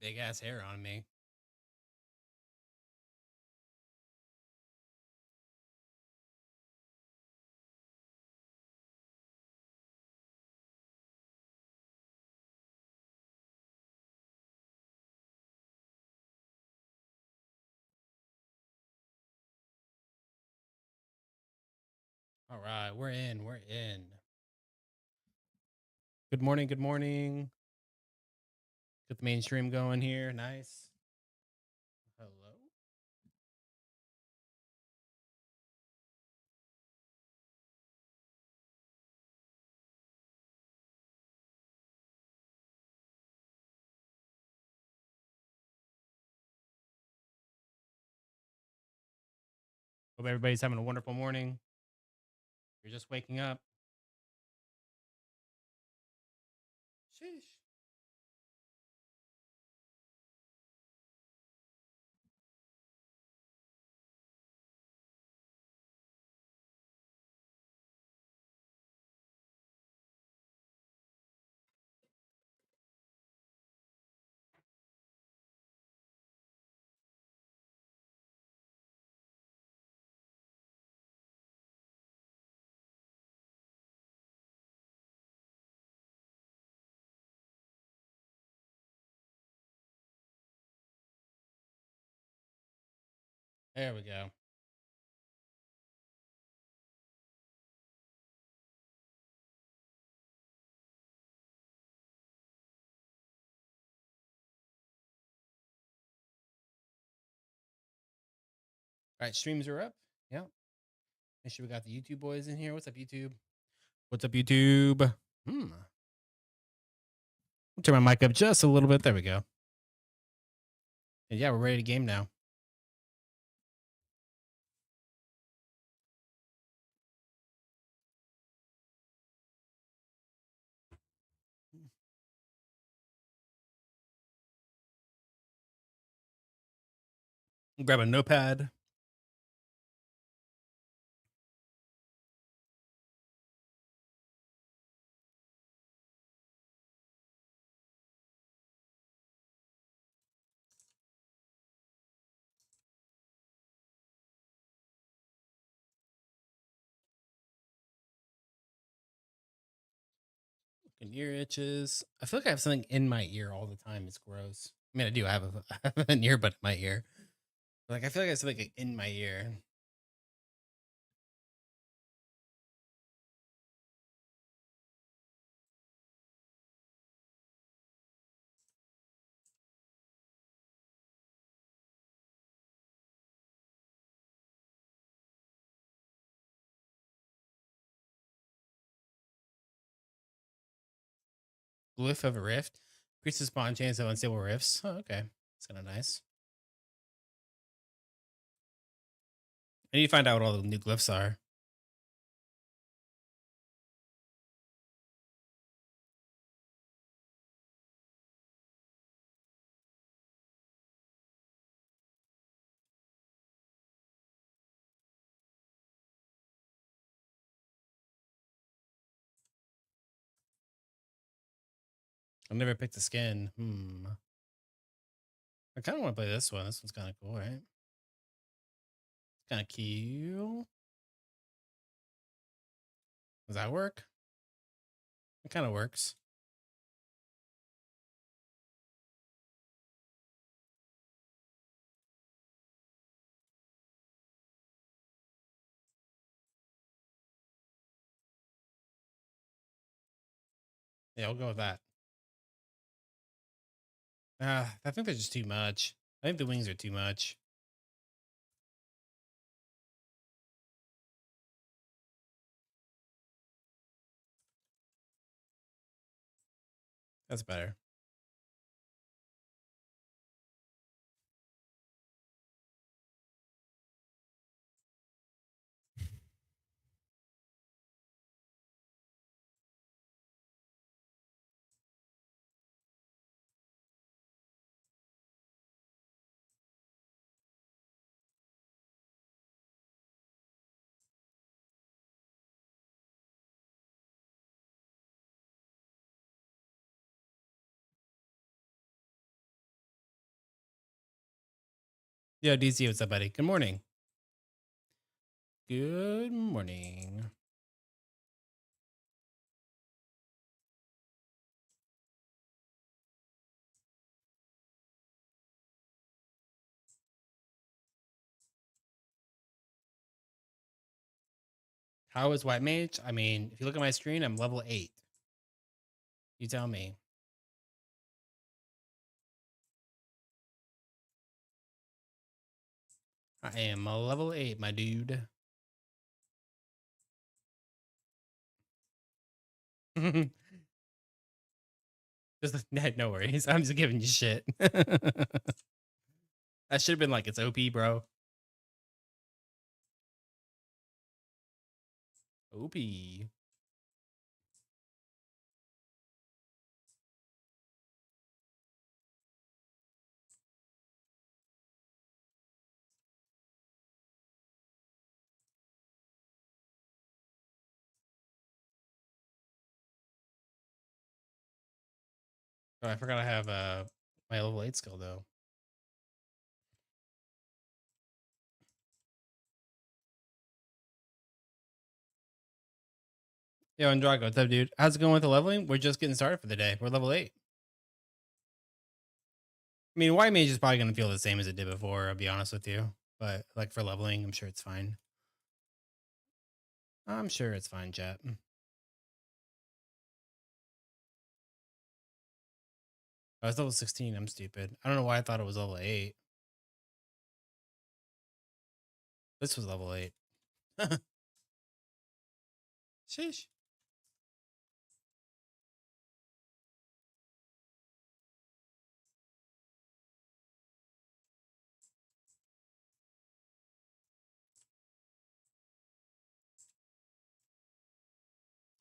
big ass hair on me. All right, we're in. We're in. Good morning. Good morning. Get the mainstream going here. Nice. Hello. Hope everybody's having a wonderful morning. You're just waking up. Sheesh. There we go. All right, streams are up. Yep. Make sure we got the YouTube boys in here. What's up, YouTube? What's up, YouTube? Turn my mic up just a little bit. There we go. And yeah, we're ready to game now. Grab a notepad. Fucking ear itches. I feel like I have something in my ear all the time. It's gross. I mean, I do have, I have an earbud in my ear. Like, I feel like I have something in my ear. Glyph of a rift. Increases spawn chance of unstable rifts. Oh, okay. That's kind of nice. I need to find out what all the new glyphs are. I've never picked a skin. I kind of want to play this one. This one's kind of cool, right? It's kind of cute. Does that work? It kind of works. Yeah, I'll go with that. I think they're just too much. I think the wings are too much. That's better. Yo, DC, what's up, buddy? Good morning. Good morning. How is White Mage? I mean, if you look at my screen, I'm level 8. You tell me. I am a level 8, my dude. Just no worries. I'm just giving you shit. That should have been like it's OP, bro. OP. Oh, I forgot I have my level 8 skill though. Yo, and Drago, what's up, dude? How's it going with the leveling? We're just getting started for the day. We're level 8. I mean, White Mage is probably gonna feel the same as it did before, I'll be honest with you. But like for leveling, I'm sure it's fine. I'm sure it's fine, chat. I was level 16. I'm stupid. I don't know why I thought it was level 8. This was level 8. Sheesh.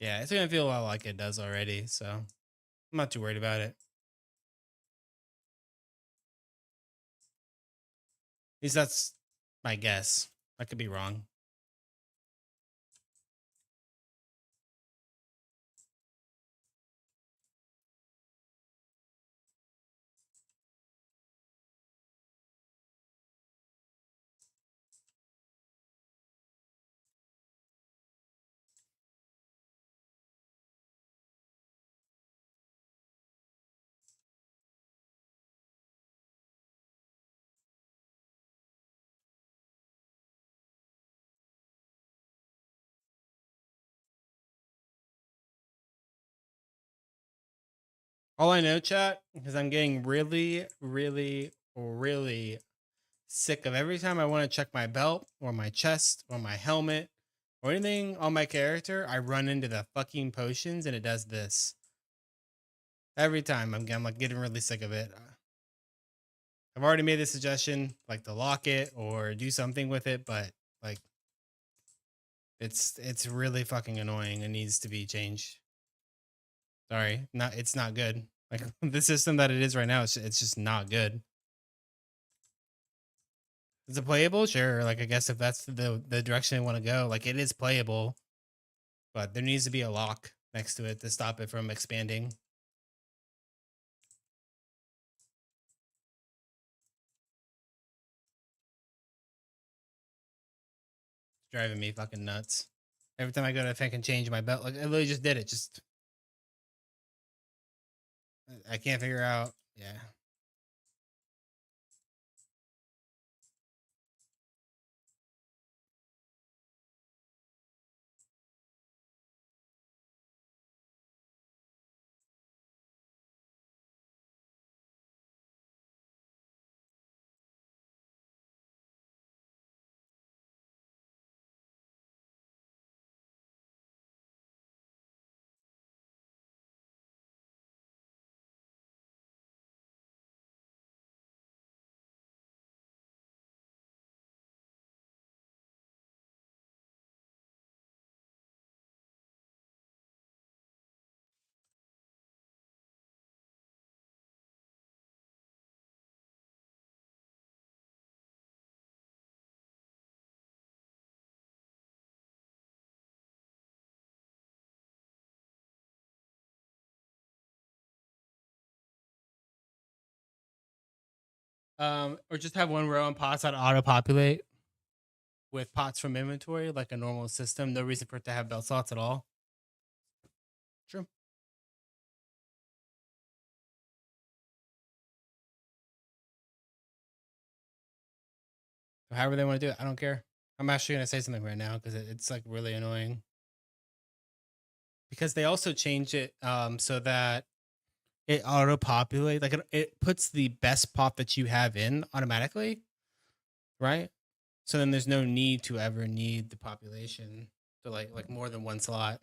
Yeah, it's gonna feel a lot like it does already, so I'm not too worried about it. At least that's my guess. I could be wrong. All I know, chat, is I'm getting really, really, really sick of every time I want to check my belt or my chest or my helmet or anything on my character, I run into the fucking potions and it does this. Every time I'm like getting really sick of it. I've already made the suggestion, like to lock it or do something with it, but like it's really fucking annoying and needs to be changed. Sorry, it's not good. Like the system that it is right now, it's just not good. Is it playable? Sure. Like I guess if that's the direction they want to go, like it is playable, but there needs to be a lock next to it to stop it from expanding. It's driving me fucking nuts. Every time I go to fucking change my belt, like I literally just did it. Just I can't figure out. Yeah. Or just have one row on pots that auto populate with pots from inventory, like a normal system. No reason for it to have bell slots at all. True. However they want to do it, I don't care. I'm actually gonna say something right now because it's like really annoying. Because they also changed it so that it auto populate, like it puts the best pot that you have in automatically, right? So then there's no need to ever need the population to like more than one slot.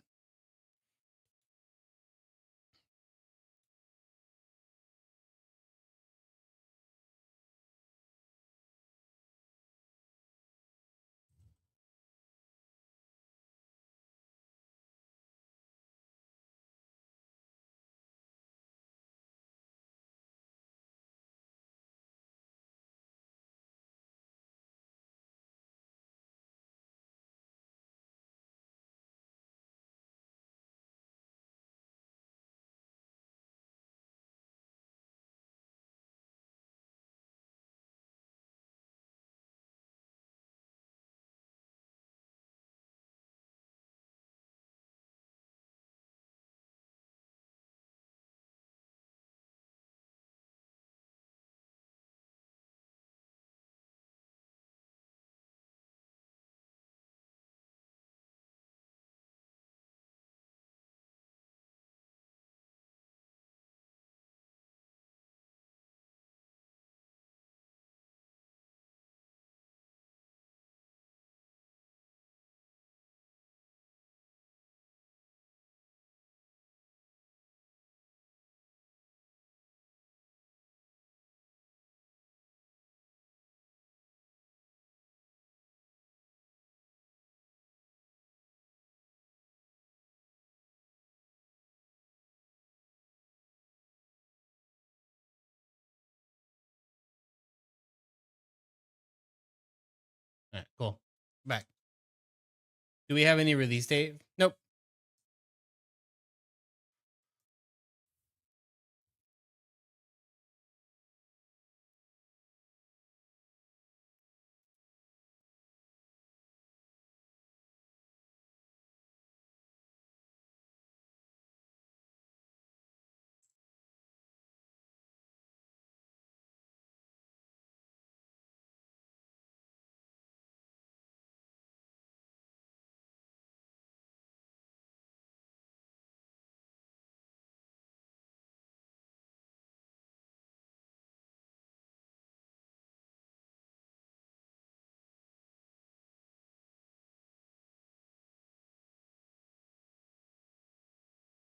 All right, cool. Back. Do we have any release date? Nope.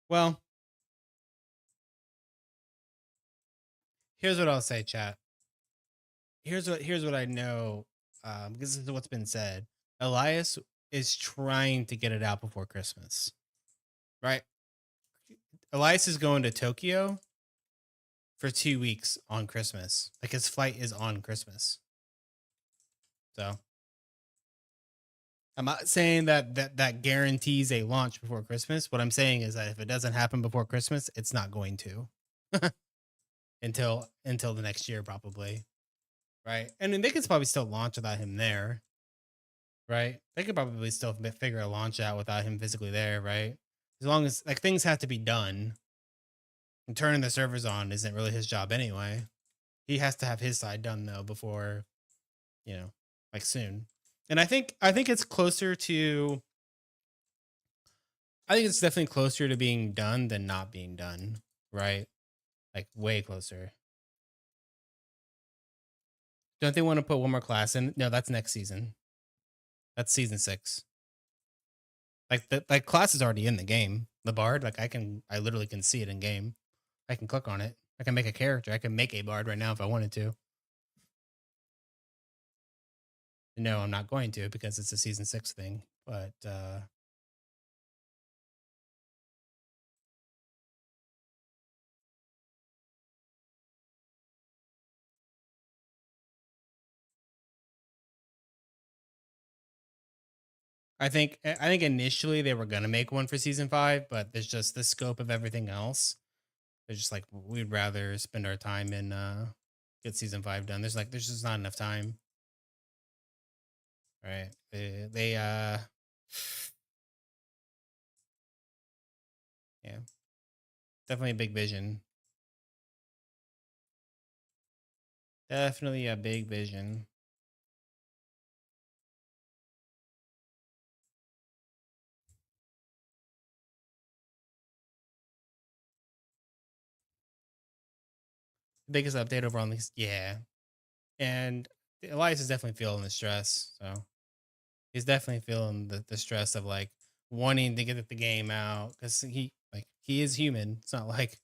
Well, here's what I'll say, chat. Here's what I know, because this is what's been said. Elias is trying to get it out before Christmas, right? Elias is going to Tokyo for 2 weeks on Christmas. Like his flight is on Christmas. So I'm not saying that guarantees a launch before Christmas. What I'm saying is that if it doesn't happen before Christmas, it's not going to until the next year probably, right? And then they could probably still launch without him there, right? They could probably still figure a launch out without him physically there, right? As long as like things have to be done, and turning the servers on isn't really his job anyway. He has to have his side done though before, like soon. And I think it's closer to I think it's definitely closer to being done than not being done, right? Like way closer. Don't they want to put one more class in? No, that's next season. That's season 6. Like the class is already in the game. The bard, like I literally can see it in game. I can click on it. I can make a character. I can make a bard right now if I wanted to. No, I'm not going to because it's a season 6 thing. But I think initially they were gonna make one for season 5, but there's just the scope of everything else. They're just like we'd rather spend our time in get season 5 done. There's just not enough time. Right? They yeah, definitely a big vision. Definitely a big vision. Biggest update over on these, yeah. And Elias is definitely feeling the stress. So he's definitely feeling the stress of like wanting to get the game out because he is human. It's not like,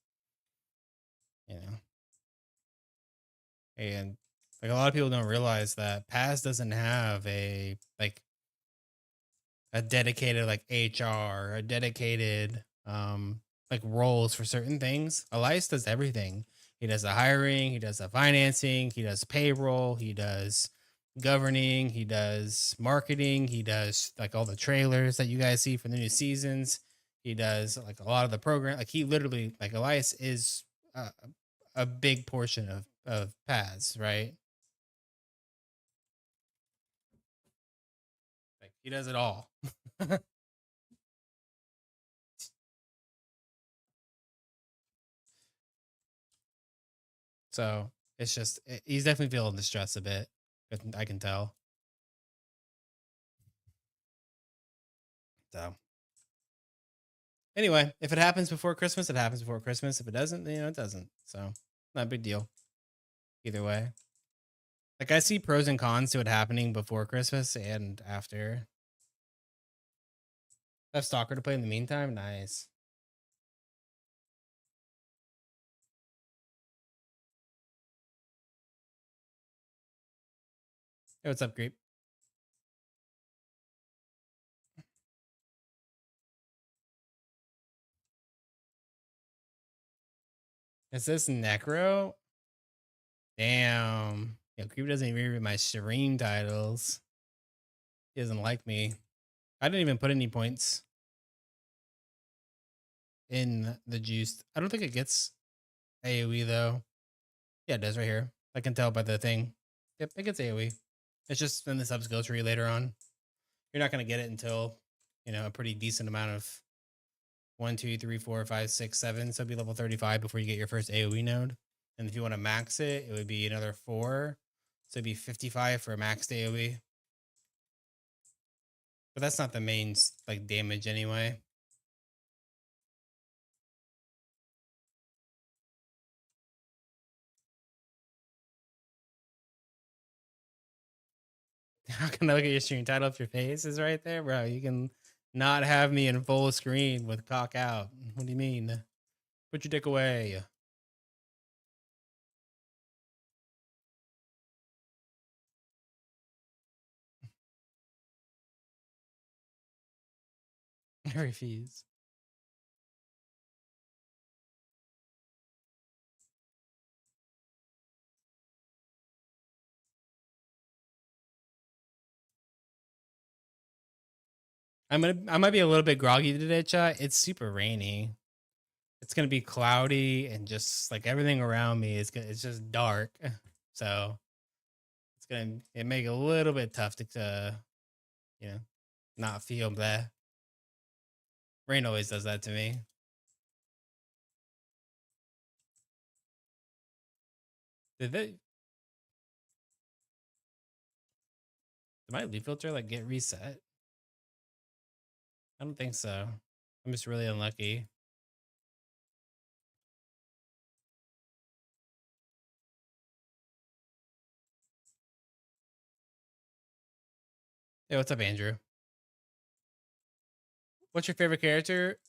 you know, and like a lot of people don't realize that Paz doesn't have a dedicated like HR, a dedicated like roles for certain things. Elias does everything. He does the hiring, he does the financing, he does payroll, he does governing, he does marketing, he does like all the trailers that you guys see for the new seasons. He does like a lot of the program. Like he literally like Elias is a, a big portion of Paz, right? Like he does it all. So it's just he's definitely feeling the stress a bit. I can tell. So anyway, if it happens before Christmas, it happens before Christmas. If it doesn't, it doesn't. So not a big deal either way. Like I see pros and cons to it happening before Christmas and after. Have Stalker to play in the meantime. Nice. Hey, what's up, Creep? Is this Necro? Damn. Yeah, Creep doesn't even read my stream titles. He doesn't like me. I didn't even put any points in the juice. I don't think it gets AoE though. Yeah, it does right here. I can tell by the thing. Yep, it gets AoE. It's just in the sub skill tree later on. You're not gonna get it until a pretty decent amount of 1, 2, 3, 4, 5, 6, 7. So it'd be level 35 before you get your first AoE node. And if you want to max it, it would be another 4. So it'd be 55 for a maxed AoE. But that's not the main like damage anyway. How can I look at your stream title if your face is right there, bro? You can not have me in full screen with cock out. What do you mean? Put your dick away. I refuse. I might be a little bit groggy today, chat. It's super rainy. It's gonna be cloudy and just like everything around me it's just dark. So it's gonna make it a little bit tough to you know not feel that. Rain always does that to me. Did my leaf filter like get reset? I don't think so. I'm just really unlucky. Hey, what's up, Andrew? What's your favorite character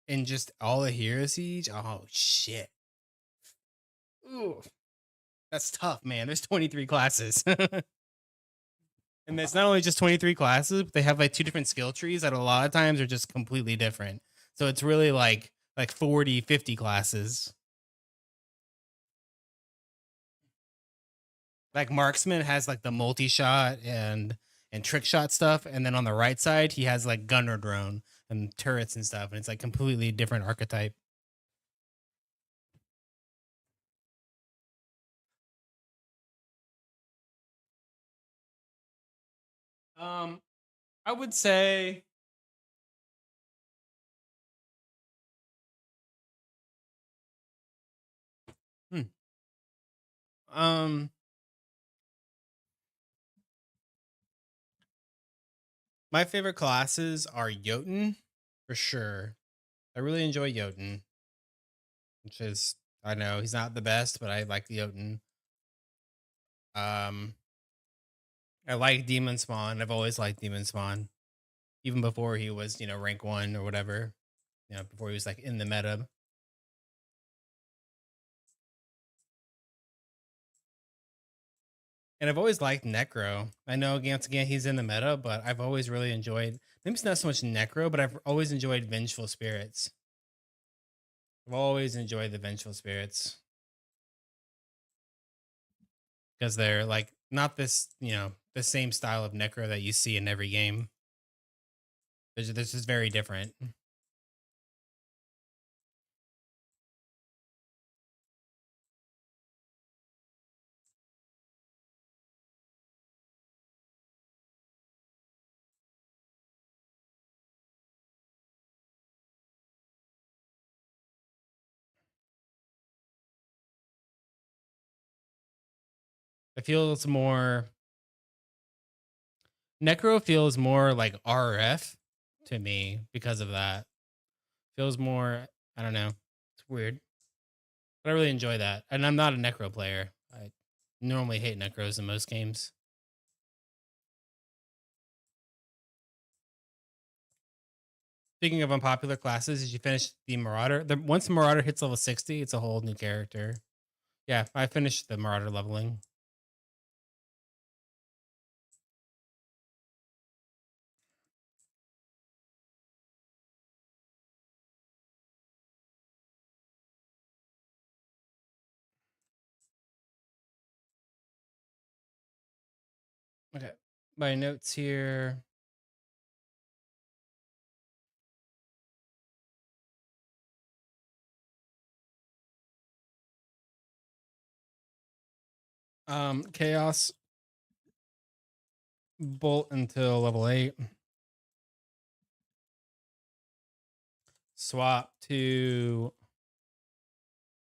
in just all of Hero Siege? Oh shit. Ooh, that's tough, man. There's 23 classes. And it's not only just 23 classes, but they have like 2 different skill trees that a lot of times are just completely different. So it's really like 40, 50 classes. Like Marksman has like the multi-shot and trick shot stuff, and then on the right side he has like gunner drone and turrets and stuff, and it's like completely different archetype. Um, I would say, hmm, um, my favorite classes are Jotunn for sure. I really enjoy Jotunn, which is I know he's not the best, but I like the Jotunn. Um, I like Demon Spawn. I've always liked Demon Spawn, even before he was rank one or whatever. Before he was like in the meta. And I've always liked Necro. I know once again he's in the meta, but I've always really enjoyed. Maybe it's not so much Necro, but I've always enjoyed Vengeful Spirits. I've always enjoyed the Vengeful Spirits because they're like not the same style of Necro that you see in every game. This is very different. It feels more Necro feels more like RF to me because of that. Feels more I don't know. It's weird. But I really enjoy that. And I'm not a Necro player. I normally hate Necros in most games. Speaking of unpopular classes, did you finish the Marauder? Once the Marauder hits level 60, it's a whole new character. Yeah, I finished the Marauder leveling. Okay. My notes here. Chaos Bolt until level 8. Swap to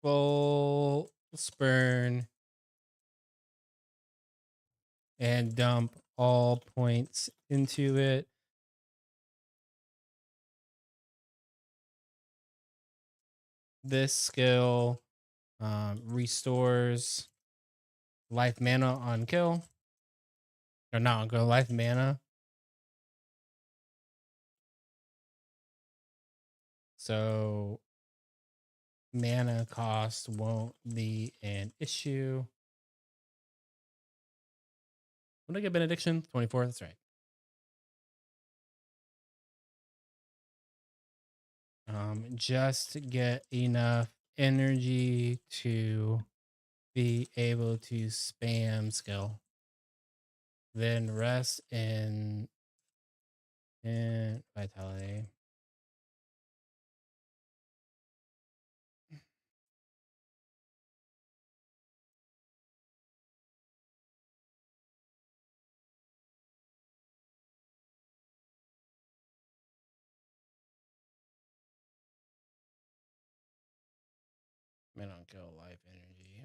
Full Spurn and dump all points into it. This skill restores life mana on kill. Or not on kill, life mana. So mana cost won't be an issue. When did I get benediction? 24. That's right. Just get enough energy to be able to spam skill. Then rest in vitality. Man on kill life energy.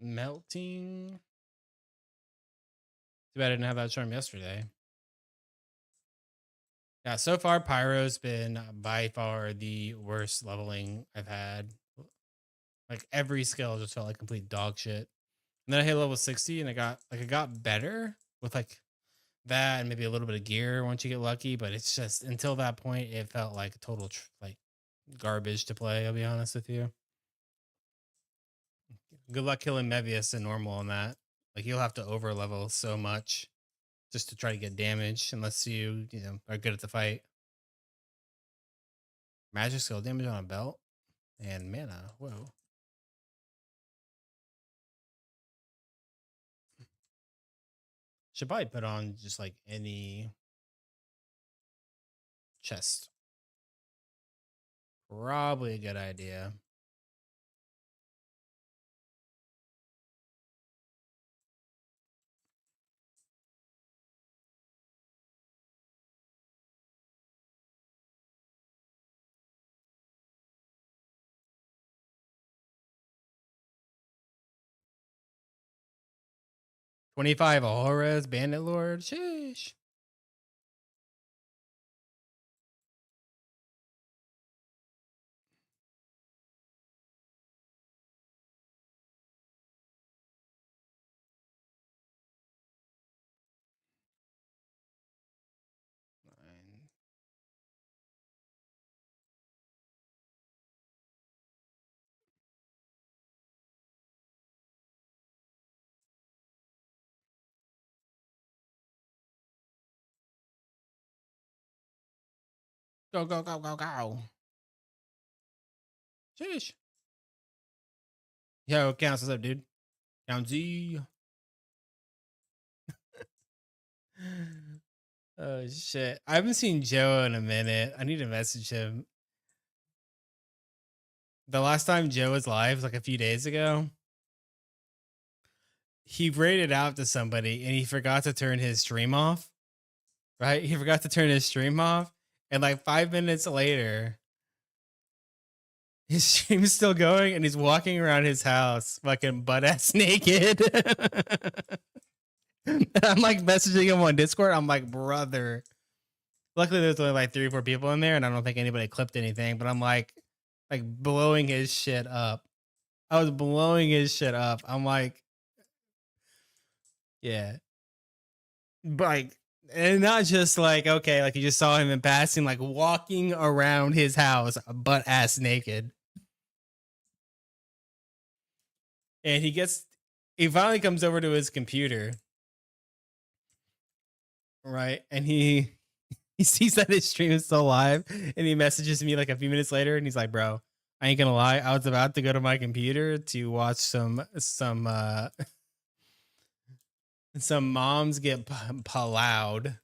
Melting. Too bad I didn't have that charm yesterday. Yeah, so far Pyro's been by far the worst leveling I've had. Like every skill just felt like complete dog shit. And then I hit level 60 and it got better with like that and maybe a little bit of gear once you get lucky, but it's just until that point it felt like total like garbage to play, I'll be honest with you. Good luck killing Mevius and normal on that. Like you'll have to over level so much just to try to get damage unless you are good at the fight. Magic skill damage on a belt and mana. Whoa. Should probably put on just like any chest. Probably a good idea. $25 auras, bandit lord. Sheesh. Nine. Go, go, go, go, go. Sheesh. Yo, counts. What's up, dude? Count Z. Oh shit. I haven't seen Joe in a minute. I need to message him. The last time Joe was live was like a few days ago. He rated out to somebody and he forgot to turn his stream off. Right? He forgot to turn his stream off. And like 5 minutes later, his stream's still going and he's walking around his house fucking butt ass naked. And I'm like messaging him on Discord. I'm like, brother. Luckily, there's only like 3 or 4 people in there, and I don't think anybody clipped anything. But I'm like blowing his shit up. I was blowing his shit up. I'm like, yeah, but like, and not just like okay, like you just saw him in passing, like walking around his house butt ass naked, and he finally comes over to his computer, right, and he sees that his stream is still live, and he messages me like a few minutes later, and he's like, "Bro, I ain't gonna lie, I was about to go to my computer to watch some moms get plowed."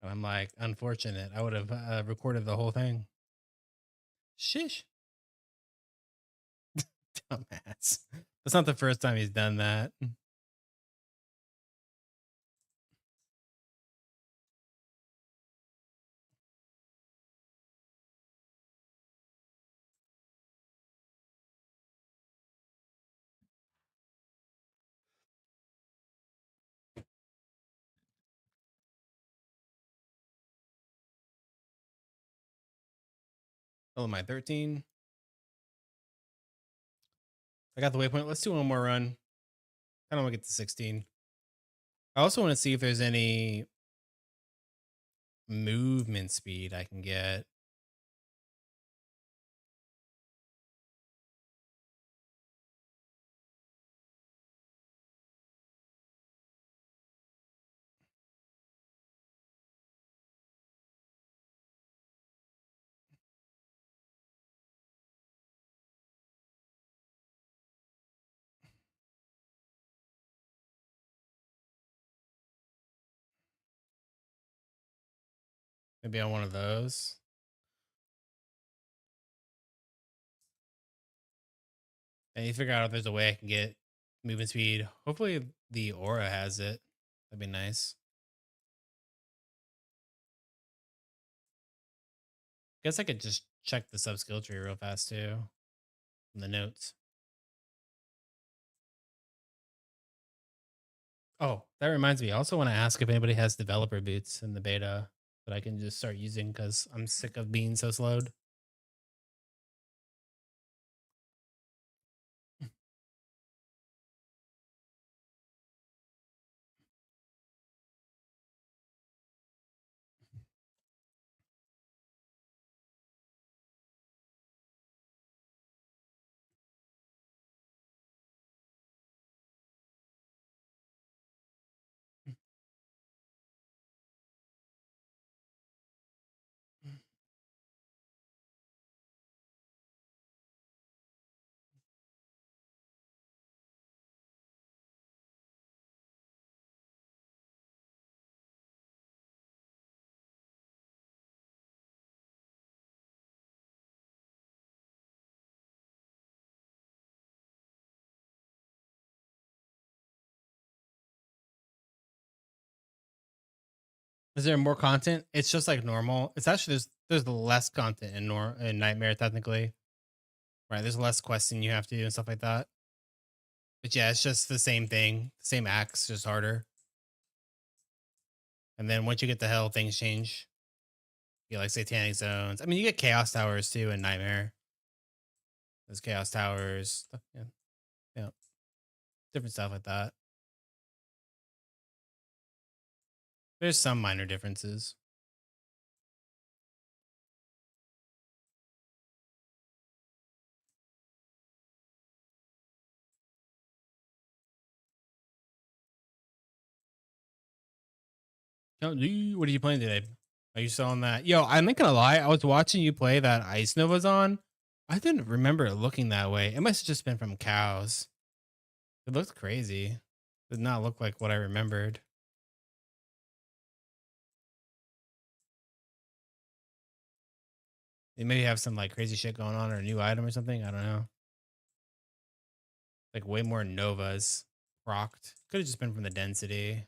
And I'm like, unfortunate. I would have recorded the whole thing. Shish, dumbass. That's not the first time he's done that. Oh, my 13. I got the waypoint. Let's do one more run. I don't want to get to 16. I also want to see if there's any movement speed I can get. Maybe on one of those. And you figure out if there's a way I can get movement speed. Hopefully the aura has it. That'd be nice. Guess I could just check the sub skill tree real fast too. In the notes. Oh, that reminds me. I also want to ask if anybody has developer boots in the beta that I can just start using because I'm sick of being so slowed. Is there more content? It's just like normal. It's actually there's less content in Nightmare technically. Right. There's less questing you have to do and stuff like that. But yeah, it's just the same thing. Same acts, just harder. And then once you get to hell, things change. You get like satanic zones. I mean, you get chaos towers too in Nightmare. There's chaos towers. Yeah, yeah, different stuff like that. There's some minor differences. Oh, what are you playing today? Are you still on that? Yo, I'm not gonna lie. I was watching you play that Ice Nova's on. I didn't remember it looking that way. It must have just been from cows. It looked crazy. Did not look like what I remembered. They maybe have some like crazy shit going on or a new item or something. I don't know. Like way more Novas procced. Could have just been from the density.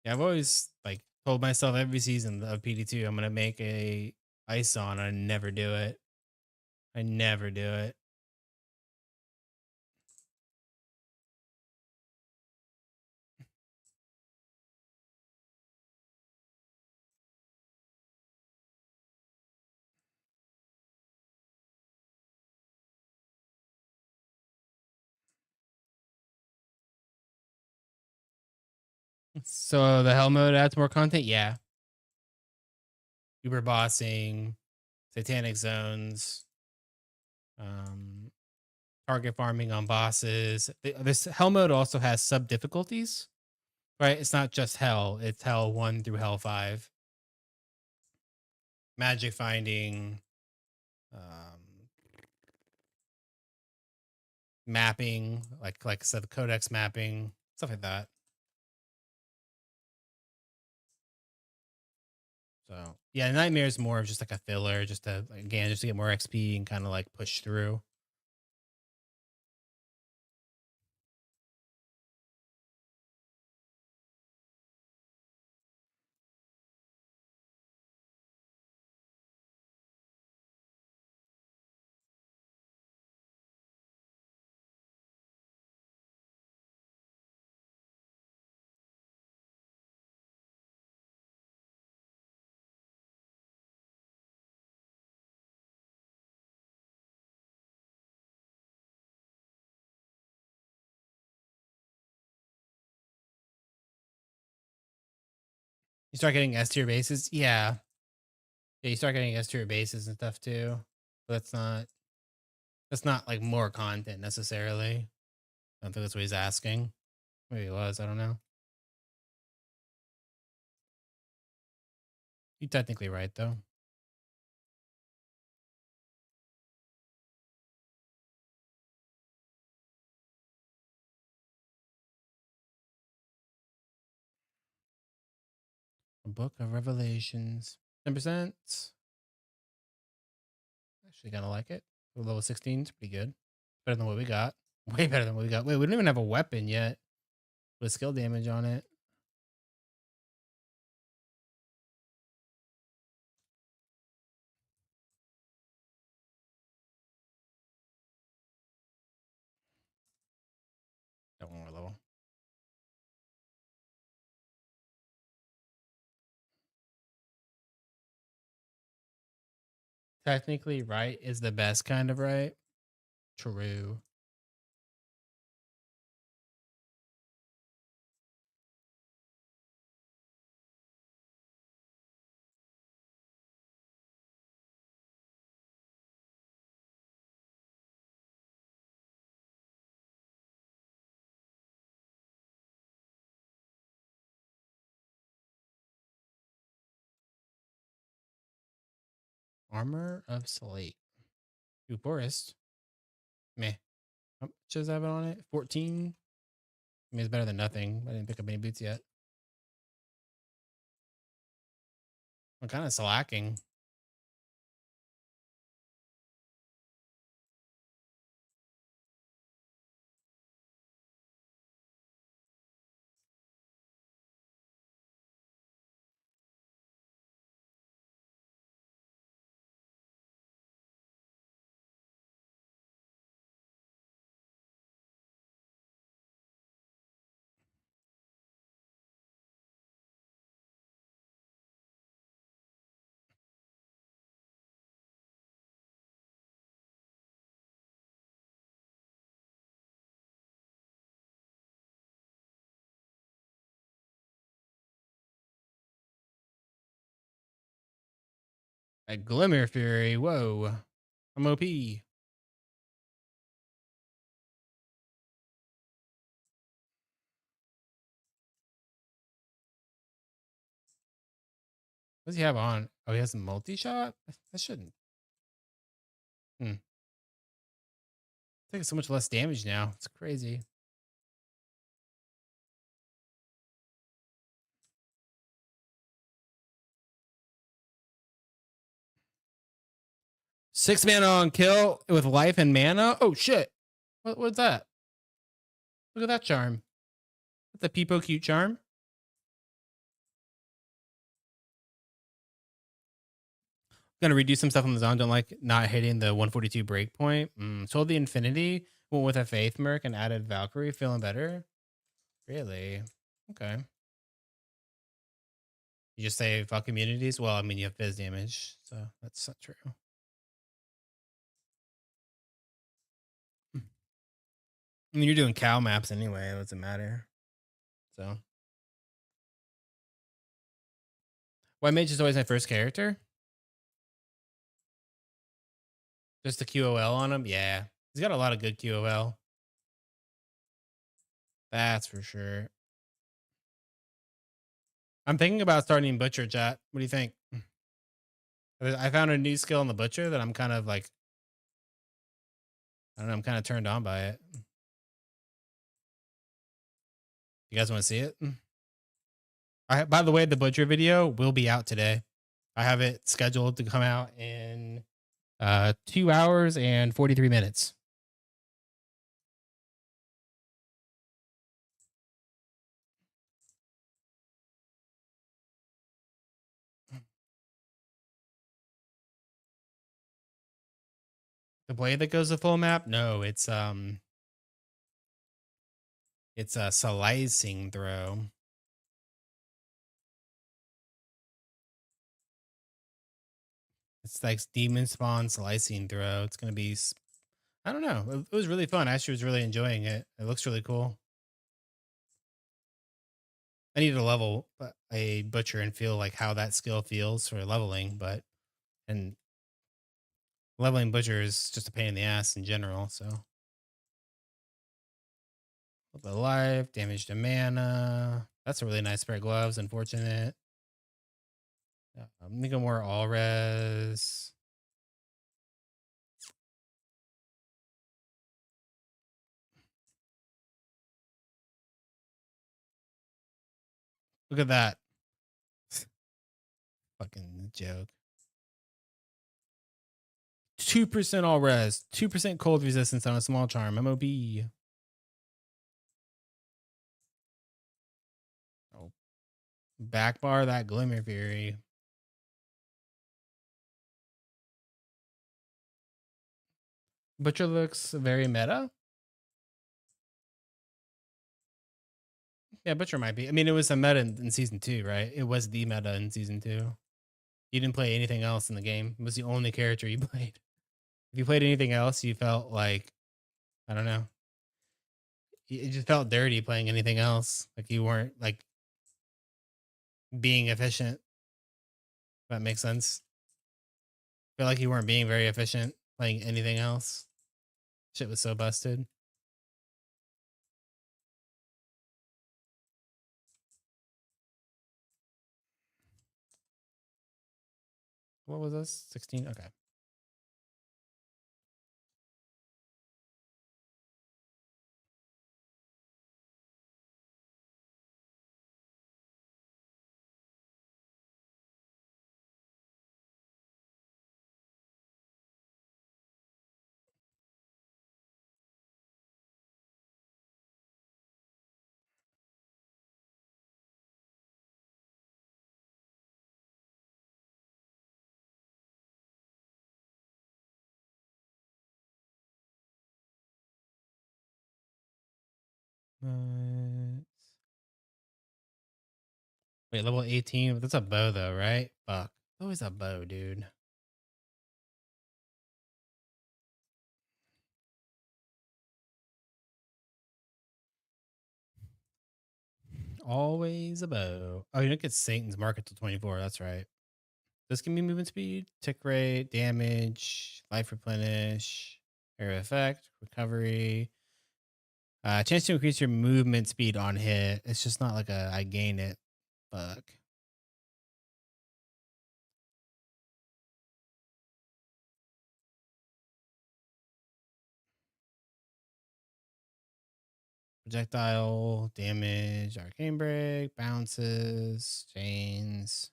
Yeah, I've always like told myself every season of PD2 I'm gonna make a ice on. I never do it. I never do it. So the hell mode adds more content. Yeah, Uber bossing, satanic zones, um, target farming on bosses. This hell mode also has sub difficulties. Right, it's not just hell. It's hell 1 through hell 5. Magic finding, um, mapping, like I said, the codex mapping, stuff like that. So yeah, Nightmare is more of just like a filler, just to again just to get more XP and kind of like push through. You start getting S tier bases, yeah. Yeah, you start getting S tier bases and stuff too. But that's not like more content necessarily. I don't think that's what he's asking. Maybe it was. I don't know. You're technically right though. A Book of Revelations, 10%. Actually, kind of like it. Level 16 is pretty good. Better than what we got. Way better than what we got. Wait, we don't even have a weapon yet with skill damage on it. That one more level. Technically, right is the best kind of right. True. Armor of Slate. Ooh, Forest. Meh. How much does that have on it? 14? I mean, it's better than nothing. I didn't pick up any boots yet. I'm kind of slacking. A Glimmer Fury. Whoa. I'm OP. What does he have on? Oh, he has a multi-shot? That shouldn't. Taking so much less damage now. It's crazy. Six mana on kill with life and mana. Oh shit! What's that? Look at that charm. That's a Peepo cute charm. Gonna redo some stuff on the zone. Don't like not hitting the 142 breakpoint. Sold the Infinity. Went with a Faith Merc and added Valkyrie. Feeling better. Really? Okay. You just say fuck immunities. Well, I mean you have fizz damage, so that's not true. I mean you're doing cow maps anyway. It doesn't matter. So White Mage is always my first character. Just the QOL on him? Yeah. He's got a lot of good QOL. That's for sure. I'm thinking about starting Butcher, chat. What do you think? I found a new skill in the Butcher that I'm kind of like, I don't know, I'm kind of turned on by it. You guys want to see it? By the way, the Butcher video will be out today. I have it scheduled to come out in 2 hours and 43 minutes. The blade that goes the full map? No, it's a slicing throw. It's like demon spawn slicing throw. It's gonna be, I don't know. It was really fun. I actually was really enjoying it. It looks really cool. I need to level a butcher and feel like how that skill feels for leveling, and leveling butcher is just a pain in the ass in general. So the life, damage to mana. That's a really nice pair of gloves. Unfortunate. I'm thinking more all res. Look at that. Fucking joke. 2% all res, 2% cold resistance on a small charm. MOB. Oh, back bar that Glimmer Fury. Butcher looks very meta. Yeah, Butcher might be. I mean, it was a meta in season 2, right? It was the meta in season 2. You didn't play anything else in the game. It was the only character you played. If you played anything else, you felt like, I don't know. It just felt dirty playing anything else. Like you weren't like being efficient. If that makes sense. Feel like you weren't being very efficient playing anything else. Shit was so busted. What was this? 16? Okay. Wait, level 18? That's a bow though, right? Fuck. Always a bow, dude. Always a bow. Oh, you don't get Satan's Market till 24. That's right. This can be movement speed, tick rate, damage, life replenish, area effect, recovery. Chance to increase your movement speed on hit. It's just not like a I gain it. Fuck. Projectile, damage, arcane break, bounces, chains,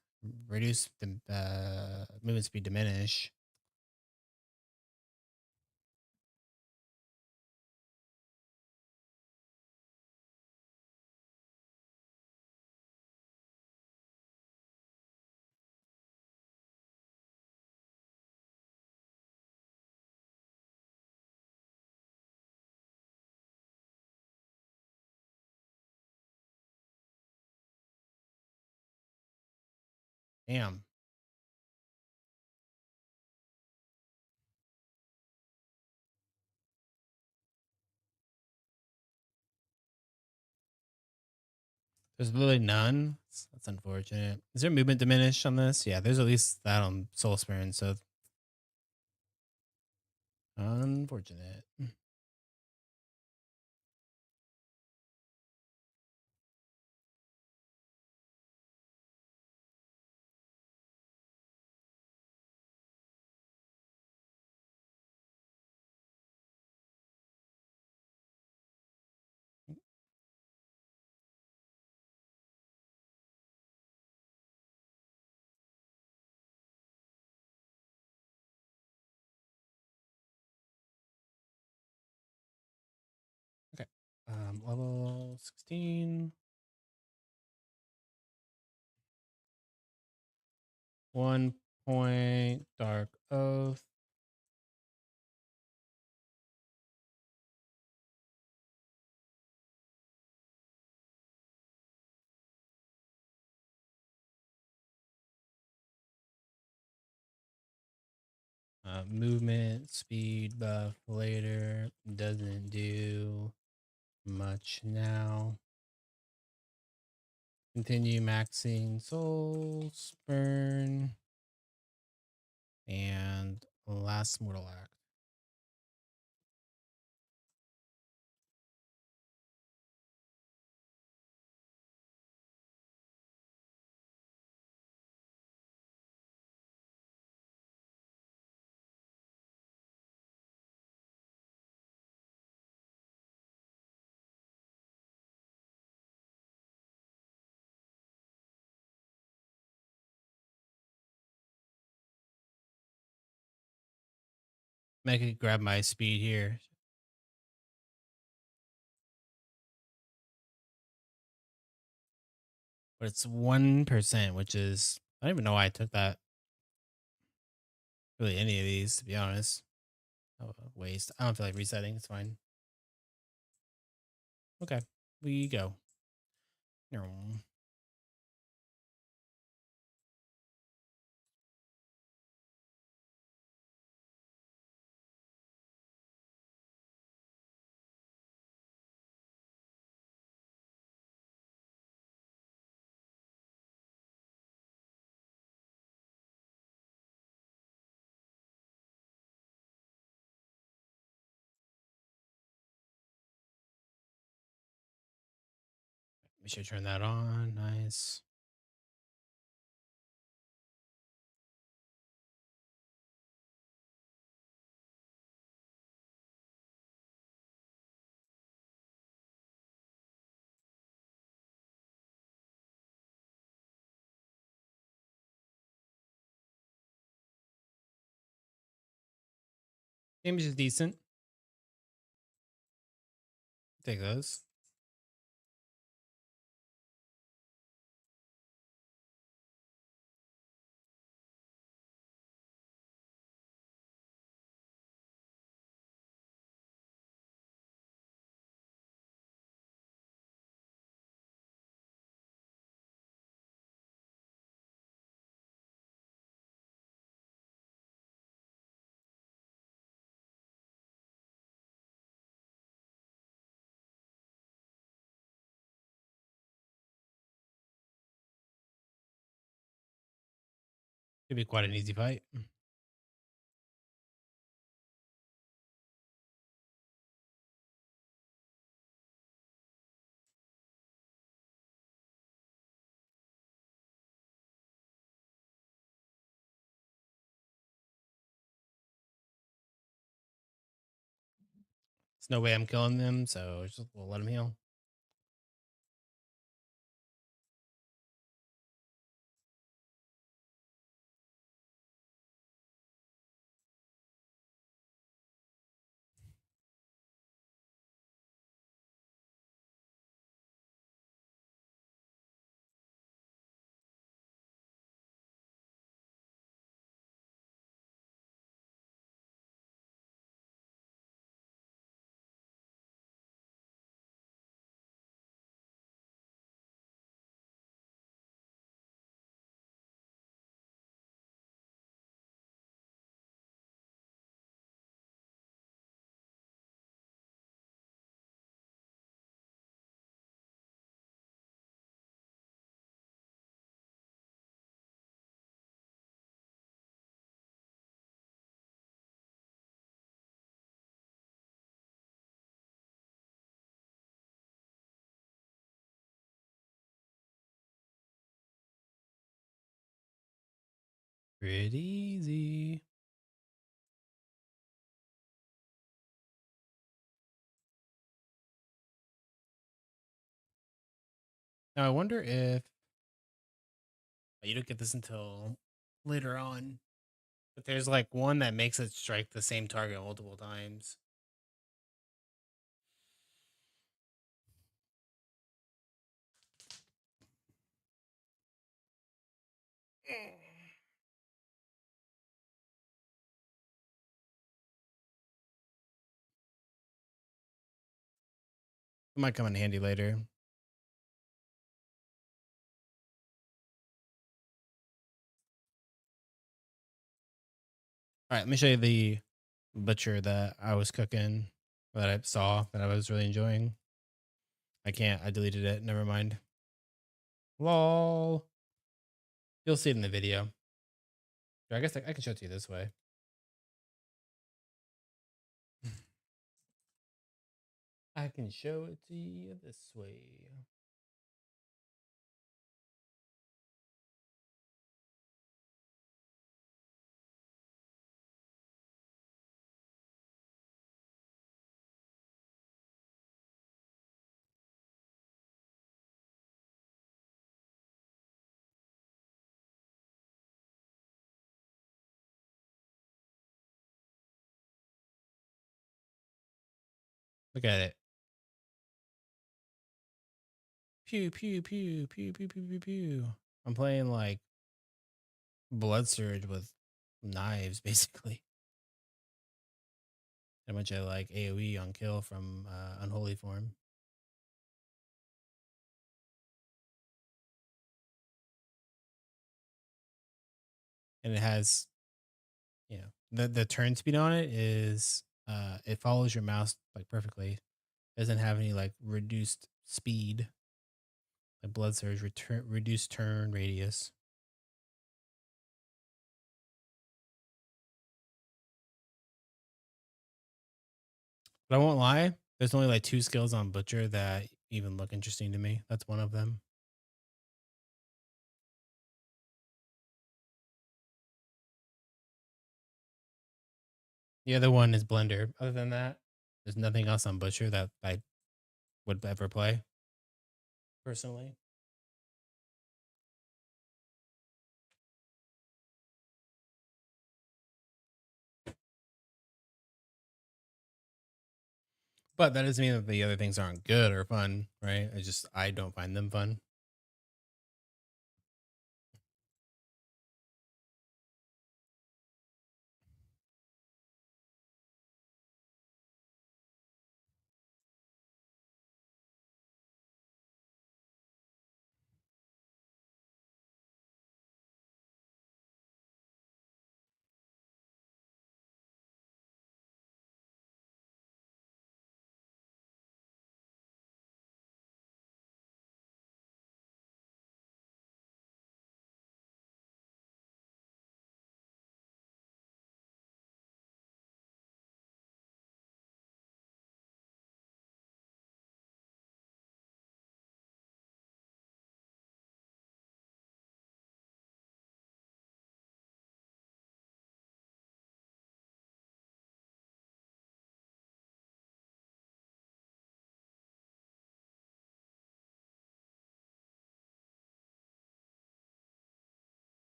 reduce the movement speed, diminish. Damn. There's literally none. That's unfortunate. Is there movement diminish on this? Yeah, there's at least that on Soul Spirit, so unfortunate. Okay. Level 16. 1 point Dark Oath. Movement speed buff later. Doesn't do much now. Continue maxing souls, burn, and last mortal act. I could grab my speed here. But it's 1%, which is I don't even know why I took that. Really any of these, to be honest. Oh, waste. I don't feel like resetting. It's fine. Okay. We go. We should turn that on. Nice. Damage is decent. Take those. Could be quite an easy fight. There's no way I'm killing them, so just we'll let them heal. Pretty easy. Now I wonder if you don't get this until later on, but there's like one that makes it strike the same target multiple times. It might come in handy later. All right, let me show you the butcher that I was cooking that I saw that I was really enjoying. I can't. I deleted it. Never mind. Lol. You'll see it in the video. I guess I can show it to you this way. I can show it to you this way. Look at it. Pew pew pew pew pew pew pew pew. I'm playing like blood surge with knives, basically. A bunch of like AoE on kill from Unholy Form. And it has, the turn speed on it is it follows your mouse like perfectly. Doesn't have any like reduced speed. Like blood surge, reduced turn radius. But I won't lie, there's only like two skills on Butcher that even look interesting to me. That's one of them. The other one is Blender. Other than that, there's nothing else on Butcher that I would ever play personally. But that doesn't mean that the other things aren't good or fun, right? I don't find them fun.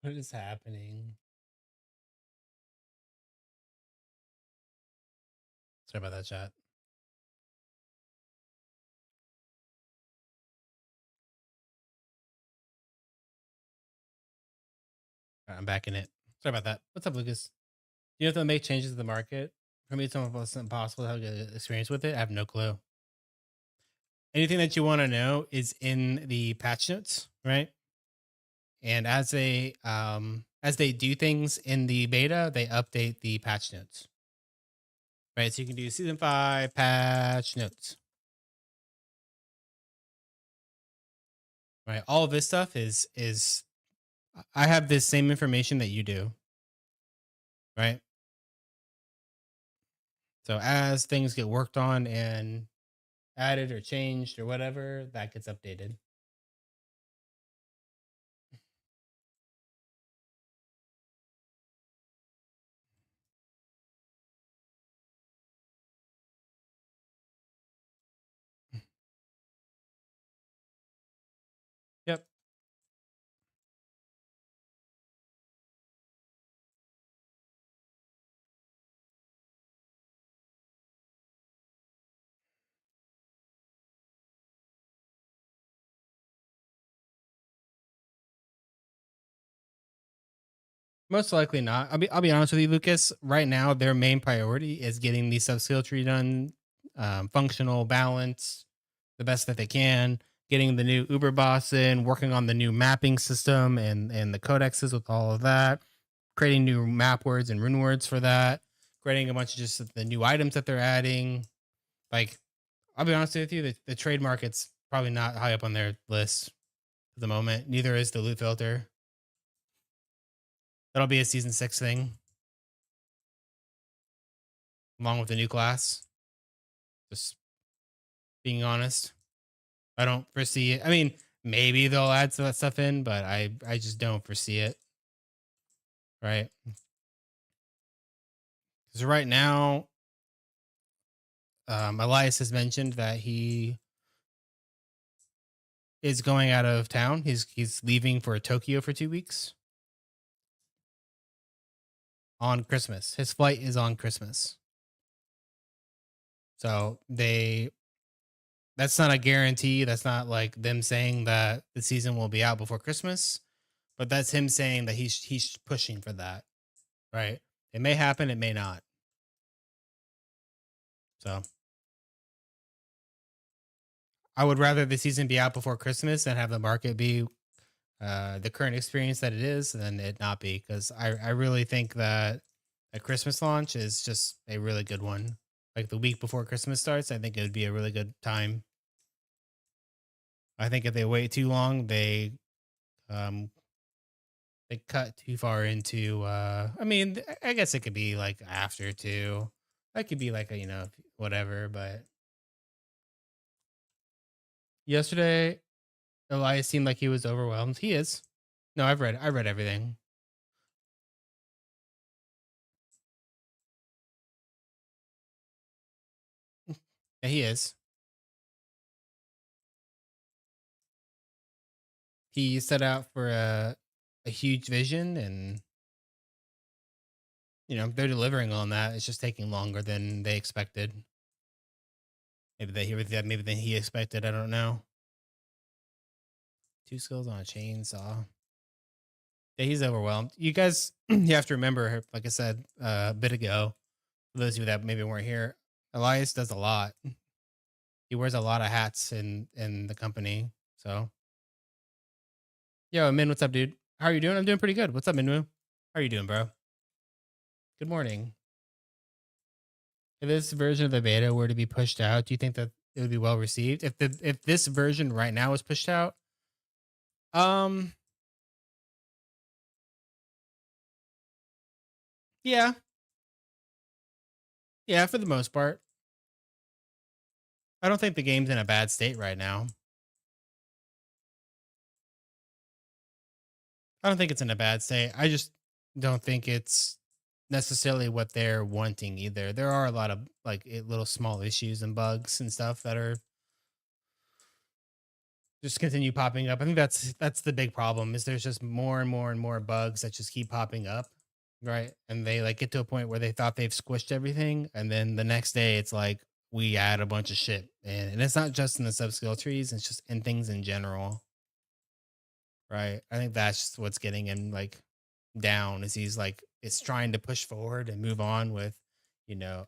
What is happening? Sorry about that, chat. I'm back in it. Sorry about that. What's up, Lucas? Do you have to make changes to the market? For me, it's almost impossible to have a good experience with it. I have no clue. Anything that you want to know is in the patch notes, right? And as they do things in the beta, they update the patch notes. Right. So you can do season 5 patch notes. Right. All of this stuff is I have this same information that you do. Right. So as things get worked on and added or changed or whatever, that gets updated. Yep. Most likely not. I'll be honest with you, Lucas. Right now, their main priority is getting the sub skill tree done, functional, balanced, the best that they can. Getting the new Uber boss in, working on the new mapping system and the codexes with all of that. Creating new map words and rune words for that. Creating a bunch of just the new items that they're adding. Like, I'll be honest with you, the trade market's probably not high up on their list at the moment. Neither is the loot filter. That'll be a season 6 thing, along with the new class. Just being honest, I don't foresee it. I mean, maybe they'll add some of that stuff in, but I just don't foresee it. Right? Because right now, Elias has mentioned that he is going out of town. He's leaving for Tokyo for 2 weeks on Christmas. His flight is on Christmas, so they that's not a guarantee. That's not like them saying that the season will be out before Christmas, but that's him saying that he's pushing for that. Right? It may happen. It may not. So I would rather the season be out before Christmas and have the market be the current experience that it is than it not be, because I really think that a Christmas launch is just a really good one. Like the week before Christmas starts, I think it would be a really good time. I think if they wait too long, um they cut too far into I mean, I guess it could be like after too. That could be like a, whatever, but yesterday Elias seemed like he was overwhelmed. He is. No, I read everything. Yeah, he is. He set out for a huge vision, and they're delivering on that. It's just taking longer than they expected. Maybe than he expected. I don't know. 2 skills on a chainsaw. Yeah, he's overwhelmed. You guys, you have to remember, like I said a bit ago, for those of you that maybe weren't here, Elias does a lot. He wears a lot of hats in the company. So, yo, Min, what's up, dude? How are you doing? I'm doing pretty good. What's up, Minwoo? How are you doing, bro? Good morning. If this version of the beta were to be pushed out, do you think that it would be well received? If this version right now was pushed out, um, yeah, yeah, for the most part, I don't think the game's in a bad state right now. I don't think it's in a bad state. I just don't think it's necessarily what they're wanting either. There are a lot of like little small issues and bugs and stuff that are just continue popping up. I think that's the big problem is there's just more and more and more bugs that just keep popping up, right? And they like get to a point where they thought they've squished everything, and then the next day it's like we add a bunch of shit, and it's not just in the sub skill trees; it's just in things in general, right? I think that's just what's getting him like down is he's like it's trying to push forward and move on with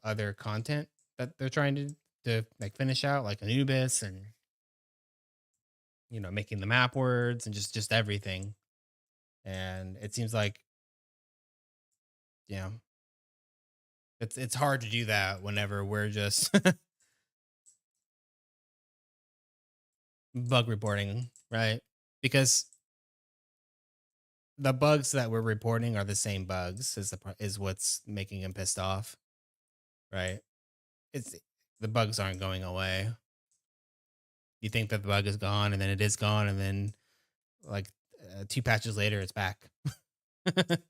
other content that they're trying to like finish out like Anubis and making the map words and just everything. And it seems like, you know, it's hard to do that whenever we're just bug reporting, right? Because the bugs that we're reporting are the same bugs is what's making him pissed off, right? It's the bugs aren't going away. You think that the bug is gone and then it is gone and then like two patches later it's back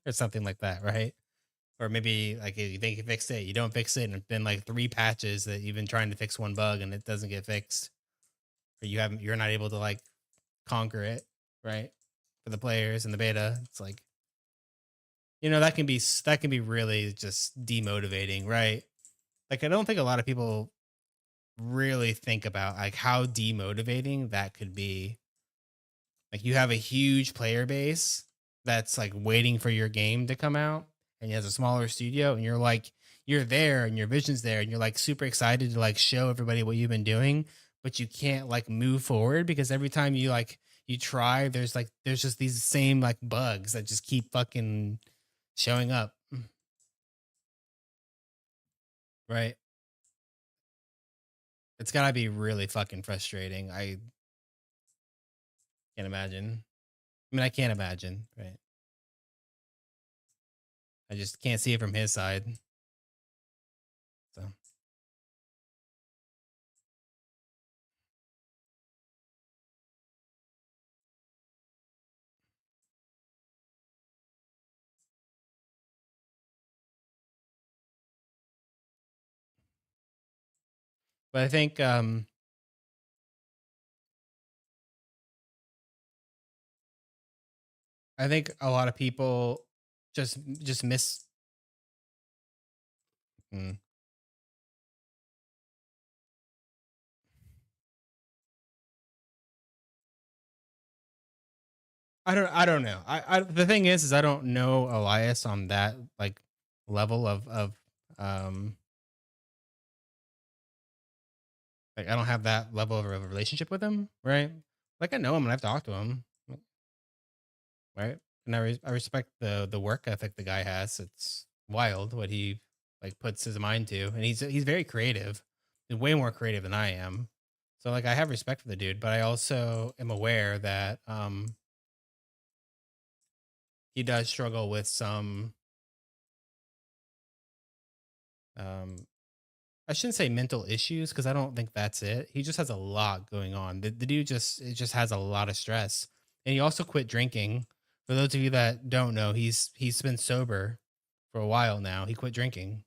or something like that, right? Or maybe like you think you fixed it, you don't fix it, and it's been like three patches that you've been trying to fix one bug and it doesn't get fixed, or you're not able to like conquer it, right? For the players in the beta, it's like that can be really just demotivating, right? Like I don't think a lot of people really think about like how demotivating that could be. Like you have a huge player base that's like waiting for your game to come out, and you has a smaller studio, and you're there, and your vision's there, and you're like super excited to like show everybody what you've been doing, but you can't like move forward because every time you try, there's just these same like bugs that just keep fucking showing up, right? It's gotta be really fucking frustrating. I can't imagine. I mean, I can't imagine, right? I just can't see it from his side. So, but I think a lot of people just miss. Mm, I don't know. The thing is I don't know Elias on that like level of um like I don't have that level of a relationship with him, right? Like I know him and I've talked to him, right? And I respect the work ethic the guy has. It's wild what he like puts his mind to, and he's very creative, and way more creative than I am. So like I have respect for the dude, but I also am aware that he does struggle with some um I shouldn't say mental issues because I don't think that's it. He just has a lot going on. The dude just has a lot of stress, and he also quit drinking. For those of you that don't know, he's been sober for a while now. He quit drinking,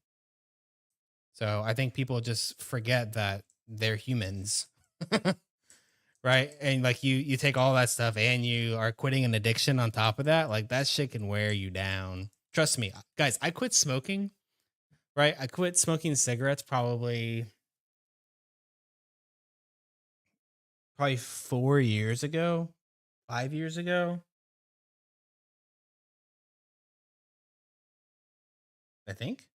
so I think people just forget that they're humans, right? And like you take all that stuff and you are quitting an addiction on top of that. Like that shit can wear you down. Trust me, guys. I quit smoking. Right, I quit smoking cigarettes probably 4 years ago, 5 years ago, I think.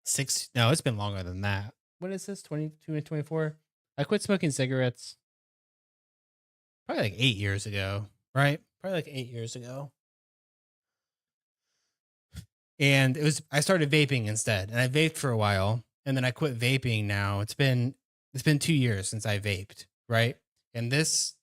Six. No, it's been longer than that. What is this? 22 and 24. I quit smoking cigarettes probably like 8 years ago. Right, probably like 8 years ago. And I started vaping instead, and I vaped for a while, and then I quit vaping. Now it's been 2 years since I vaped, right? And this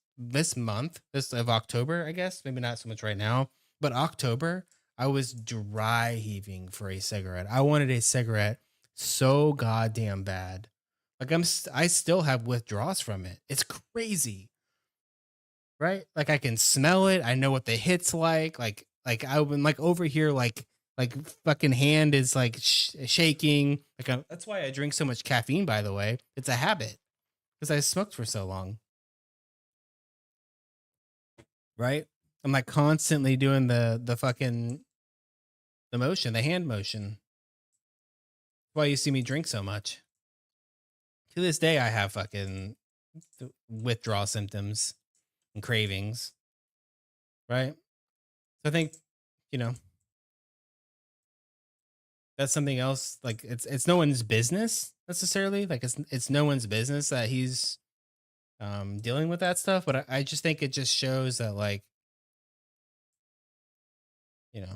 month, this of October, I guess maybe not so much right now, but October, I was dry heaving for a cigarette. I wanted a cigarette so goddamn bad. Like I still have withdrawals from it. It's crazy, right? Like I can smell it. I know what the hits like I've been like over here like fucking hand is like shaking. That's why I drink so much caffeine. By the way, it's a habit because I smoked for so long, right? I'm like constantly doing the fucking the motion, the hand motion. That's why you see me drink so much. To this day, I have fucking withdrawal symptoms and cravings, right? So I think, you know, that's something else. Like it's no one's business necessarily. Like it's no one's business that he's dealing with that stuff. But I just think it just shows that like, you know,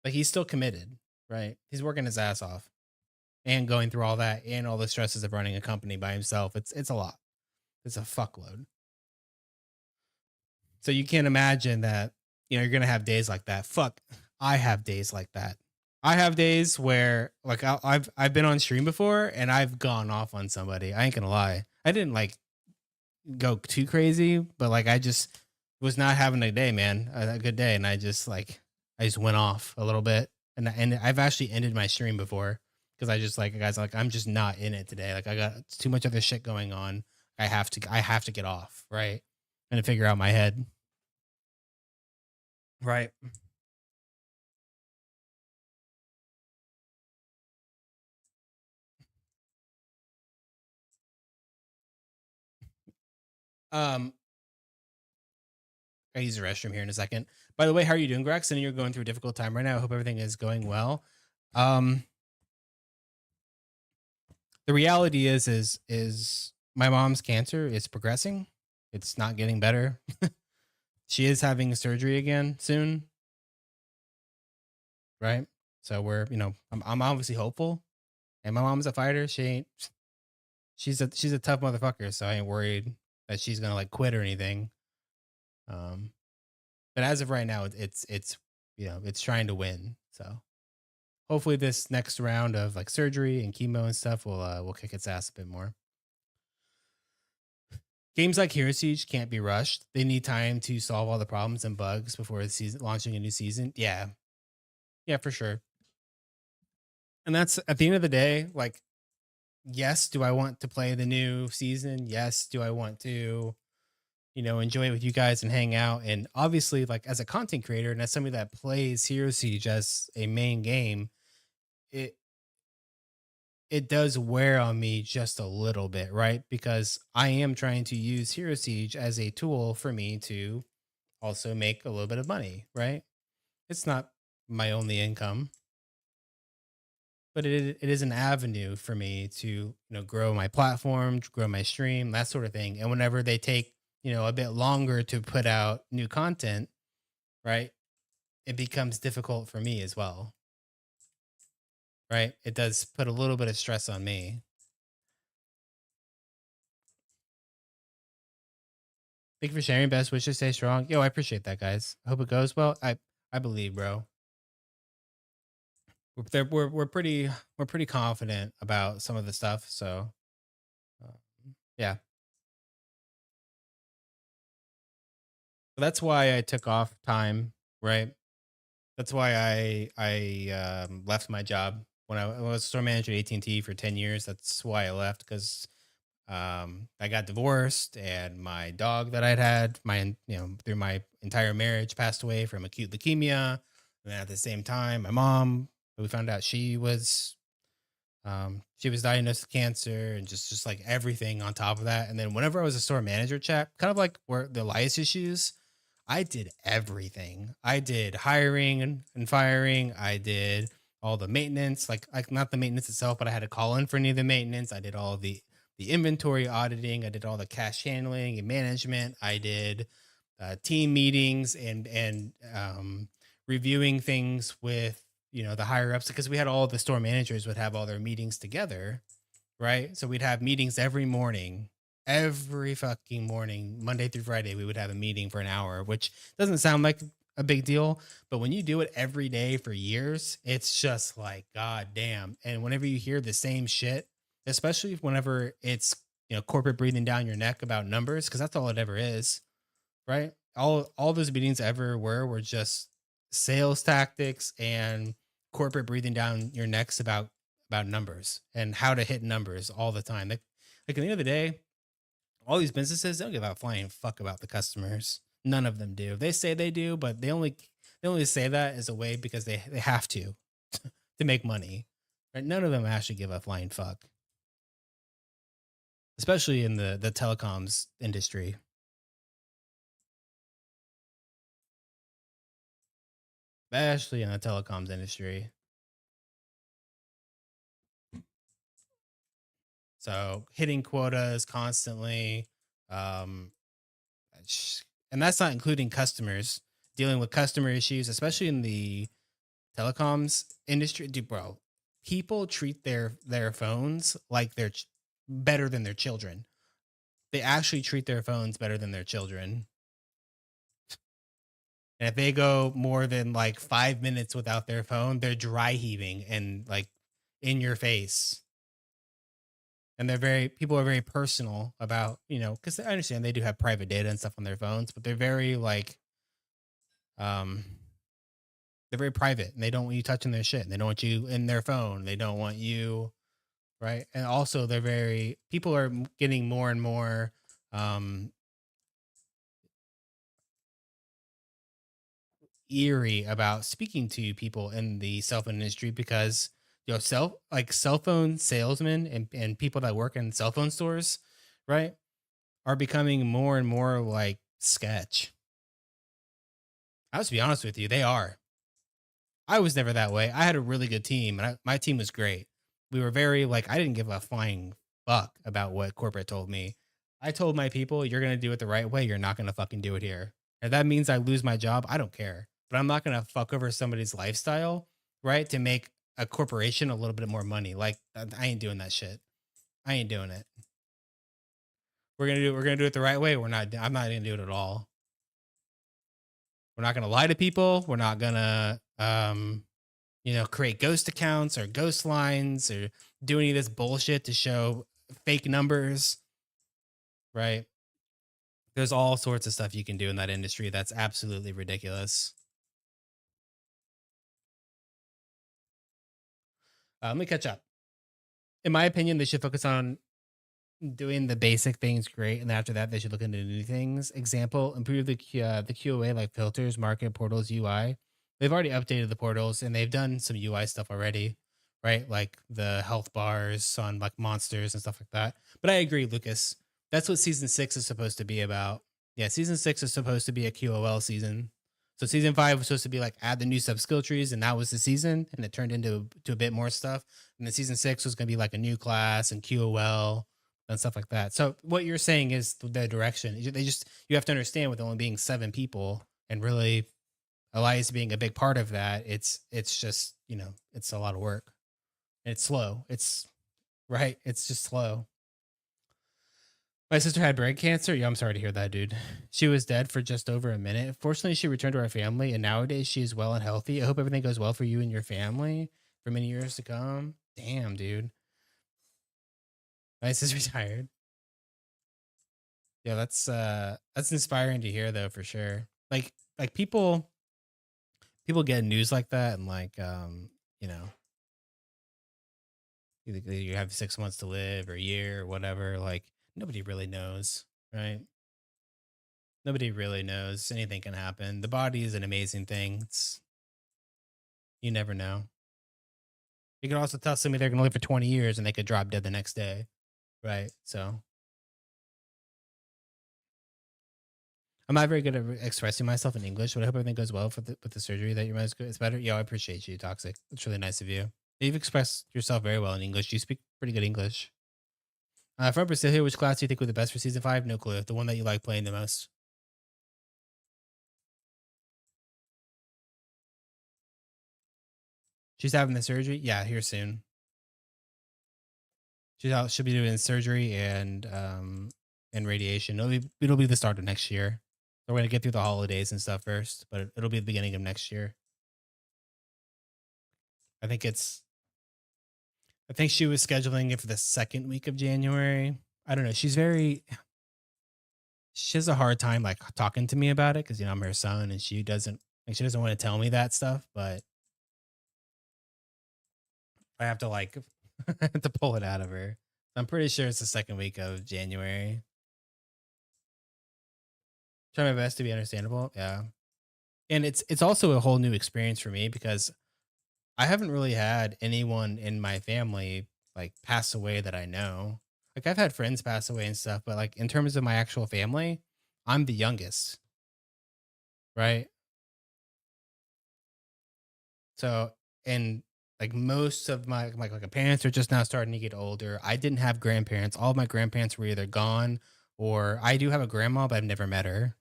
like he's still committed, right? He's working his ass off and going through all that and all the stresses of running a company by himself. It's a lot. It's a fuckload. So you can't imagine that, you're gonna have days like that. Fuck, I have days like that. I have days where like I've been on stream before and I've gone off on somebody. I ain't gonna lie. I didn't like go too crazy, but like I just was not having a day, man, a good day, and I just went off a little bit, and I've actually ended my stream before because I just like guys like I'm just not in it today. Like I got too much other shit going on. I have to get off, right, and to figure out my head, right. Um, I use the restroom here in a second. By the way, how are you doing, Grex? And you're going through a difficult time right now. I hope everything is going well. Um, the reality is my mom's cancer is progressing. It's not getting better. She is having surgery again soon, right? So I'm obviously hopeful. And my mom's a fighter. She's a tough motherfucker. So I ain't worried that she's gonna like quit or anything. Um, but as of right now, it's trying to win. So hopefully this next round of like surgery and chemo and stuff will kick its ass a bit more. Games like Hero Siege can't be rushed. They need time to solve all the problems and bugs before the season launching a new season. Yeah. Yeah, for sure. And that's at the end of the day, like, yes, do I want to play the new season? Yes, do I want to, enjoy it with you guys and hang out? And obviously, like as a content creator and as somebody that plays Hero Siege as a main game, it it does wear on me just a little bit, right? Because I am trying to use Hero Siege as a tool for me to also make a little bit of money, right? It's not my only income, but it is an avenue for me to, grow my platform, to grow my stream, that sort of thing. And whenever they take, a bit longer to put out new content, right? It becomes difficult for me as well, right? It does put a little bit of stress on me. Thank you for sharing. Best wishes. Stay strong. Yo, I appreciate that, guys. I hope it goes well. I believe, bro. We're pretty confident about some of the stuff. So yeah, that's why I took off time. Right. That's why I left my job when I was store manager at AT&T for 10 years. That's why I left because I got divorced and my dog that I'd had through my entire marriage passed away from acute leukemia. And then at the same time, my mom, we found out she was diagnosed with cancer and just like everything on top of that. And then whenever I was a store manager, chat, kind of like where the Elias issues, I did everything. I did hiring and firing. I did all the maintenance, like not the maintenance itself, but I had to call in for any of the maintenance. I did all the inventory auditing. I did all the cash handling and management. I did team meetings and reviewing things with the higher ups because we had all the store managers would have all their meetings together, right? So we'd have meetings every fucking morning, Monday through Friday. We would have a meeting for an hour, which doesn't sound like a big deal, but when you do it every day for years, it's just like god damn. And whenever you hear the same shit, especially whenever it's corporate breathing down your neck about numbers, because that's all it ever is, right? All those meetings ever were just sales tactics and corporate breathing down your necks about about numbers and how to hit numbers all the time. Like at the end of the day, all these businesses don't give a flying fuck about the customers. None of them do. They say they do, but they only say that as a way because they have to to make money. Right? None of them actually give a flying fuck, especially in the telecoms industry. Especially in the telecoms industry. So hitting quotas constantly, um, and that's not including customers dealing with customer issues, especially in the telecoms industry. Dude, bro, people treat their phones like they're better than their children. They actually treat their phones better than their children. And if they go more than like 5 minutes without their phone, they're dry heaving and like in your face. And people are very personal about, because I understand they do have private data and stuff on their phones, but they're very like, um, they're very private and they don't want you touching their shit. And they don't want you in their phone. They don't want you, right? And also, people are getting more and more, um, eerie about speaking to people in the cell phone industry because cell phone salesmen and people that work in cell phone stores, right, are becoming more and more like sketch. I'll just be honest with you, they are. I was never that way. I had a really good team, and my team was great. We were very like I didn't give a flying fuck about what corporate told me. I told my people, "You're gonna do it the right way. You're not gonna fucking do it here." If that means I lose my job, I don't care. But I'm not gonna fuck over somebody's lifestyle, right, to make a corporation a little bit more money. Like I ain't doing that shit. I ain't doing it. We're gonna do it the right way. We're not. I'm not gonna do it at all. We're not gonna lie to people. We're not gonna create ghost accounts or ghost lines or do any of this bullshit to show fake numbers, right? There's all sorts of stuff you can do in that industry that's absolutely ridiculous. Let me catch up. In my opinion, they should focus on doing the basic things great, and then after that, they should look into new things. Example: improve the QoA like filters, market portals, UI. They've already updated the portals, and they've done some UI stuff already, right? Like the health bars on like monsters and stuff like that. But I agree, Lucas. That's what season 6 is supposed to be about. Yeah, season 6 is supposed to be a QOL season. So season 5 was supposed to be like add the new sub skill trees, and that was the season, and it turned into a bit more stuff. And then season 6 was going to be like a new class and QOL and stuff like that. So what you're saying is the direction. You have to understand with only being 7 people and really Elias being a big part of that. It's just it's a lot of work. And it's slow. It's right. It's just slow. My sister had brain cancer. Yeah, I'm sorry to hear that, dude. She was dead for just over a minute. Fortunately, she returned to our family, and nowadays she is well and healthy. I hope everything goes well for you and your family for many years to come. Damn, dude. My sister's retired. Yeah, that's inspiring to hear though for sure. Like people get news like that and like you know, you have 6 months to live or a year or whatever, like nobody really knows, right? Nobody really knows. Anything can happen. The body is an amazing thing. You never know. You can also tell somebody they're gonna live for 20 years and they could drop dead the next day. Right. So I'm not very good at expressing myself in English, but I hope everything goes well with the surgery that it's better. Yo, I appreciate you, Toxic. It's really nice of you. You've expressed yourself very well in English. You speak pretty good English. From Priscilla, which class do you think would be the best for season 5? No clue. The one that you like playing the most. She's having the surgery. Yeah, here soon. She'll be doing surgery and radiation. It'll be the start of next year. We're gonna get through the holidays and stuff first, but it'll be the beginning of next year. I think it's I think she was scheduling it for the second week of January. I don't know. She has a hard time like talking to me about it because I'm her son and she doesn't want to tell me that stuff, but I have to like to pull it out of her. I'm pretty sure it's the second week of January. Try my best to be understandable. Yeah. And it's also a whole new experience for me because I haven't really had anyone in my family like pass away that I know. Like I've had friends pass away and stuff, but like in terms of my actual family, I'm the youngest, right? So and like most of my parents are just now starting to get older. I didn't have grandparents. All of my grandparents were either gone or I do have a grandma, but I've never met her.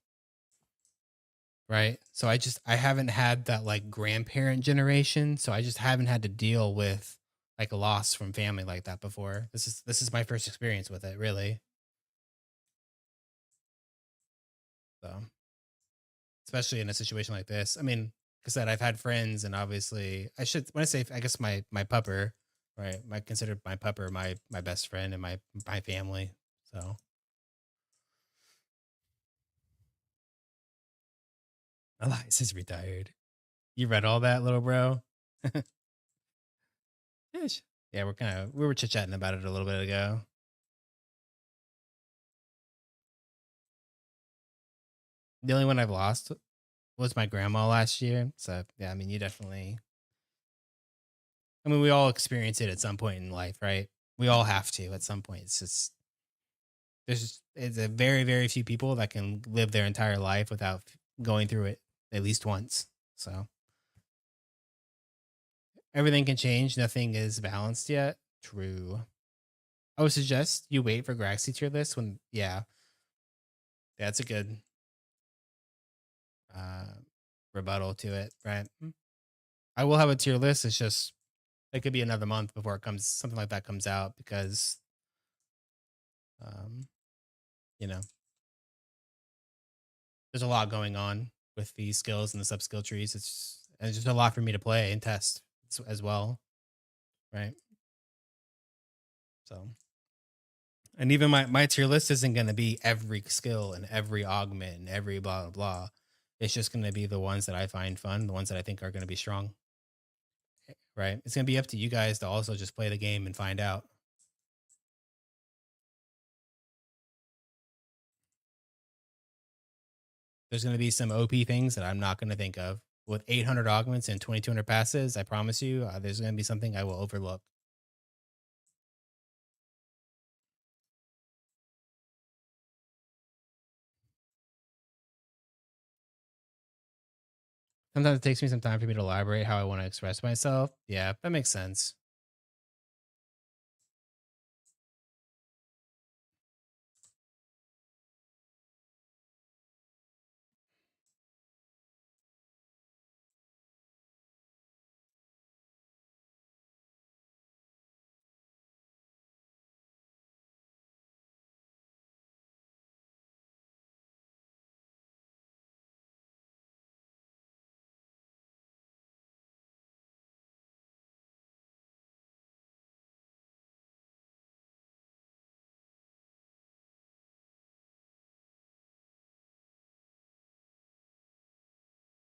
Right. So I haven't had that like grandparent generation. So I just haven't had to deal with like a loss from family like that before. This is my first experience with it, really. So especially in a situation like this. I mean, like I said, I've had friends and obviously I should when I say I guess my pupper, right? My considered my pupper my best friend and my family. So Elias is retired. You read all that, little bro? Ish. Yeah, we were chit chatting about it a little bit ago. The only one I've lost was my grandma last year. So yeah, I mean, you definitely. I mean, we all experience it at some point in life, right? We all have to at some point. It's just it's a very few people that can live their entire life without going through it at least once. So everything can change. Nothing is balanced yet. True. I would suggest you wait for Graxy tier list when yeah, that's a good uh rebuttal to it, right? I will have a tier list. It's just it could be another month before it comes something like that comes out because um you know there's a lot going on with the skills and the sub skill trees. It's just a lot for me to play and test as well, right? So and even my tier list isn't going to be every skill and every augment and every blah blah blah. It's just going to be the ones that I find fun, the ones that I think are going to be strong, right? It's going to be up to you guys to also just play the game and find out. There's going to be some OP things that I'm not going to think of. With 800 augments and 2200 passes, I promise you, there's going to be something I will overlook. Sometimes it takes me some time for me to elaborate how I want to express myself. Yeah, that makes sense.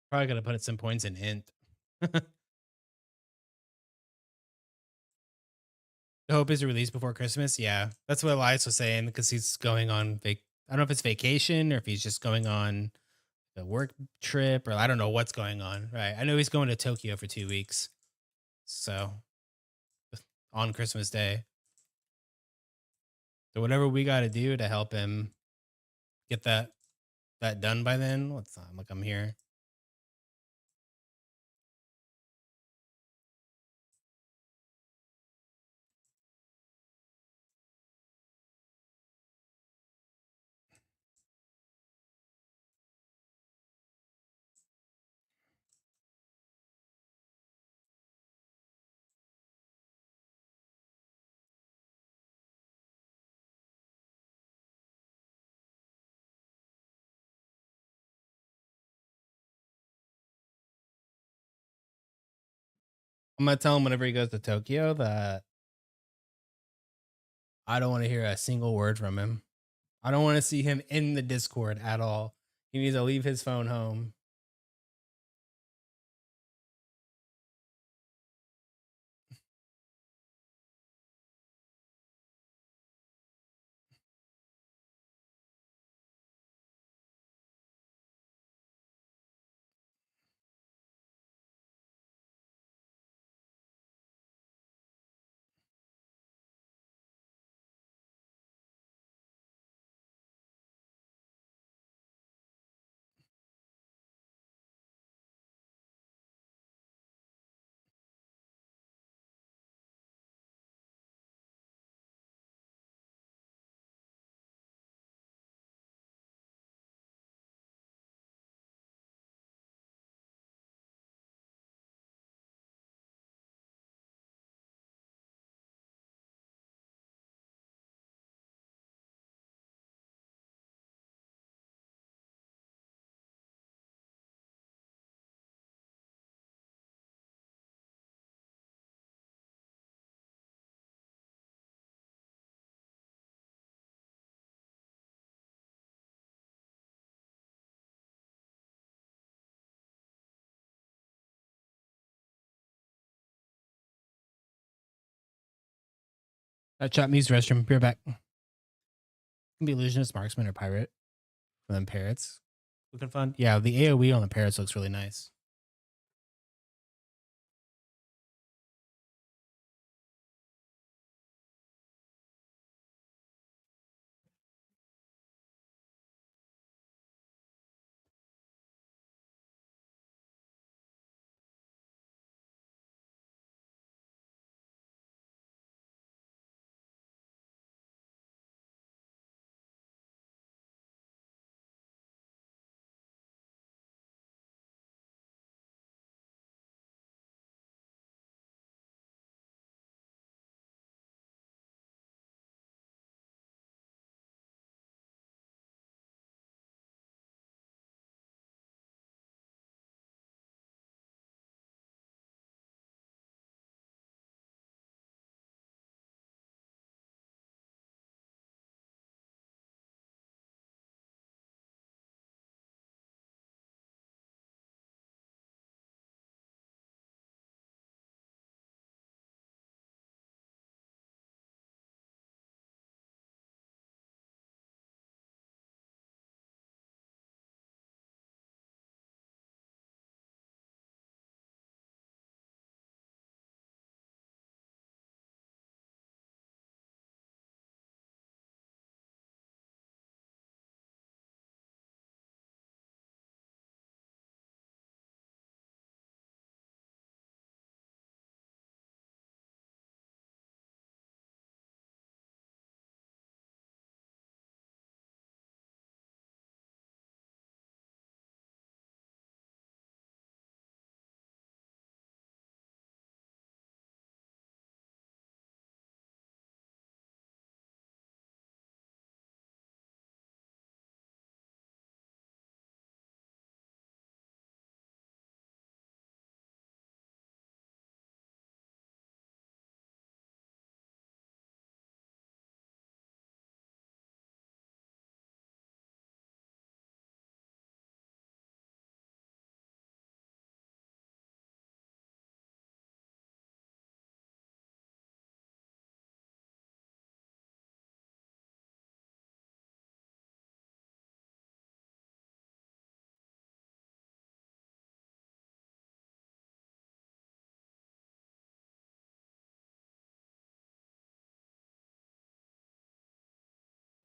Probably going to put some points in int. The hope is released before Christmas. Yeah, that's what Elias was saying because he's going on I don't know if it's vacation or if he's just going on a work trip or I don't know what's going on. Right. I know he's going to Tokyo for 2 weeks. So on Christmas Day. So whatever we got to do to help him get that done by then. What's time? Like I'm here. I'm gonna tell him whenever he goes to Tokyo that I don't want to hear a single word from him. I don't want to see him in the Discord at all. He needs to leave his phone home. Chat me's restroom. Be right back. Can be illusionist, marksman, or pirate. For them parrots. Looking fun. Yeah, the AoE on the parrots looks really nice.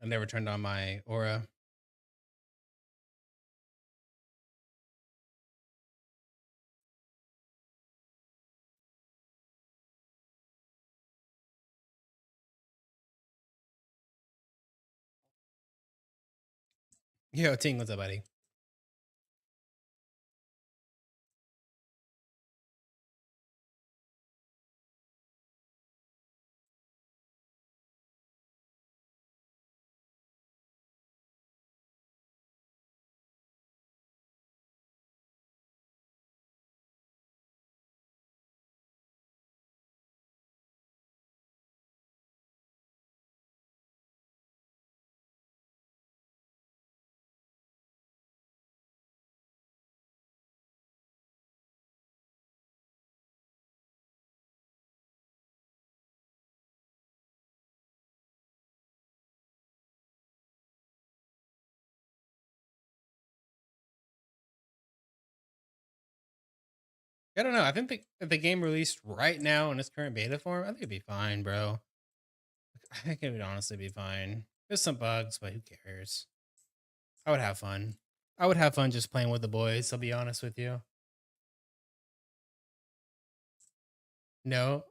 I never turned on my aura. Yo, Ting, what's up, buddy? I don't know. I think if the game released right now in its current beta form, I think it'd be fine, bro. I think it would honestly be fine. There's some bugs, but who cares? I would have fun. I would have fun just playing with the boys. I'll be honest with you. No,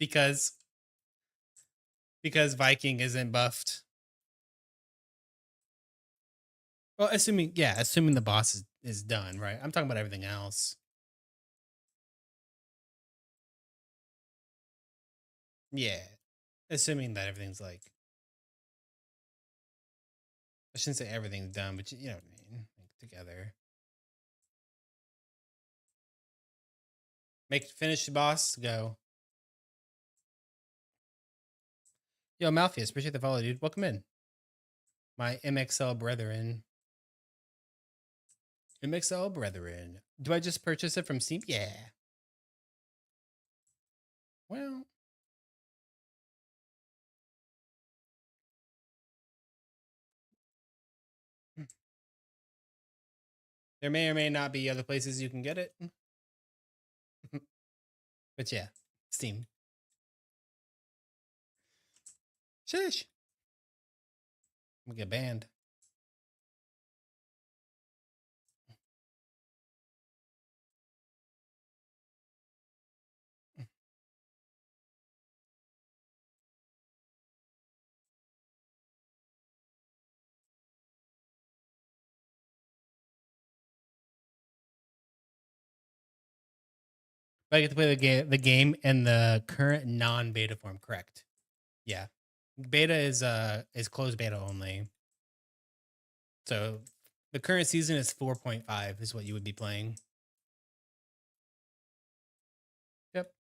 because Viking isn't buffed. Well, assuming the boss is done, right? I'm talking about everything else. Yeah, assuming that everything's like, I shouldn't say everything's done, but you know what I mean. Like, together, finish the boss. Go. Yo, Malpheus, appreciate the follow, dude. Welcome in, my MXL brethren. MXL brethren. Do I just purchase it from Steam? Yeah. Well, There may or may not be other places you can get it. But yeah, Steam. Sheesh. We get banned. But I get to play the game in the current non-beta form, correct? Yeah. Beta is closed beta only. So the current season is 4.5 is what you would be playing. Yep.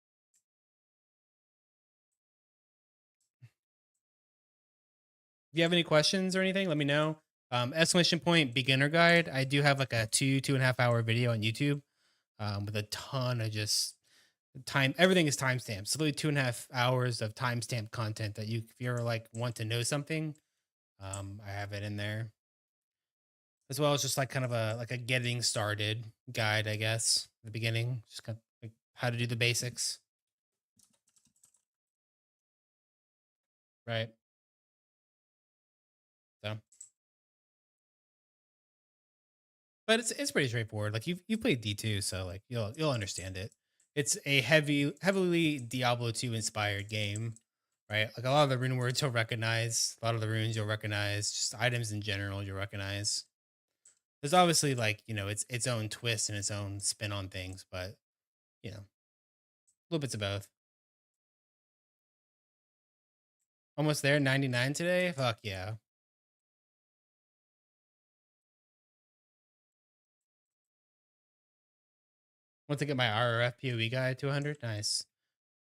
If you have any questions or anything, let me know. Exclamation point beginner guide. I do have like a 2.5 hour video on YouTube with a ton of just time. Everything is timestamped. So literally 2.5 hours of timestamp content that you, if you're like want to know something, I have it in there. As well as just like kind of a getting started guide, I guess, at the beginning. Just kind of like how to do the basics. Right. So but it's pretty straightforward. Like you've played D2, so like you'll understand it. It's a heavily Diablo 2 inspired game, right? Like a lot of the rune words you'll recognize, a lot of the runes you'll recognize, just items in general you'll recognize. There's obviously like, its own twist and its own spin on things, but little bits of both. Almost there, 99 today. Fuck yeah. Want to get my RF PoE guy to 100? Nice.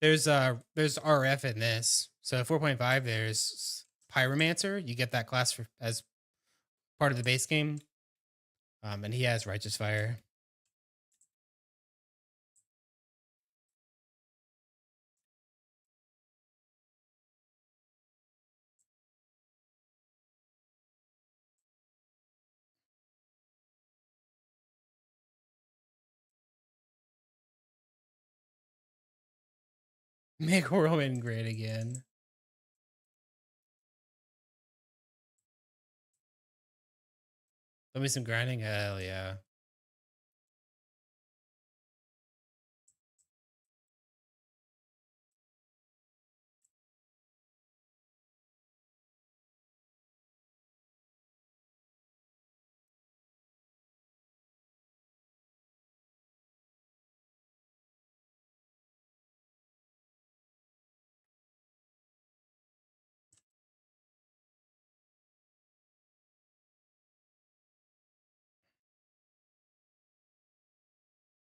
There's RF in this. So 4.5 there's Pyromancer. You get that class as part of the base game. And he has Righteous Fire. Make Whirlwind great again. Let me some grinding. Hell yeah.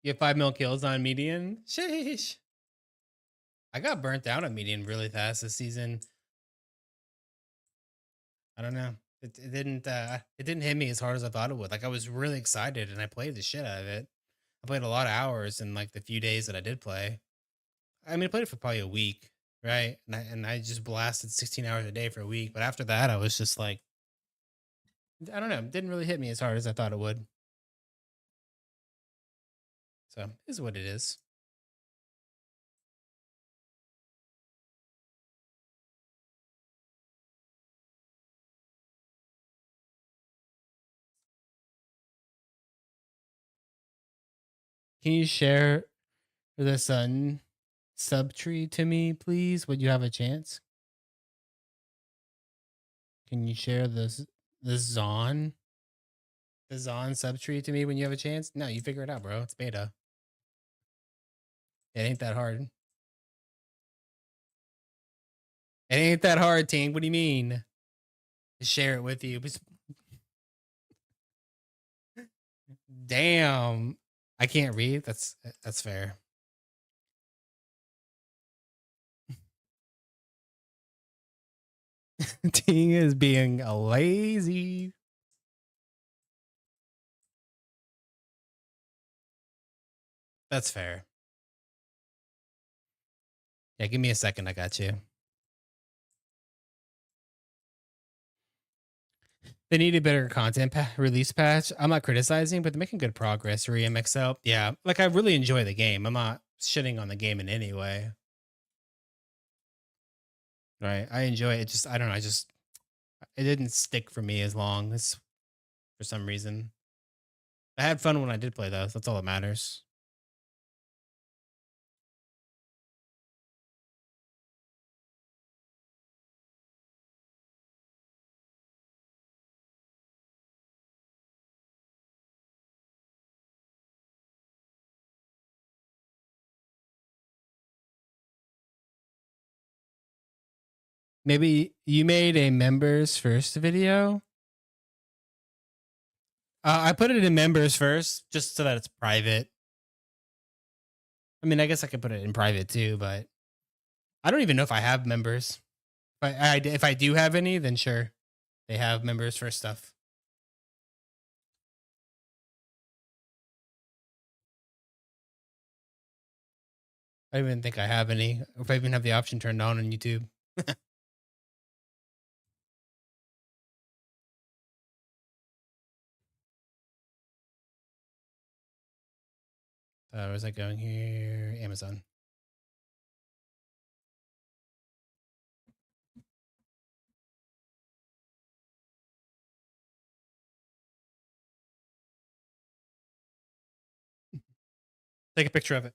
You have 5 mil kills on median. Sheesh. I got burnt out on median really fast this season. I don't know. It didn't hit me as hard as I thought it would. Like I was really excited and I played the shit out of it. I played a lot of hours in like the few days that I did play. I mean, I played it for probably a week, right? And I just blasted 16 hours a day for a week. But after that, I was just like, I don't know, it didn't really hit me as hard as I thought it would. So it is what it is. Can you share the sun subtree to me, please? Would you have a chance? Can you share the Zon the Zon subtree to me when you have a chance? No, you figure it out, bro. It's beta. It ain't that hard. It ain't that hard, Tink. What do you mean? Just share it with you. Damn. I can't read. That's fair. Ting is being lazy. That's fair. Yeah, give me a second. I got you. They need a better content release patch. I'm not criticizing, but they're making good progress. ReMXL, yeah. Like I really enjoy the game. I'm not shitting on the game in any way. Right? I enjoy it. Just I don't know. I just it didn't stick for me as long as for some reason. I had fun when I did play though. That's all that matters. Maybe you made a members first video. I put it in members first, just so that it's private. I mean, I guess I could put it in private too, but I don't even know if I have members. But if I do have any, then sure, they have members first stuff. I don't even think I have any. If I even have the option turned on YouTube. Where's that going here? Amazon. Take a picture of it.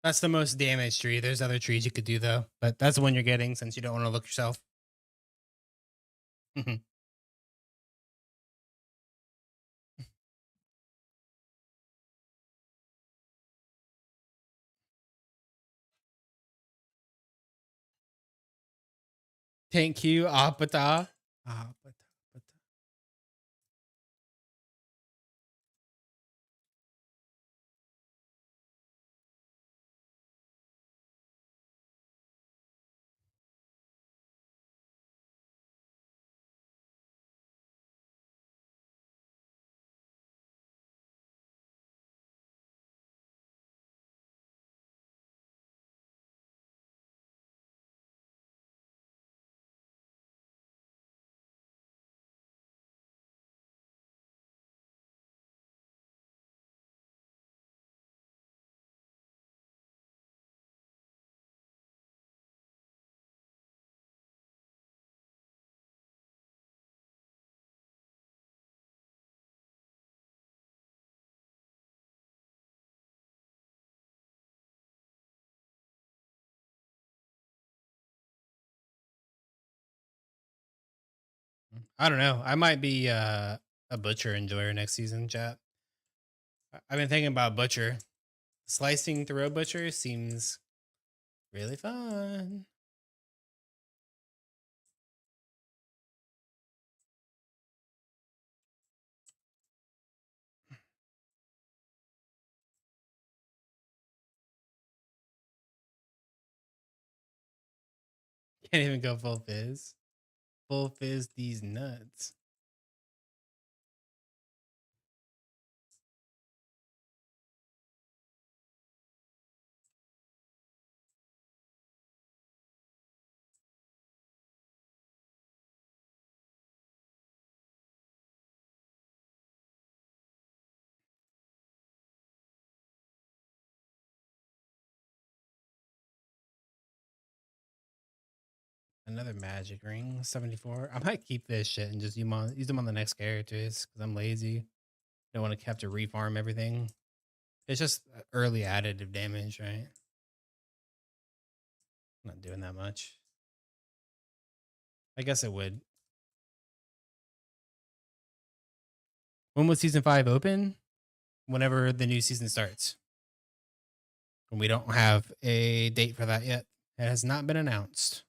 That's the most damaged tree. There's other trees you could do though, but that's the one you're getting since you don't want to look yourself. Thank you, Apata. Apata. I don't know. I might be a butcher enjoyer next season, chat. I've been thinking about butcher. Slicing through a butcher seems really fun. Can't even go full fizz. Full fizz these nuts. Another magic ring, 74. I might keep this shit and just use them on the next characters because I'm lazy. Don't want to have to refarm everything. It's just early additive damage, right? Not doing that much. I guess it would. When will season 5 open? Whenever the new season starts. And we don't have a date for that yet. It has not been announced.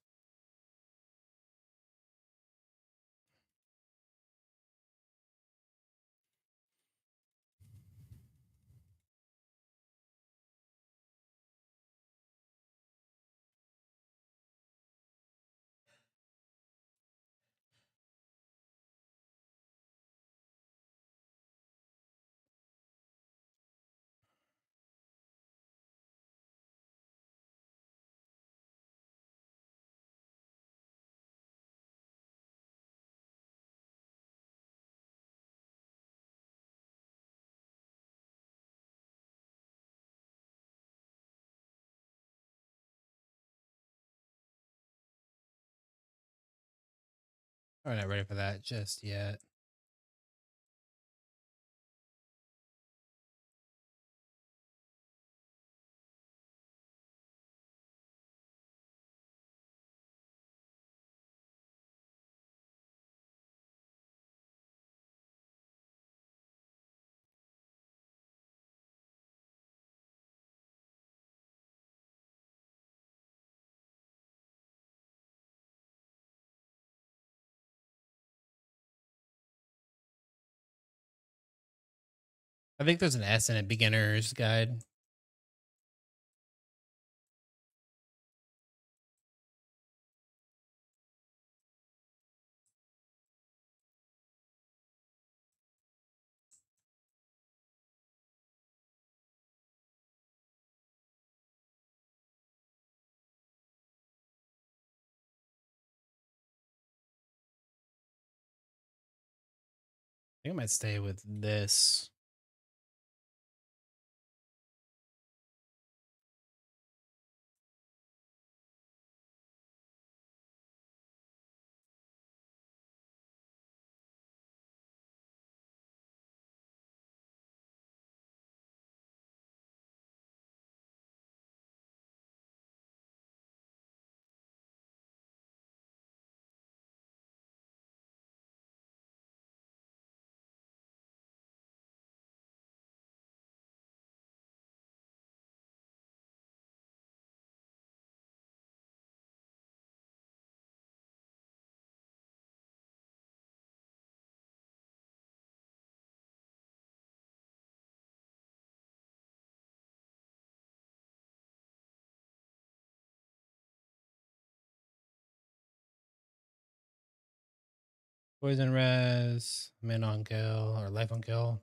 I'm not ready for that just yet. I think there's an S in a beginner's guide. I think I might stay with this. Poison res, min on kill, or life on kill.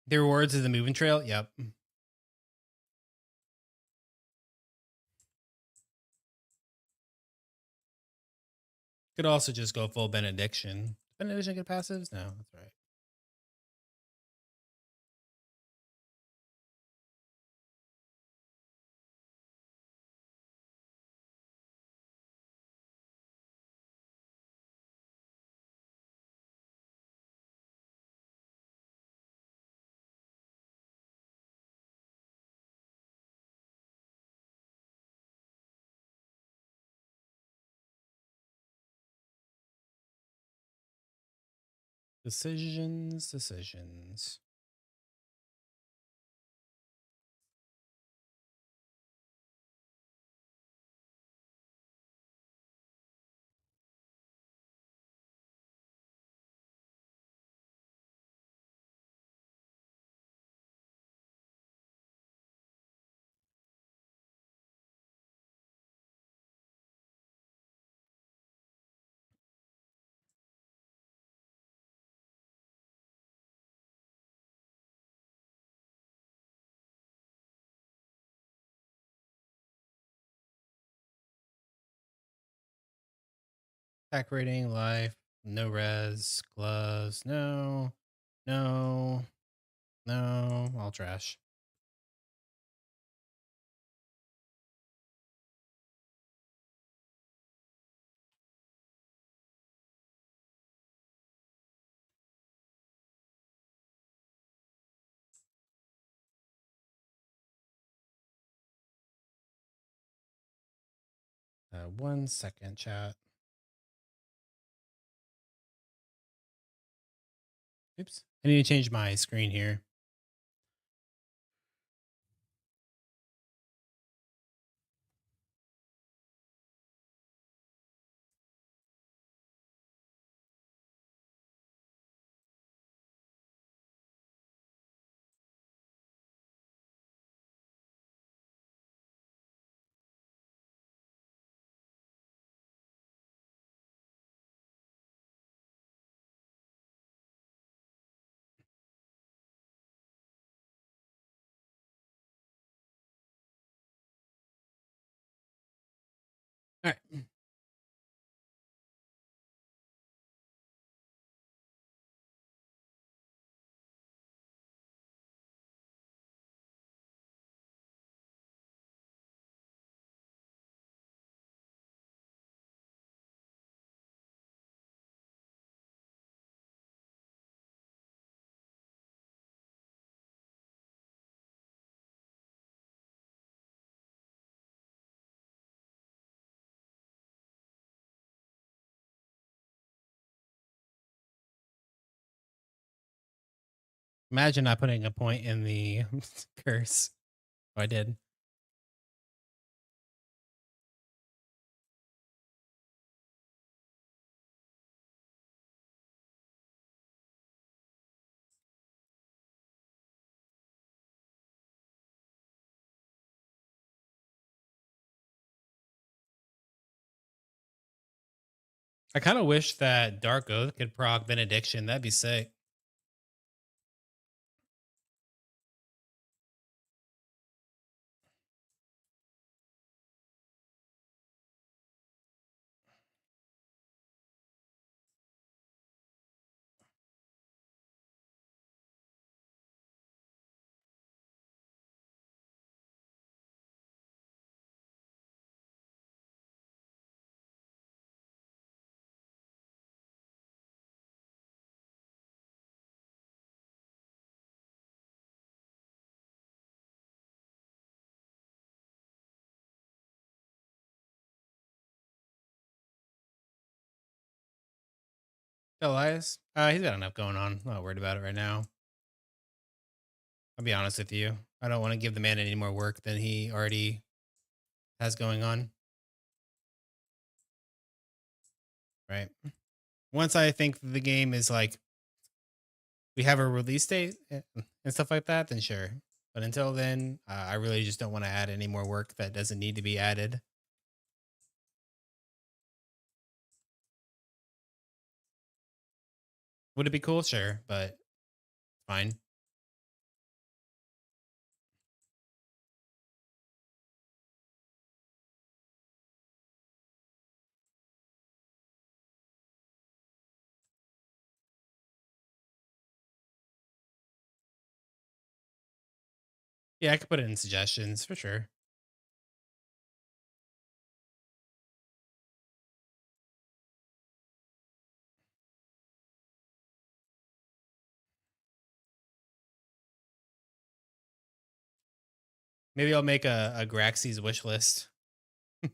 The rewards is the moving trail. Yep. Could also just go full benediction. Benediction get passives? No, that's right. Decisions. Attack rating, life, no res, gloves, no, no, no, all trash. One second, chat. Oops. I need to change my screen here. All right. Imagine not putting a point in the curse. Oh, I did. I kind of wish that Dark Oath could proc Benediction. That'd be sick. Elias, he's got enough going on. I'm not worried about it right now. I'll be honest with you. I don't want to give the man any more work than he already has going on. Right. Once I think the game is like we have a release date and stuff like that, then sure. But until then, I really just don't want to add any more work that doesn't need to be added. Would it be cool? Sure, but fine. Yeah, I could put it in suggestions for sure. Maybe I'll make a Graxy's wish list. I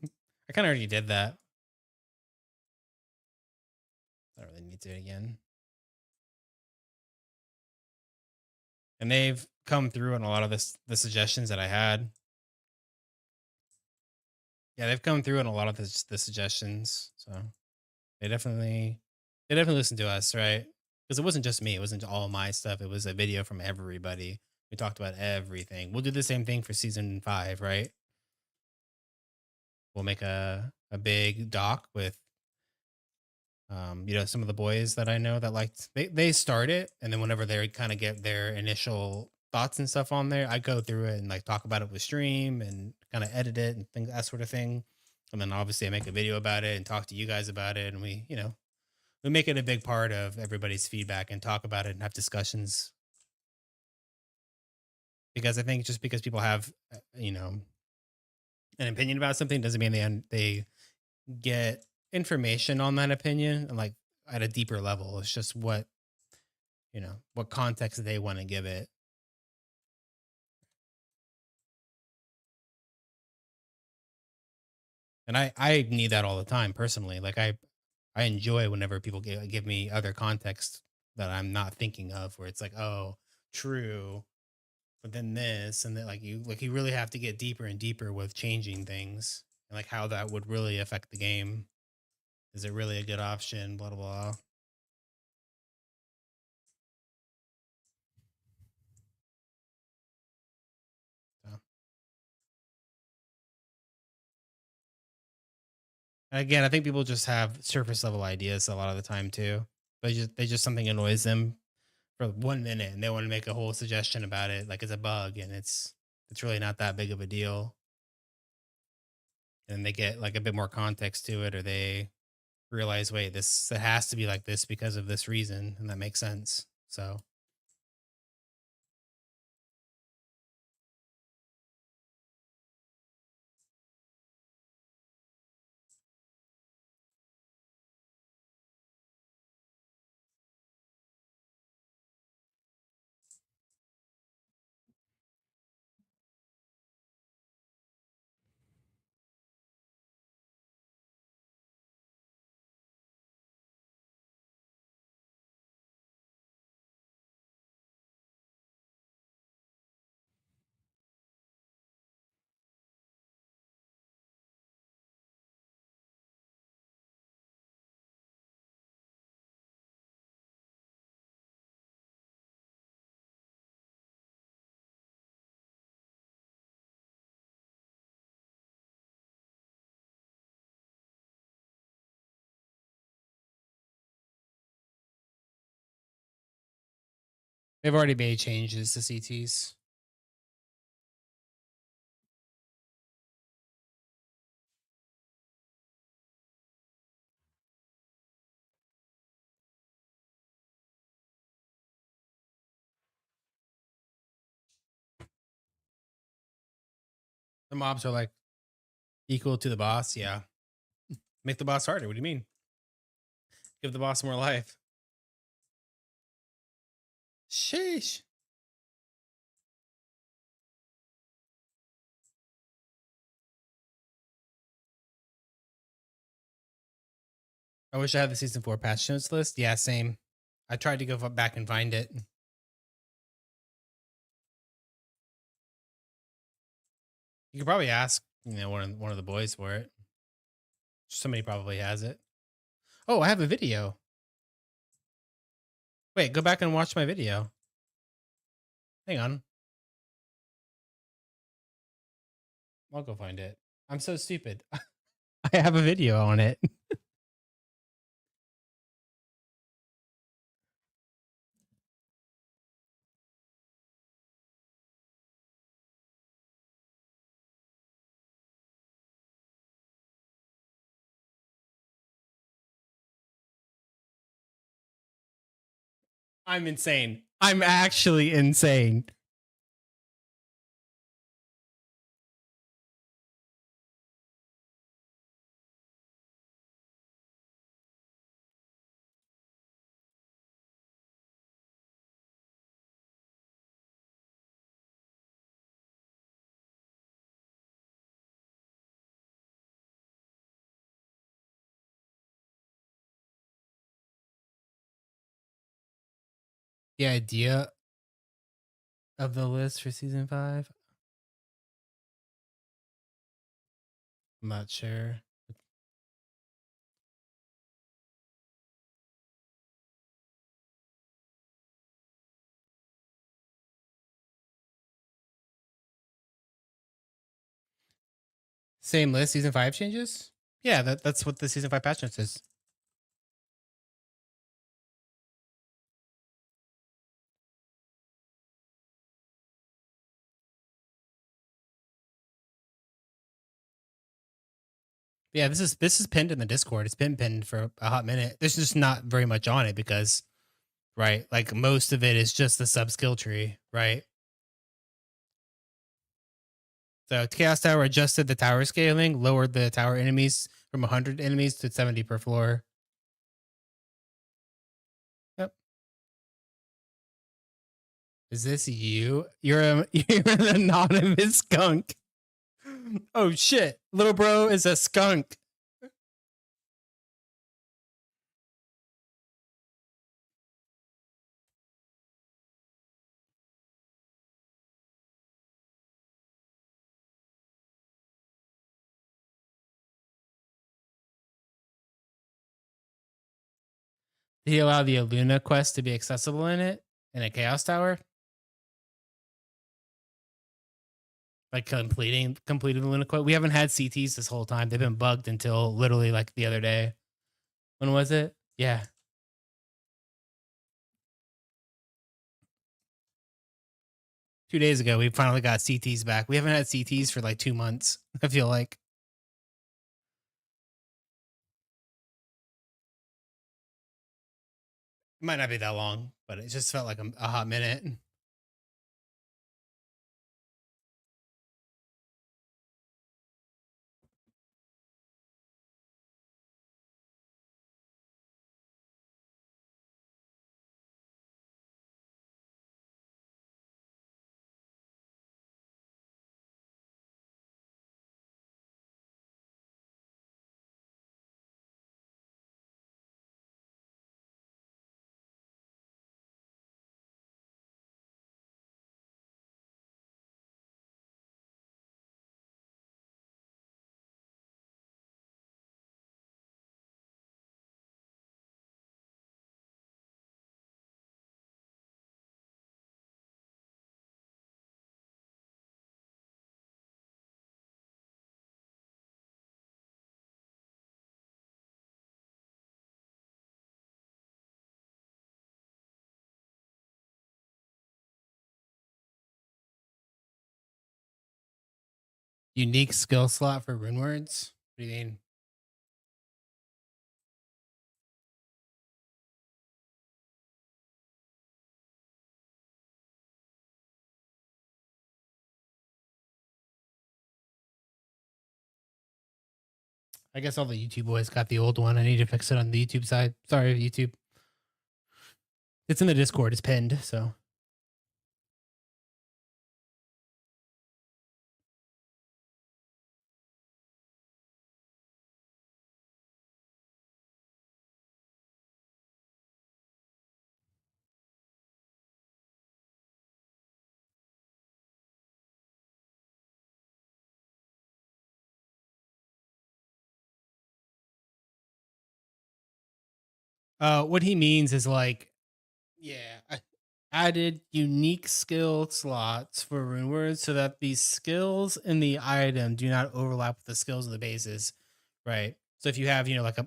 kind of already did that. I don't really need to again. And they've come through on a lot of the suggestions that I had. Yeah, they've come through on a lot of the suggestions. So they definitely they definitely listened to us, right? Because it wasn't just me. It wasn't all my stuff. It was a video from everybody. We talked about everything. We'll do the same thing for season 5, right? We'll make a big doc with some of the boys that I know that liked they start it, and then whenever they kind of get their initial thoughts and stuff on there, I go through it and like talk about it with stream and kind of edit it and things that sort of thing. And then obviously I make a video about it and talk to you guys about it, and we make it a big part of everybody's feedback and talk about it and have discussions because I think just because people have an opinion about something doesn't mean they get information on that opinion and like at a deeper level. It's just what context they want to give it. And I need that all the time personally. Like I enjoy whenever people give me other context that I'm not thinking of where it's like, "Oh, true, but then this and then like you really have to get deeper and deeper with changing things and like how that would really affect the game. Is it really a good option, blah blah blah." So, and again, I think people just have surface level ideas a lot of the time too. They just something annoys them for 1 minute and they want to make a whole suggestion about it like it's a bug and it's really not that big of a deal. And they get like a bit more context to it or they realize, wait, this it has to be like this because of this reason, and that makes sense. So They've already made changes to CTs. The mobs are like equal to the boss. Yeah. Make the boss harder. What do you mean? Give the boss more life. Sheesh. I wish I had the season 4 patch notes list. Yeah, same. I tried to go back and find it. You could probably ask, one of the boys for it. Somebody probably has it. Oh, I have a video. Wait, go back and watch my video. Hang on. I'll go find it. I'm so stupid. I have a video on it. I'm insane. I'm actually insane. The idea of the list for season 5? I'm not sure. Same list, season 5 changes? Yeah, that's what the season 5 patch notes is. Yeah, this is pinned in the Discord. It's been pinned for a hot minute. There's just not very much on it because, right, like most of it is just the sub skill tree, right? So Chaos Tower adjusted the tower scaling, lowered the tower enemies from 100 enemies to 70 per floor. Yep. Is this you? You're an anonymous skunk. Oh shit. Little bro is a skunk. Did he allow the Aluna quest to be accessible in it? In a Chaos Tower? Like completing the Luna quest. We haven't had CTs this whole time. They've been bugged until literally like the other day. When was it? Yeah. Two days ago, we finally got CTs back. We haven't had CTs for like 2 months, I feel like. It might not be that long, but it just felt like a hot minute. Unique skill slot for rune words? What do you mean? I guess all the YouTube boys got the old one. I need to fix it on the YouTube side. Sorry, YouTube. It's in the Discord. It's pinned. So, what he means is like, yeah, added unique skill slots for rune words so that these skills in the item do not overlap with the skills of the bases, right? So if you have, like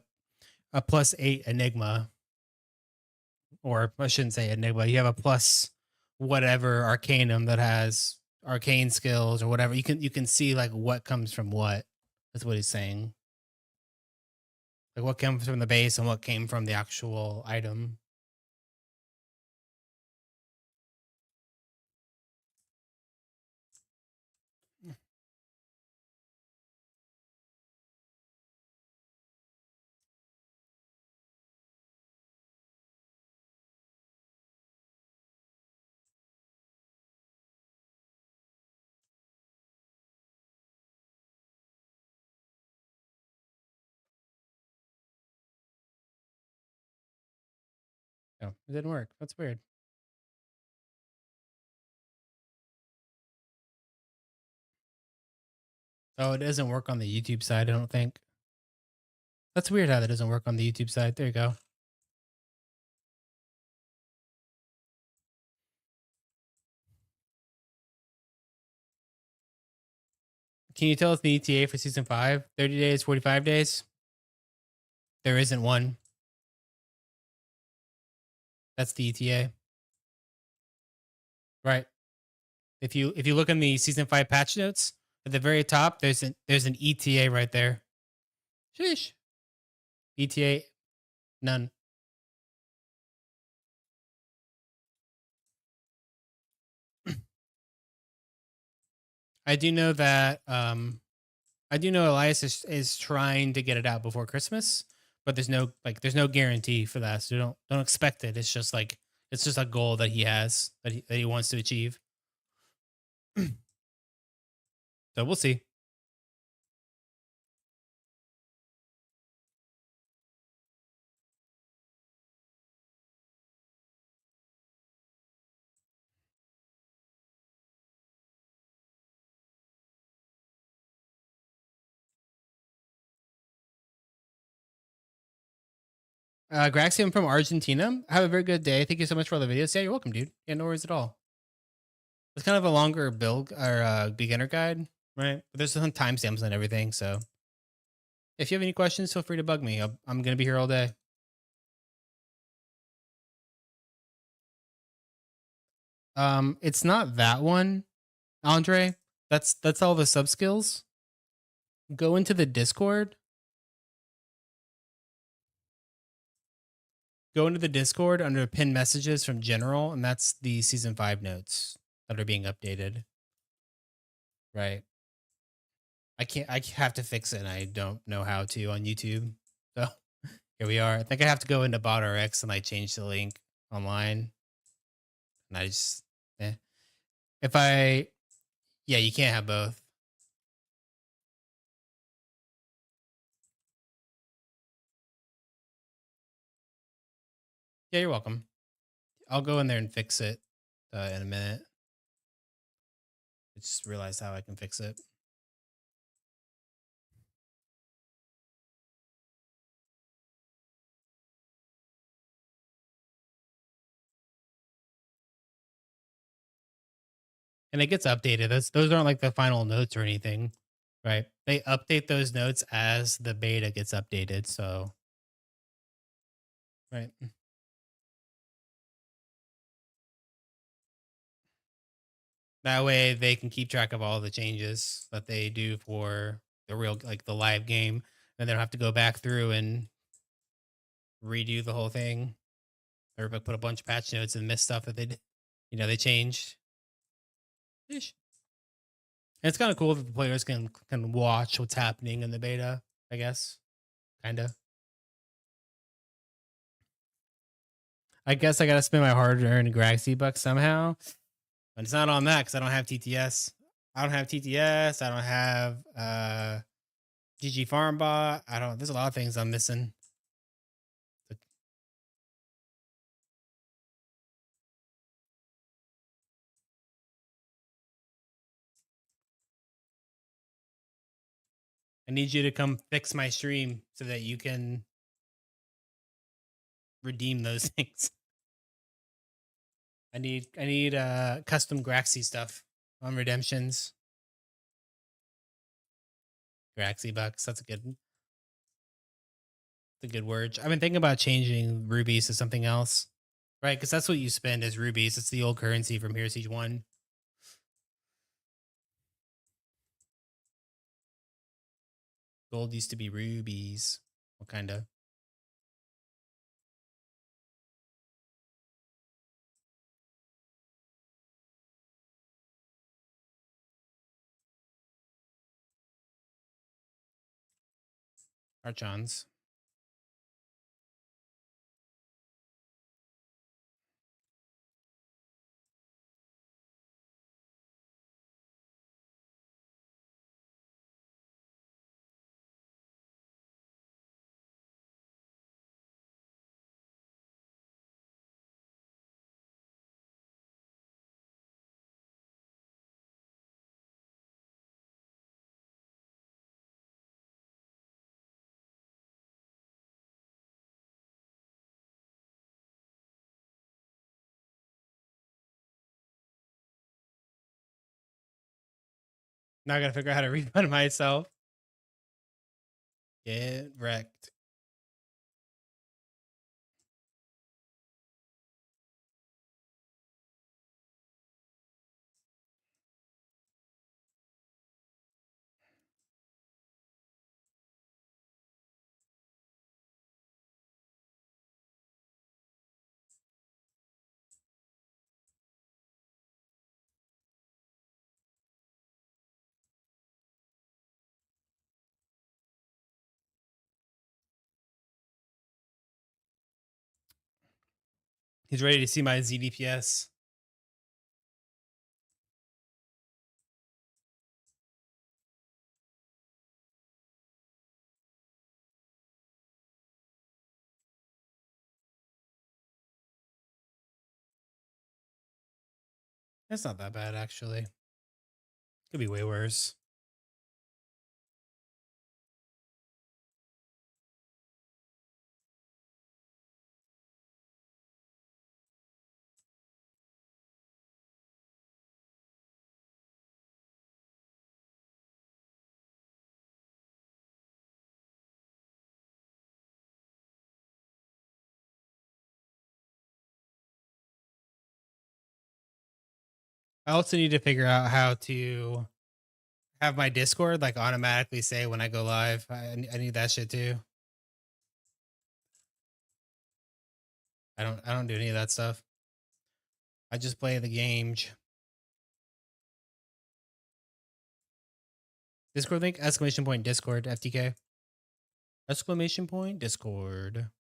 a +8 enigma, or I shouldn't say enigma, you have a plus whatever arcanum that has arcane skills or whatever. You can see like what comes from what. That's what he's saying. Like what comes from the base and what came from the actual item. No, it didn't work. That's weird. Oh, it doesn't work on the YouTube side, I don't think. That's weird how that doesn't work on the YouTube side. There you go. Can you tell us the ETA for season 5? 30 days, 45 days? There isn't one. That's the ETA. Right. If you look in the season 5 patch notes, at the very top, there's an ETA right there. Sheesh. ETA, none. I do know that I do know Elias is trying to get it out before Christmas, but there's no guarantee for that. So don't expect it. It's just like it's just a goal that he has that he wants to achieve. So we'll see. Graxium from Argentina. Have a very good day. Thank you so much for all the videos. Yeah, you're welcome, dude. Yeah, no worries at all. It's kind of a longer build or beginner guide, right? But there's some timestamps and everything. So if you have any questions, feel free to bug me. I'm gonna be here all day. It's not that one, Andre. That's all the sub skills. Go into the Discord. Go into the Discord under pin messages from general, and that's the season 5 notes that are being updated. Right. I can't. I have to fix it, and I don't know how to on YouTube. So here we are. I think I have to go into BotRx and like change the link online. And I just, if I, yeah, you can't have both. Yeah, you're welcome. I'll go in there and fix it in a minute. I just realized how I can fix it. And it gets updated. Those aren't like the final notes or anything, right? They update those notes as the beta gets updated. So, right. That way they can keep track of all the changes that they do for the real, like the live game, and they don't have to go back through and redo the whole thing or put a bunch of patch notes and miss stuff that they did. They changed. Ish. And it's kind of cool that the players can watch what's happening in the beta. I guess, kind of. I guess I gotta spend my hard-earned Graxy bucks somehow, but it's not on that because I don't have TTS. I don't have TTS. I don't have GG Farmbot. I don't. There's a lot of things I'm missing. I need you to come fix my stream so that you can redeem those things. I need custom Graxy stuff on redemptions. Graxy bucks. That's a good word. I've been thinking about changing rubies to something else. Right, because that's what you spend as rubies. It's the old currency from Hero Siege 1. Gold used to be rubies. What kind of? Archons. Now I gotta figure out how to refund myself. Get wrecked. He's ready to see my ZDPS. That's not that bad, actually. Could be way worse. I also need to figure out how to have my Discord like automatically say when I go live. I need that shit too. I don't do any of that stuff. I just play the game. Discord link, exclamation point Discord, FTK. Exclamation point Discord.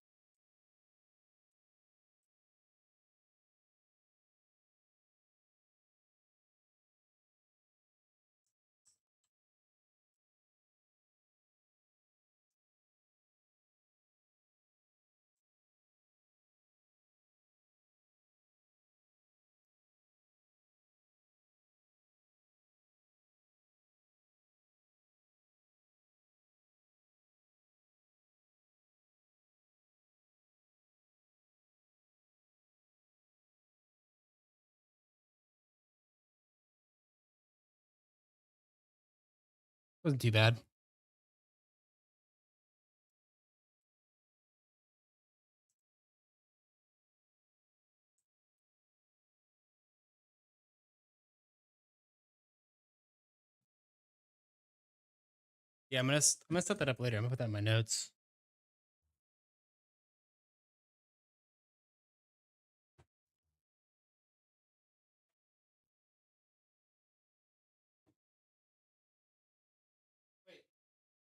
Wasn't too bad. Yeah, I'm gonna set that up later. I'm gonna put that in my notes.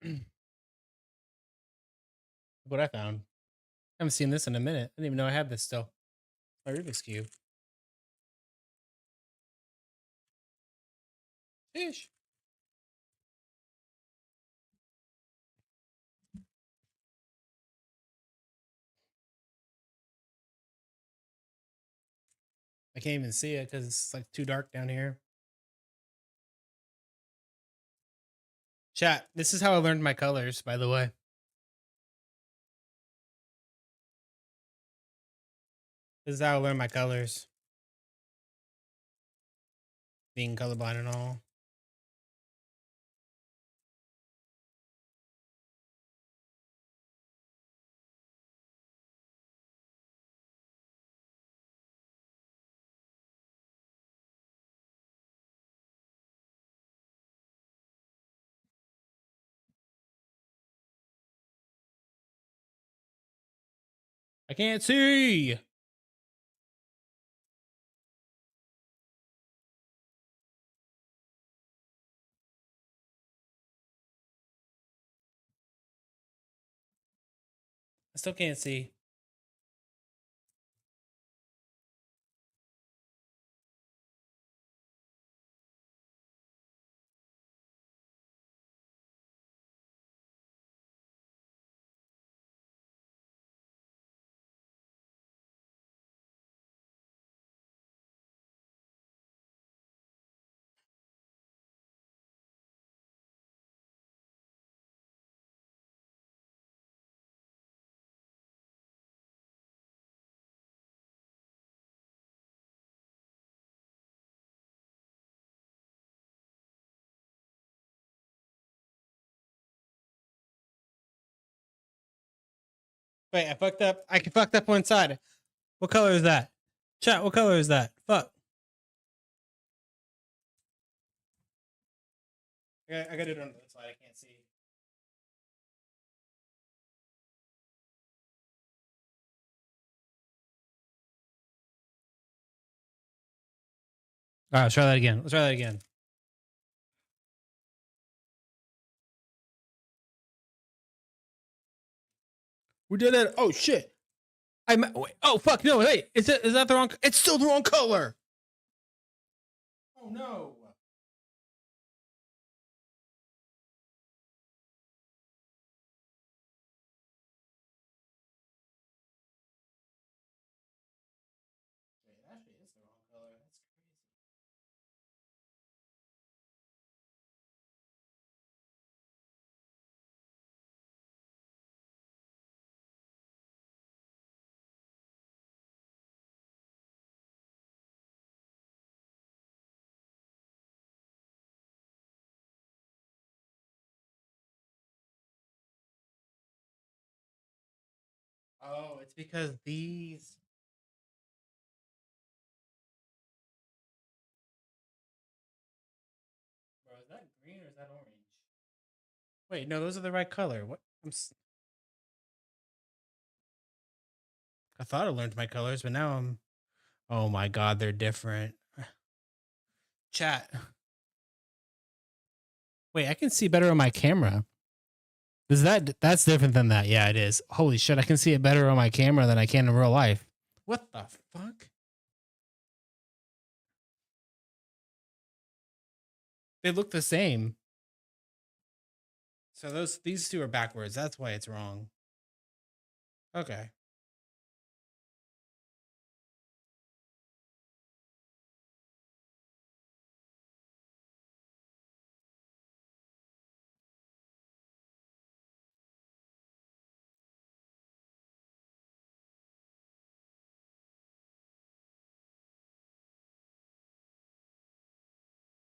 Wait. What I found. I haven't seen this in a minute. I didn't even know I had this still. My Rubik's Cube. Fish. I can't even see it because it's like too dark down here. Chat, this is how I learned my colors, by the way. This is how I learned my colors. Being colorblind and all. I can't see. I still can't see. Wait, I fucked up. I fucked up one side. What color is that? Chat, what color is that? Fuck. I gotta do it on the other side. I can't see. All right, let's try that again. Let's try that again. We did it. Oh shit. Wait, oh fuck no, wait. Is that the wrong it's still the wrong color. Oh no. Wait, it actually is the wrong color. That's crazy. Oh, it's because these. Bro, is that green or is that orange? Wait, no, those are the right color. What? I thought I learned my colors, but now I'm. Oh my god, they're different. Chat. Wait, I can see better on my camera. That's different than that? Yeah, it is. Holy shit, I can see it better on my camera than I can in real life. What the fuck? They look the same. So these two are backwards. That's why it's wrong. Okay.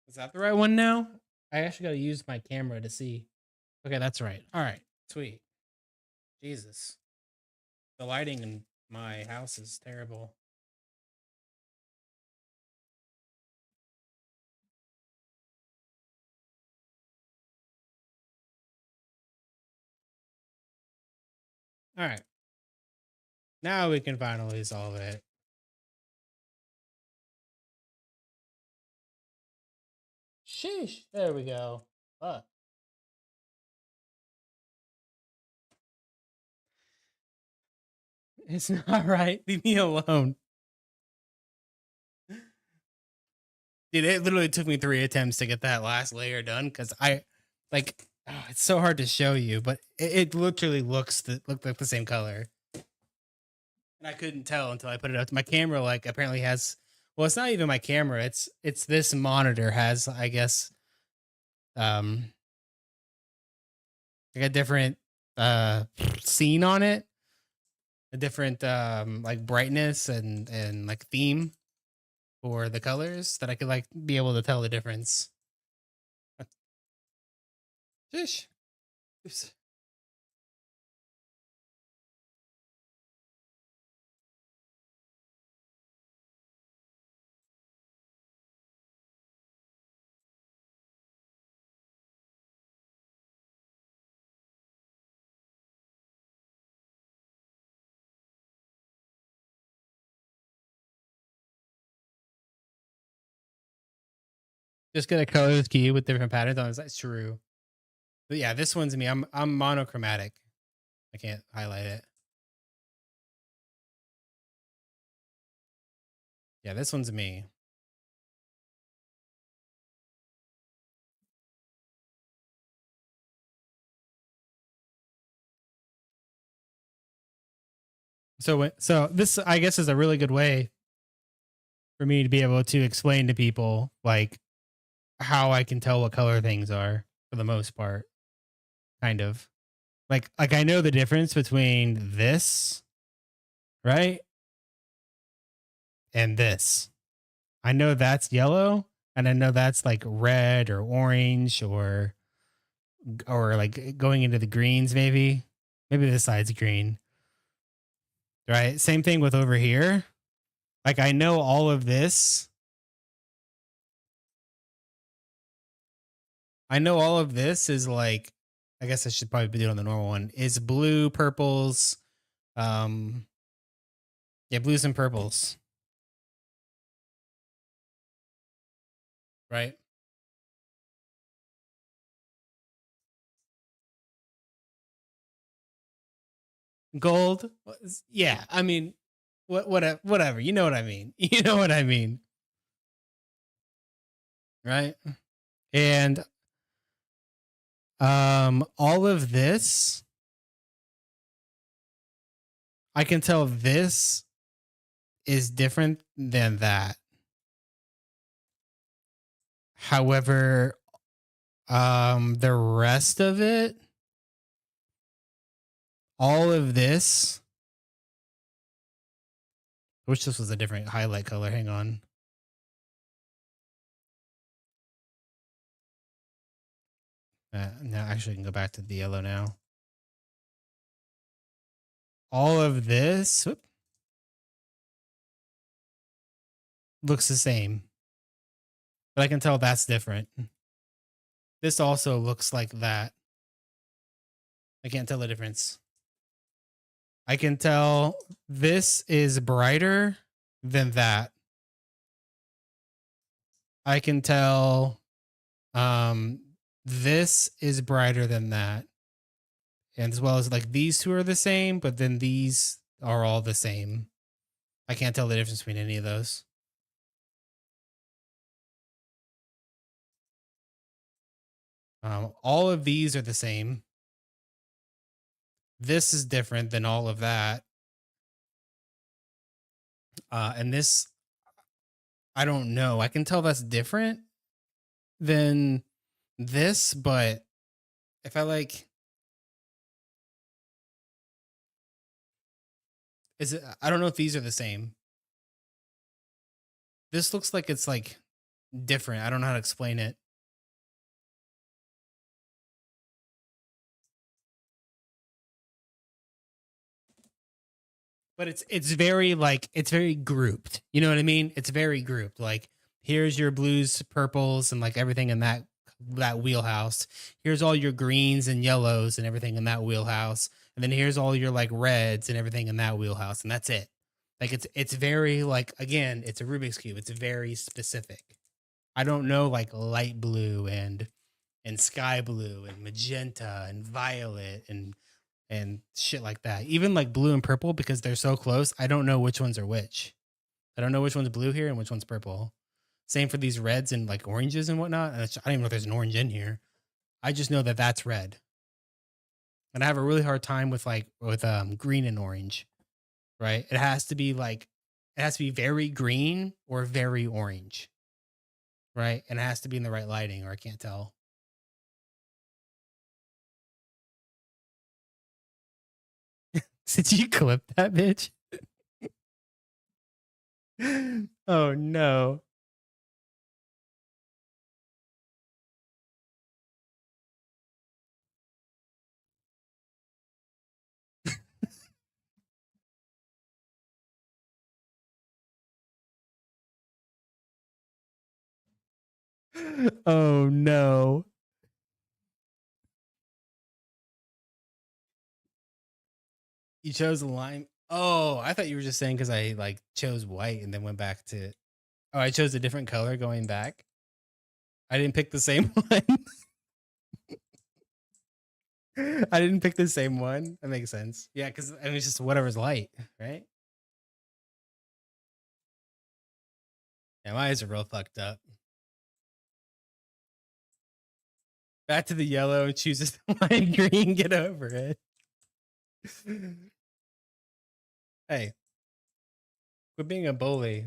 Is that the right one now? I actually got to use my camera to see. Okay, that's right. All right. Sweet. Jesus. The lighting in my house is terrible. All right. Now we can finally solve it. Sheesh. There we go. Fuck. It's not right. Leave me alone. Dude, it literally took me 3 attempts to get that last layer done because I like it's so hard to show you, but it literally looked like the same color. And I couldn't tell until I put it up. My camera like apparently has well, it's not even my camera, it's this monitor has, I guess, um like a different scene on it, a different like brightness and like theme for the colors that I could like be able to tell the difference. Fish. Oops. Just get a color key with different patterns on it. That's true. But yeah, this one's me. I'm monochromatic. I can't highlight it. Yeah, this one's me. So this I guess is a really good way for me to be able to explain to people like how I can tell what color things are for the most part. Kind of. Like I know the difference between this, right? And this. I know that's yellow and I know that's like red or orange or like going into the greens maybe. Maybe this side's green. Right? Same thing with over here. Like I know all of this. I know all of this is like I guess I should probably do it on the normal one. Is blue, purples, um yeah, blues and purples. Right? Gold. Yeah, I mean whatever. You know what I mean. You know what I mean. Right? And all of this I can tell this is different than that. However, the rest of it, all of this, I wish this was a different highlight color. Hang on. No, actually, I can go back to the yellow now. All of this looks the same, but I can tell that's different. This also looks like that. I can't tell the difference. I can tell this is brighter than that. I can tell this is brighter than that. And as well as like these two are the same, but then these are all the same. I can't tell the difference between any of those. All of these are the same. This is different than all of that. And this, I don't know. I can tell that's different than this, but if I like, is it, I don't know if these are the same. This looks like it's like different. I don't know how to explain it. But it's very like it's very grouped. You know what I mean? It's very grouped. Like here's your blues, purples, and like everything in that wheelhouse. Here's all your greens and yellows and everything in that wheelhouse. and then here's all your like reds and everything in that wheelhouse, and that's it. Like it's very like again, it's a Rubik's cube. It's very specific. I don't know like light blue and sky blue and magenta and violet and shit like that. Even like blue and purple because they're so close. I don't know which ones are which. I don't know which one's blue here and which one's purple. Same for these reds and like oranges and whatnot. And I don't even know if there's an orange in here. I just know that that's red. And I have a really hard time with green and orange, right? It has to be like it has to be very green or very orange, right? And it has to be in the right lighting or I can't tell. Did you clip that bitch? Oh no. Oh no. You chose lime. Oh, I thought you were just saying because I like chose white and then went back to. Oh, I chose a different color going back. I didn't pick the same one. I didn't pick the same one. That makes sense. Yeah, because I mean, it's just whatever's light, right? Yeah, my eyes are real fucked up. Back to the yellow and chooses the lime green. Get over it. Hey, quit being a bully.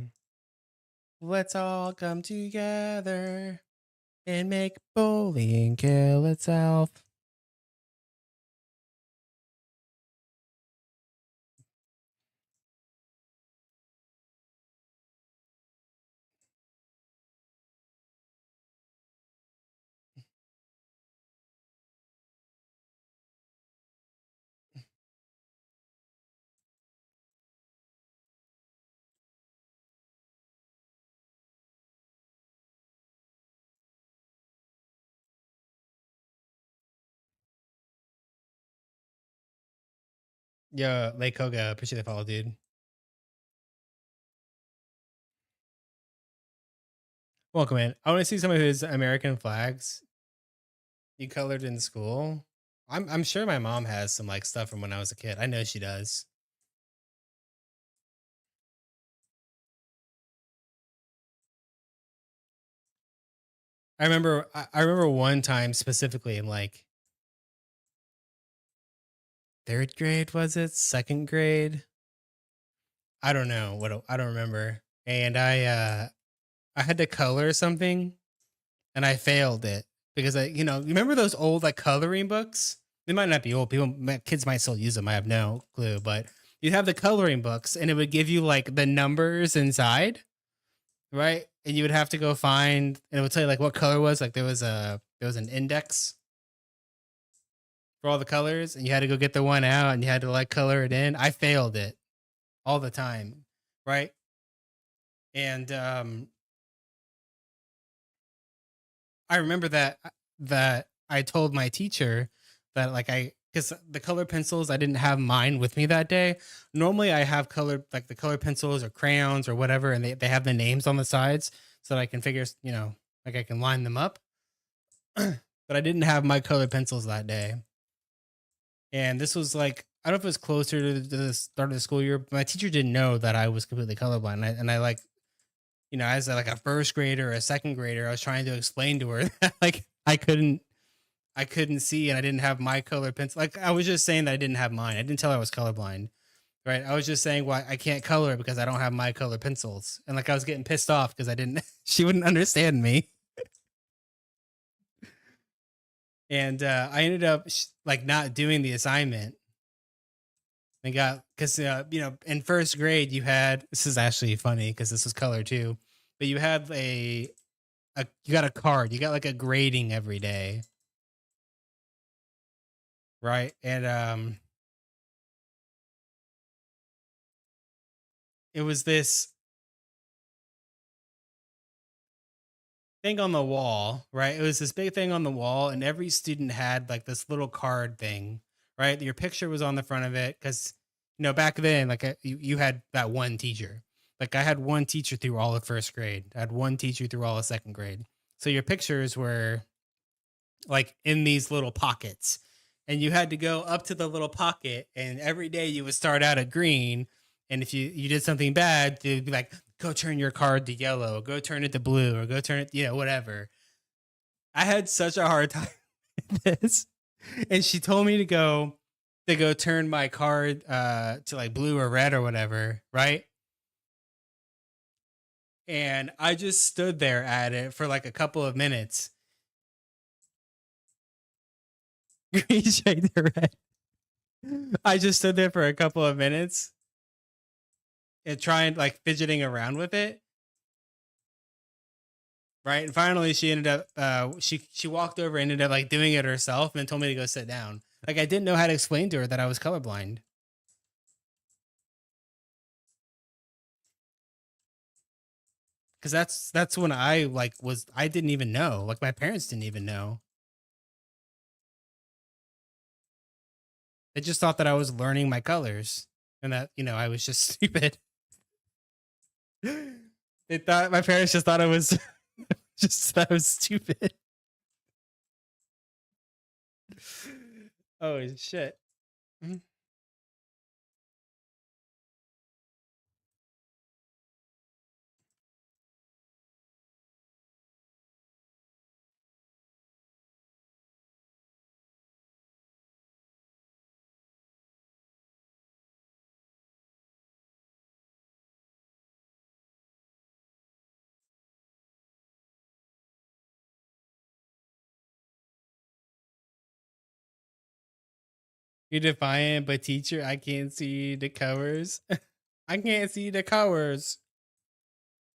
Let's all come together and make bullying kill itself. Yo, Lake Koga, appreciate the follow, dude. Welcome in. I want to see some of his American flags you colored in school. I'm sure my mom has some like stuff from when I was a kid. I know she does. I remember one time specifically in like third grade, was it? Second grade? I don't know I don't remember. And I had to color something and I failed it because you remember those old like coloring books? They might not be old. Kids might still use them. I have no clue, but you'd have the coloring books and it would give you like the numbers inside, right? And you would have to go find, and it would tell you like what color was. Like there was an index for all the colors, and you had to go get the one out, and you had to like color it in. I failed it all the time, right? And I remember that I told my teacher that like because the color pencils I didn't have mine with me that day. Normally I have color like the color pencils or crayons or whatever, and they have the names on the sides so that I can figure like I can line them up. But I didn't have my color pencils that day, and this was like I don't know if it was closer to the start of the school year. But my teacher didn't know that I was completely colorblind, and I like as like a first grader or a second grader, I was trying to explain to her that like I couldn't see and I didn't have my color pencil. Like I was just saying that I didn't have mine. I didn't tell her I was colorblind. Right. I was just saying why I can't color because I don't have my color pencils. And like I was getting pissed off because I didn't she wouldn't understand me. And I ended up like not doing the assignment and got because in first grade you had this is actually funny because this was color too, but you had a you got a card. You got like a grading every day, right? And it was this thing on the wall, right? It was this big thing on the wall, and every student had like this little card thing, right? Your picture was on the front of it because back then, like you had that one teacher. Like I had one teacher through all of first grade. I had one teacher through all of second grade. So your pictures were like in these little pockets, and you had to go up to the little pocket, and every day you would start out at green, and if you did something bad, they'd be like, go turn your card to yellow, go turn it to blue, or go turn it, whatever. I had such a hard time with this, and she told me to go turn my card to like blue or red or whatever, right? And I just stood there at it for like a couple of minutes. Green shade to red. I just stood there for a couple of minutes and trying like fidgeting around with it. Right. And finally she ended up she walked over and ended up like doing it herself and told me to go sit down. Like I didn't know how to explain to her that I was colorblind. Cause that's when I like was I didn't even know. Like my parents didn't even know. They just thought that I was learning my colors and that, I was just stupid. They thought my parents just thought I was just that I was stupid. Oh shit. Mhm. You're defiant, but teacher, I can't see the colors. I can't see the colors.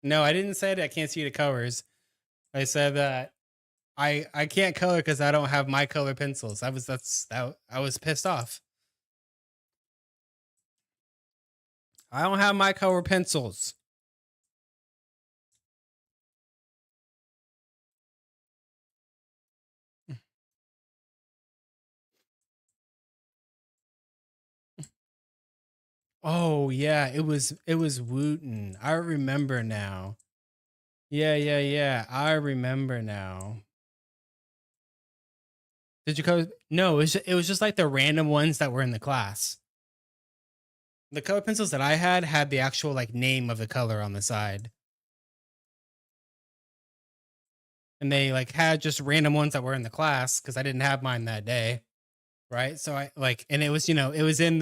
No, I didn't say that I can't see the colors. I said that I can't color because I don't have my color pencils. I was pissed off. I don't have my color pencils. Oh yeah, it was Wooten. I remember now. Yeah, yeah, yeah. I remember now. Did you color? No, it was just like the random ones that were in the class. The color pencils that I had the actual like name of the color on the side. And they like had just random ones that were in the class because I didn't have mine that day. Right. So I like, and it was, it was in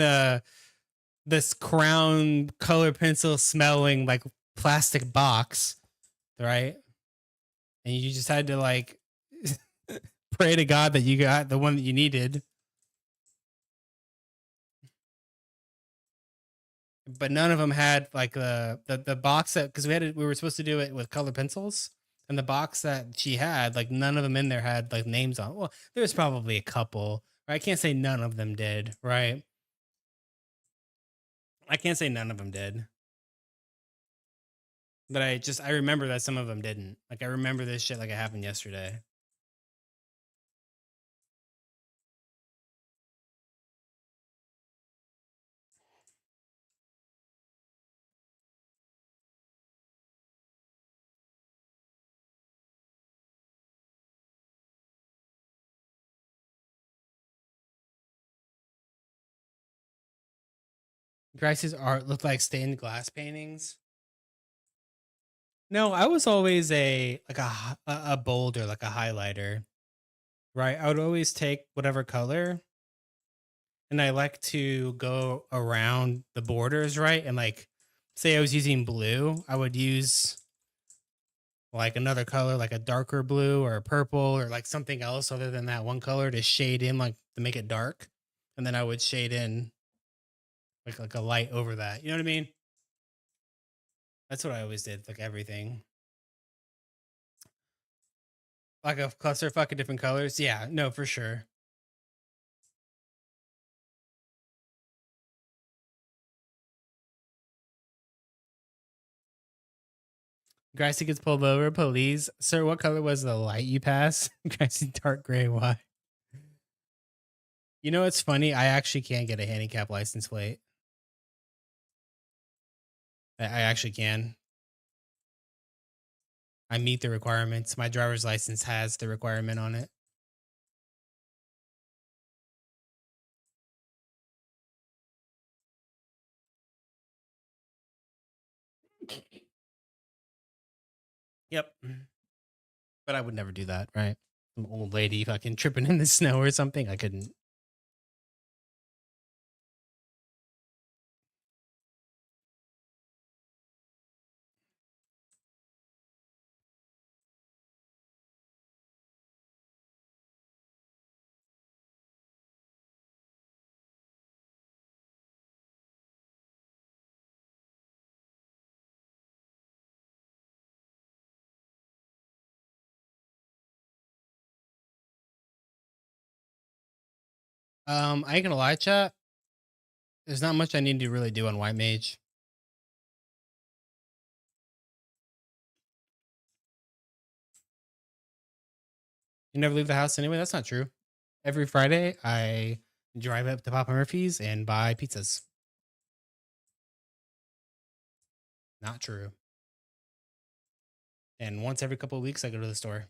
this crown color pencil smelling like plastic box. Right. And you just had to like pray to God that you got the one that you needed. But none of them had like the box that, because we were supposed to do it with color pencils, and the box that she had, like none of them in there had like names on. Well, there's probably a couple. Right? I can't say none of them did. Right? I can't say none of them did. But I remember that some of them didn't. Like I remember this shit like it happened yesterday. Grace's art looked like stained glass paintings. No, I was always a bolder, like a highlighter. Right? I would always take whatever color, and I like to go around the borders, right? And like, say I was using blue, I would use like another color, like a darker blue or a purple or like something else other than that one color to shade in, like to make it dark. And then I would shade in like a light over that. You know what I mean? That's what I always did, like everything. Like a clusterfuck of different colors. Yeah, no, for sure. Gracie gets pulled over. Police, sir, what color was the light you passed? Gracie, dark gray. Why? You know, it's funny. I actually can get a handicap license plate. I actually can. I meet the requirements. My driver's license has the requirement on it. Yep. But I would never do that, right? Some old lady fucking tripping in the snow or something. I couldn't. I ain't gonna lie, chat. There's not much I need to really do on White Mage. You never leave the house anyway. That's not true. Every Friday, I drive up to Papa Murphy's and buy pizzas. Not true. And once every couple of weeks, I go to the store.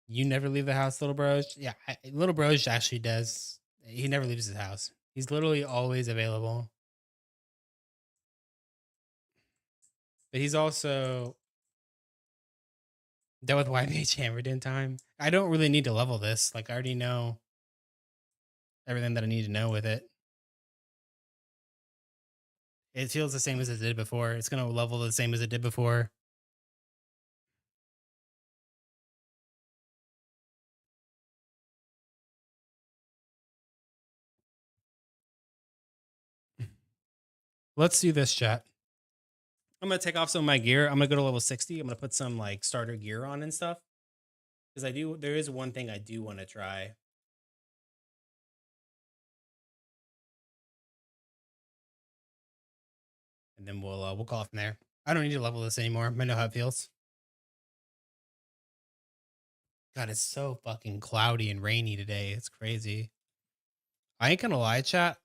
You never leave the house, little bro. Yeah, little bro actually does. He never leaves his house. He's literally always available. But he's also done with YBH hammered in time. I don't really need to level this. Like I already know everything that I need to know with it. It feels the same as it did before. It's gonna level the same as it did before. Let's do this, chat. I'm gonna take off some of my gear. I'm gonna go to level 60. I'm gonna put some like starter gear on and stuff. Because I do there is one thing I do want to try. And then we'll call it from there. I don't need to level this anymore. I know how it feels. God, it's so fucking cloudy and rainy today. It's crazy. I ain't gonna lie, chat.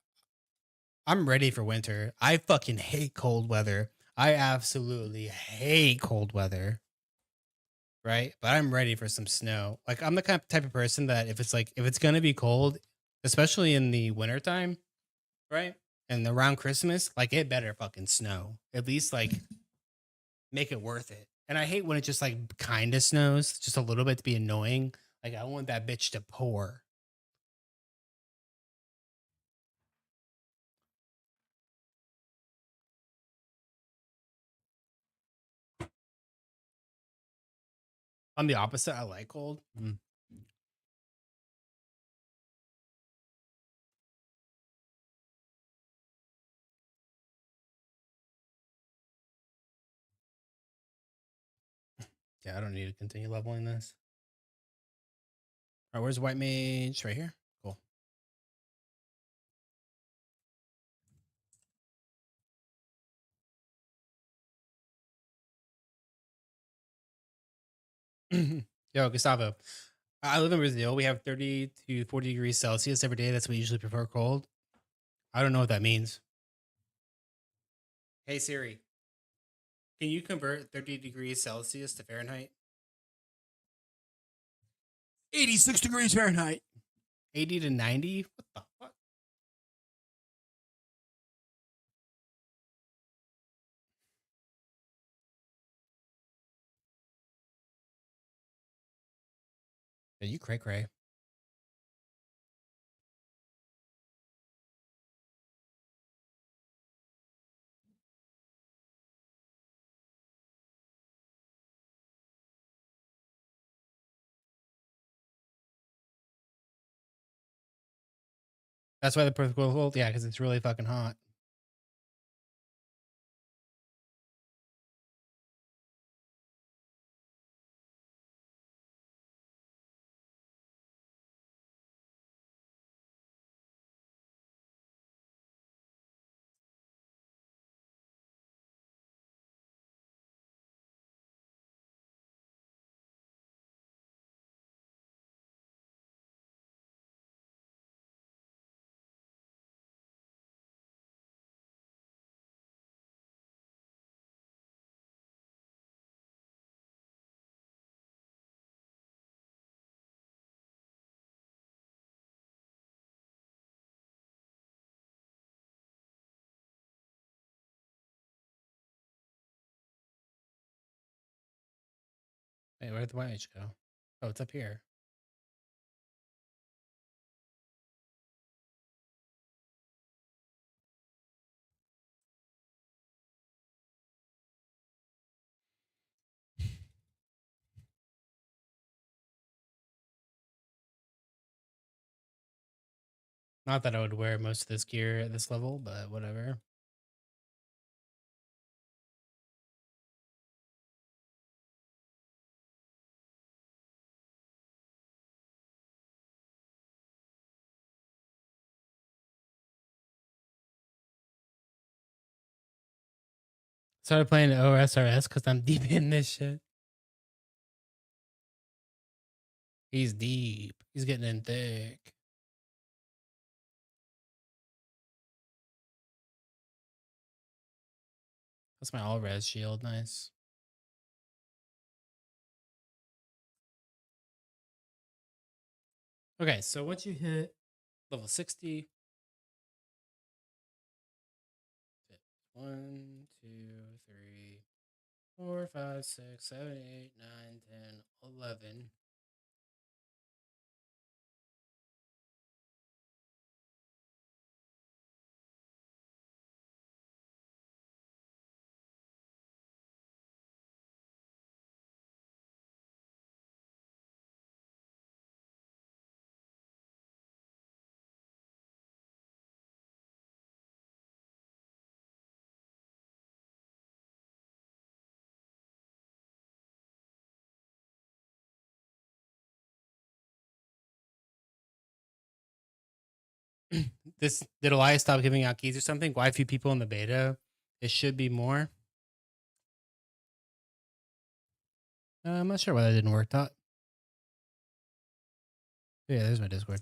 I'm ready for winter. I fucking hate cold weather. I absolutely hate cold weather. Right? But I'm ready for some snow. Like I'm the kind of type of person that if it's gonna be cold, especially in the wintertime, right? And around Christmas, like it better fucking snow. At least like make it worth it. And I hate when it just like kind of snows, just a little bit to be annoying. Like I want that bitch to pour. I'm the opposite. I like cold. Yeah, I don't need to continue leveling this. All right, where's White Mage? Right here. Cool. Yo, Gustavo. I live in Brazil. We have 30 to 40 degrees Celsius every day. That's what we usually prefer cold. I don't know what that means. Hey Siri, can you convert 30 degrees Celsius to Fahrenheit? 86 degrees Fahrenheit. 80 to 90? What the fuck? Yeah, you cray cray. That's why the perfect cold. Yeah, because it's really fucking hot. Wait, where'd the YH go? Oh, it's up here. Not that I would wear most of this gear at this level, but whatever. Started playing OSRS because I'm deep in this shit. He's deep. He's getting in thick. That's my all res shield. Nice. Okay, so once you hit level 60, 1, 2, 3, 4, 5, 6, 7, 8, 9, 10, 11. This did Elias stop giving out keys or something? Why few people in the beta? It should be more. I'm not sure why that didn't work. Thought. Yeah, there's my Discord.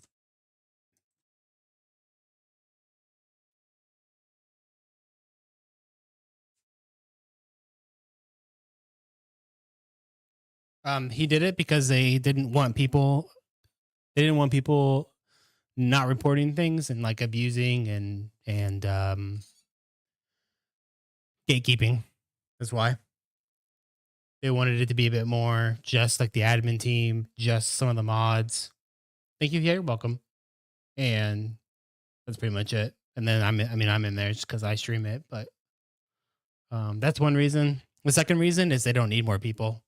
He did it because they didn't want people. They didn't want people not reporting things and like abusing and gatekeeping. That's why they wanted it to be a bit more just like the admin team, just some of the mods. Thank you. Yeah, you're welcome. And that's pretty much it. And then I'm in there just because I stream it, but that's one reason. The second reason is they don't need more people.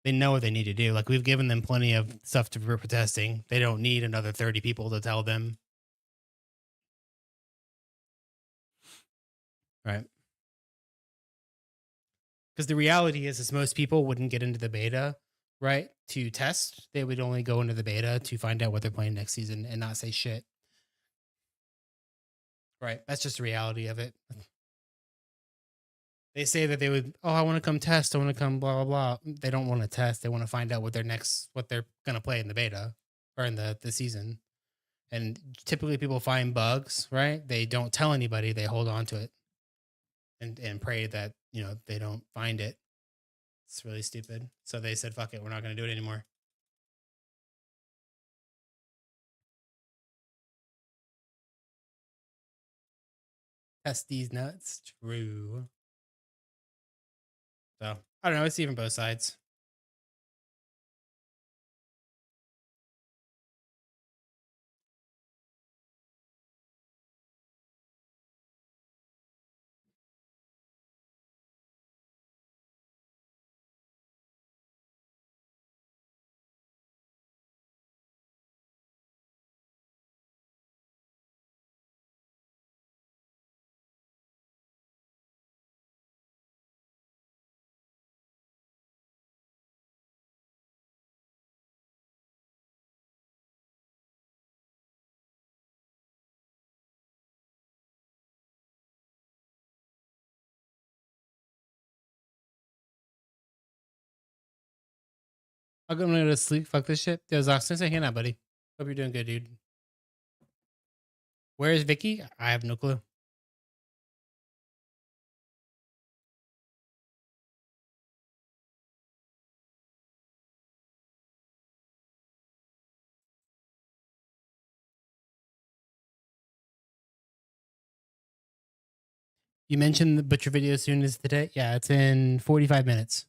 They know what they need to do. Like we've given them plenty of stuff to for testing. They don't need another 30 people to tell them. Right. Because the reality is most people wouldn't get into the beta, right, to test. They would only go into the beta to find out what they're playing next season and not say shit. Right. That's just the reality of it. They say that they would, oh, I want to come test. I want to come blah, blah, blah. They don't want to test. They want to find out what they're going to play in the beta or in the season. And typically people find bugs, right? They don't tell anybody. They hold on to it and pray that, they don't find it. It's really stupid. So they said, fuck it. We're not going to do it anymore. Test these nuts. True. So I don't know. It's even both sides. I'm going to go to sleep. Fuck this shit. There's Austin saying, hey, now, buddy. Hope you're doing good, dude. Where is Vicky? I have no clue. You mentioned the butcher video soon as today. Yeah, it's in 45 minutes.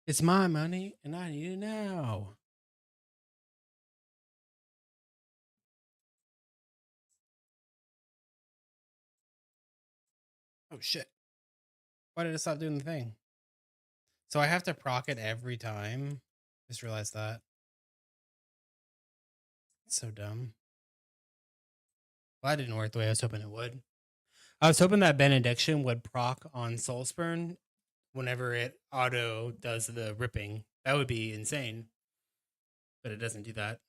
It's my money and I need it now. Oh shit. Why did it stop doing the thing? So I have to proc it every time. Just realized that. It's so dumb. Well, that didn't work the way I was hoping it would. I was hoping that benediction would proc on Soulspurn whenever it auto does the ripping. That would be insane. But it doesn't do that.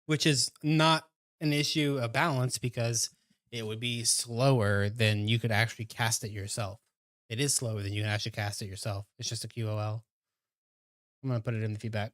Which is not an issue of balance because it would be slower than you could actually cast it yourself. It is slower than you can actually cast it yourself. It's just a QOL. I'm going to put it in the feedback.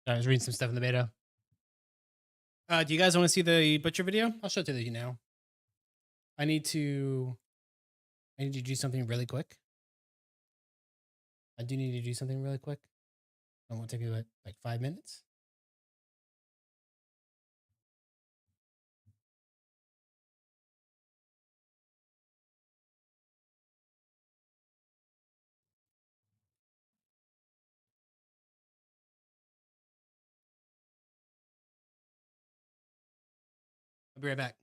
I was reading some stuff in the beta. Do you guys want to see the butcher video? I'll show it to you now. I need to do something really quick. I do need to do something really quick. It won't take me like 5 minutes. I'll be right back.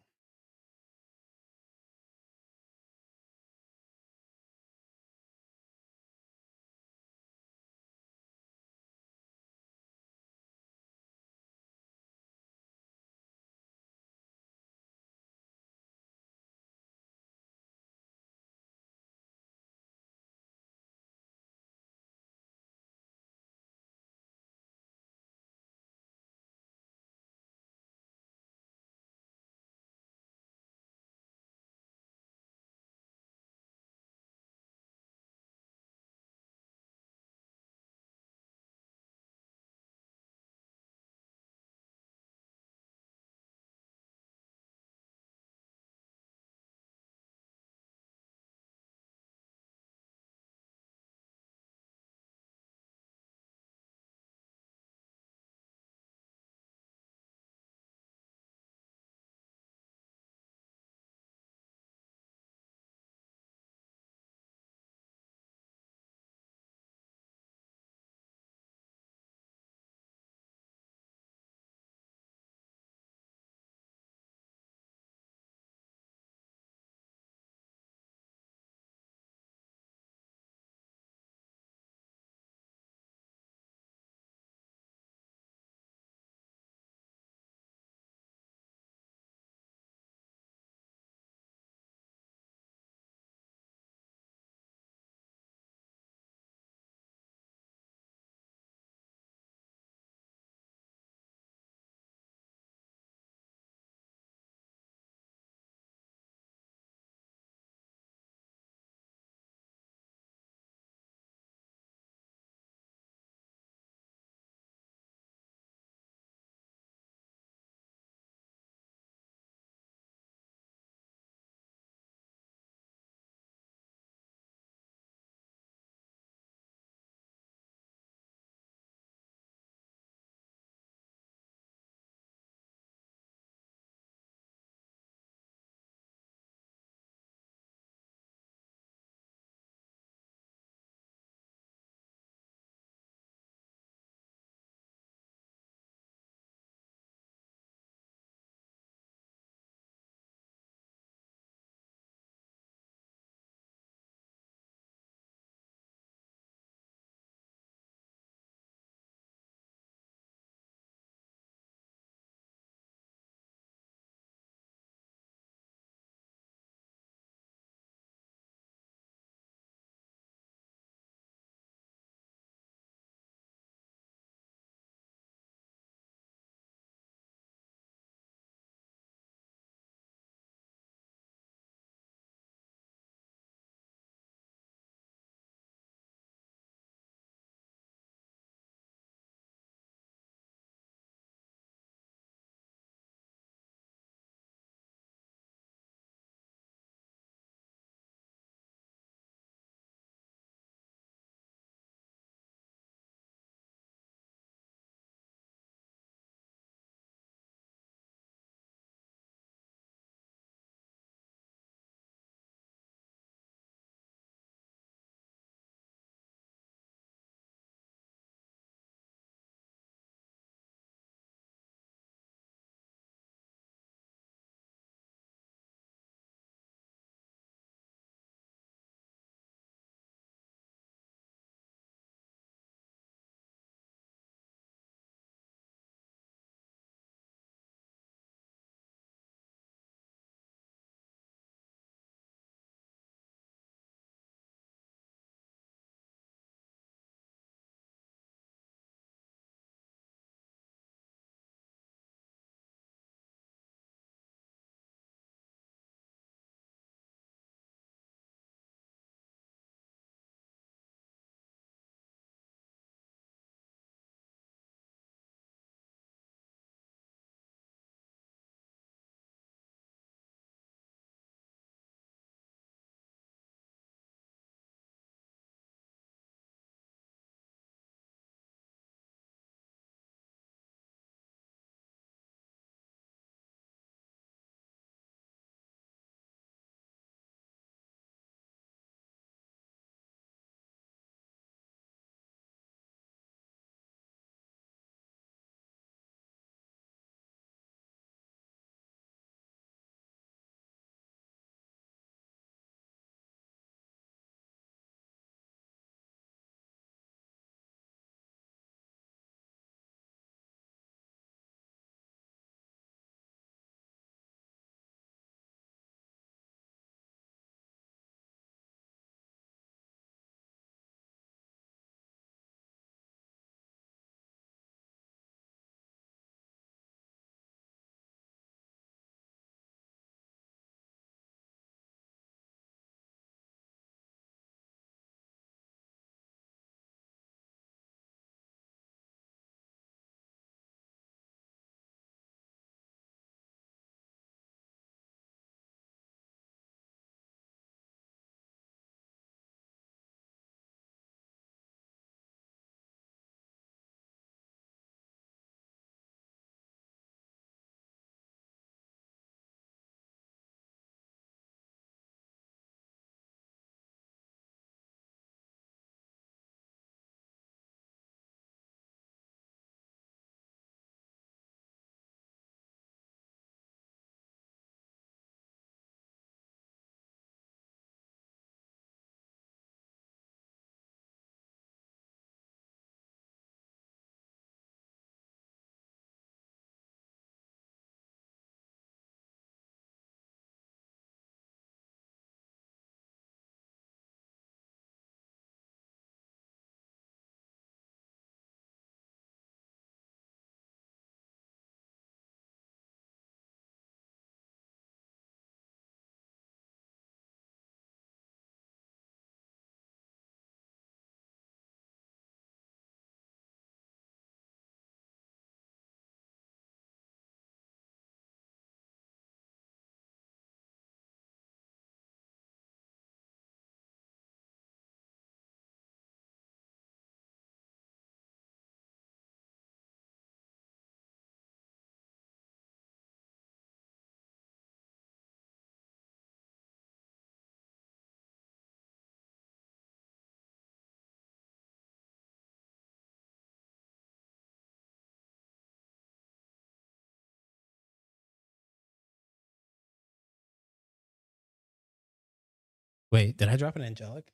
Wait, did I drop an angelic?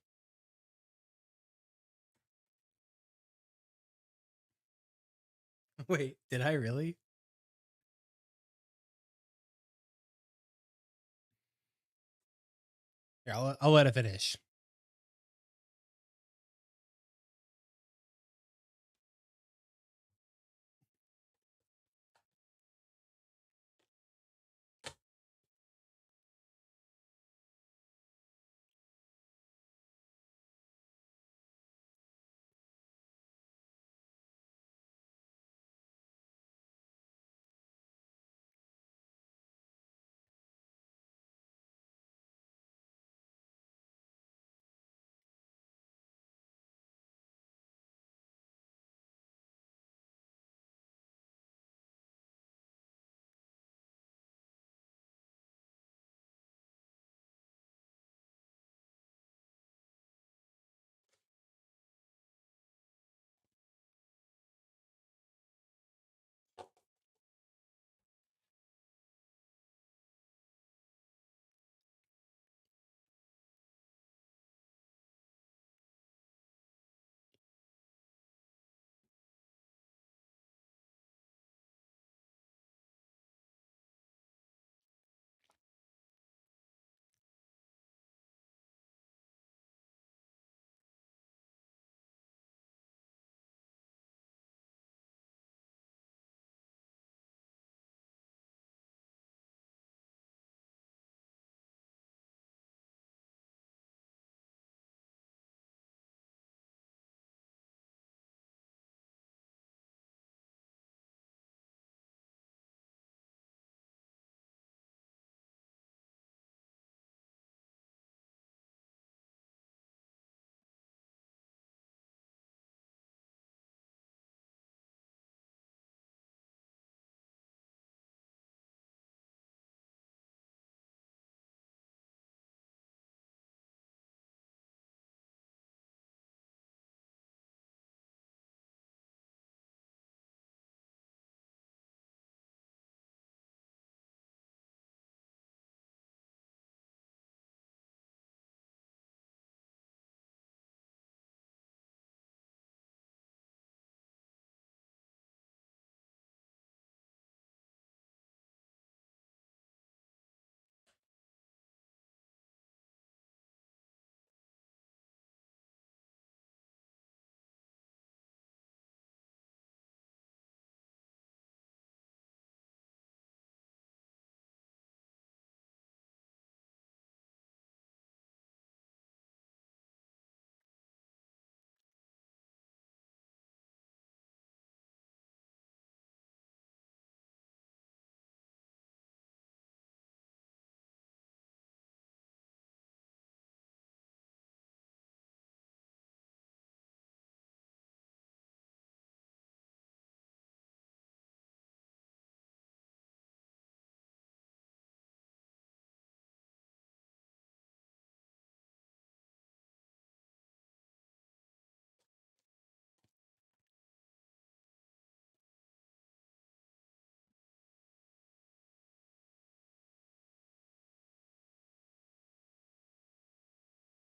Wait, did I really? Here, I'll let it finish.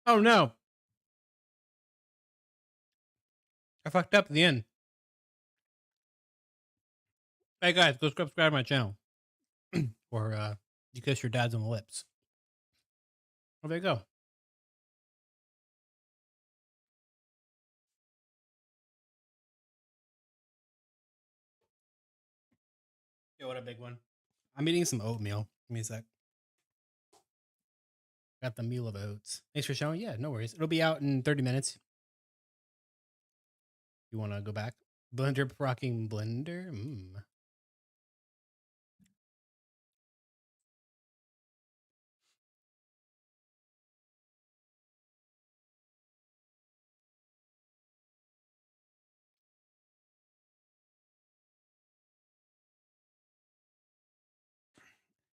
Oh no, I fucked up at the end. Hey guys, go subscribe to my channel, or you kiss your dads on the lips. Well, there you go. Yo, what a big one. I'm eating some oatmeal. Give me a sec. Got the meal of oats. Thanks for showing. Yeah, no worries. It'll be out in 30 minutes. You want to go back? Blender rocking blender.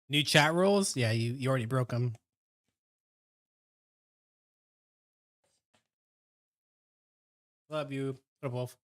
New chat rules. Yeah, you already broke them. Love you, little wolf.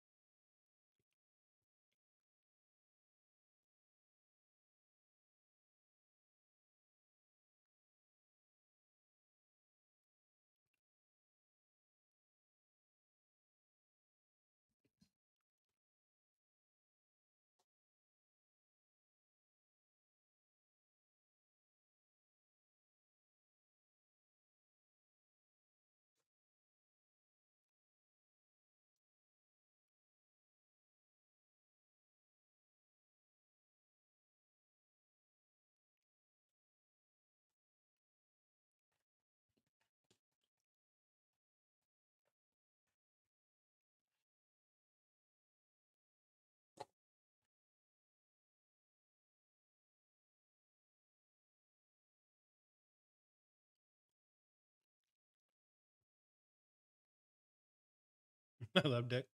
I love dick.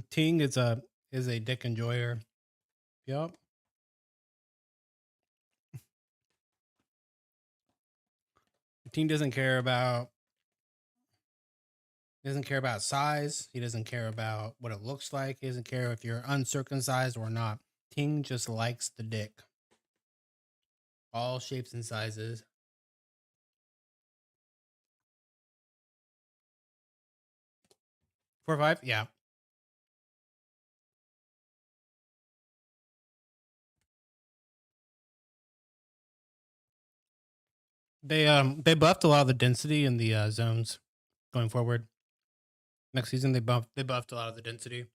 Ting is a dick enjoyer. Yup. Ting doesn't care about size. He doesn't care about what it looks like. He doesn't care if you're uncircumcised or not. Ting just likes the dick. All shapes and sizes. 4 or 5? Yeah. They buffed a lot of the density in the zones going forward. Next season they buffed a lot of the density.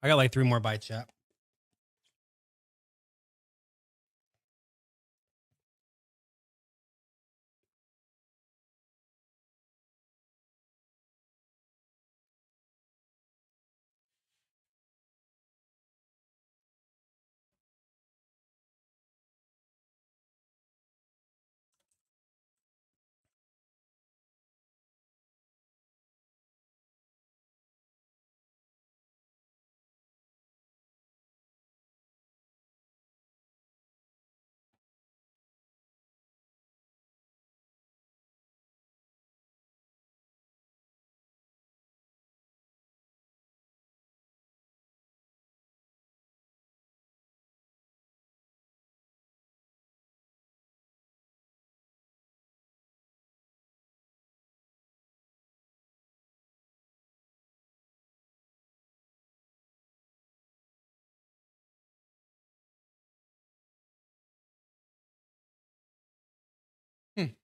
I got like 3 more bites yet.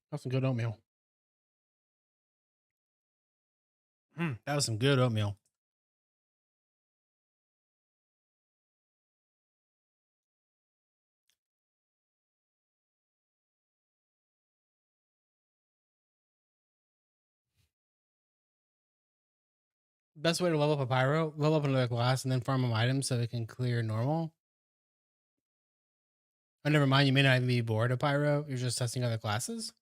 That's some good oatmeal. That was some good oatmeal. Best way to level up a pyro, level up another class, and then farm them items so it can clear normal. Oh, never mind. You may not even be bored of pyro. You're just testing other classes.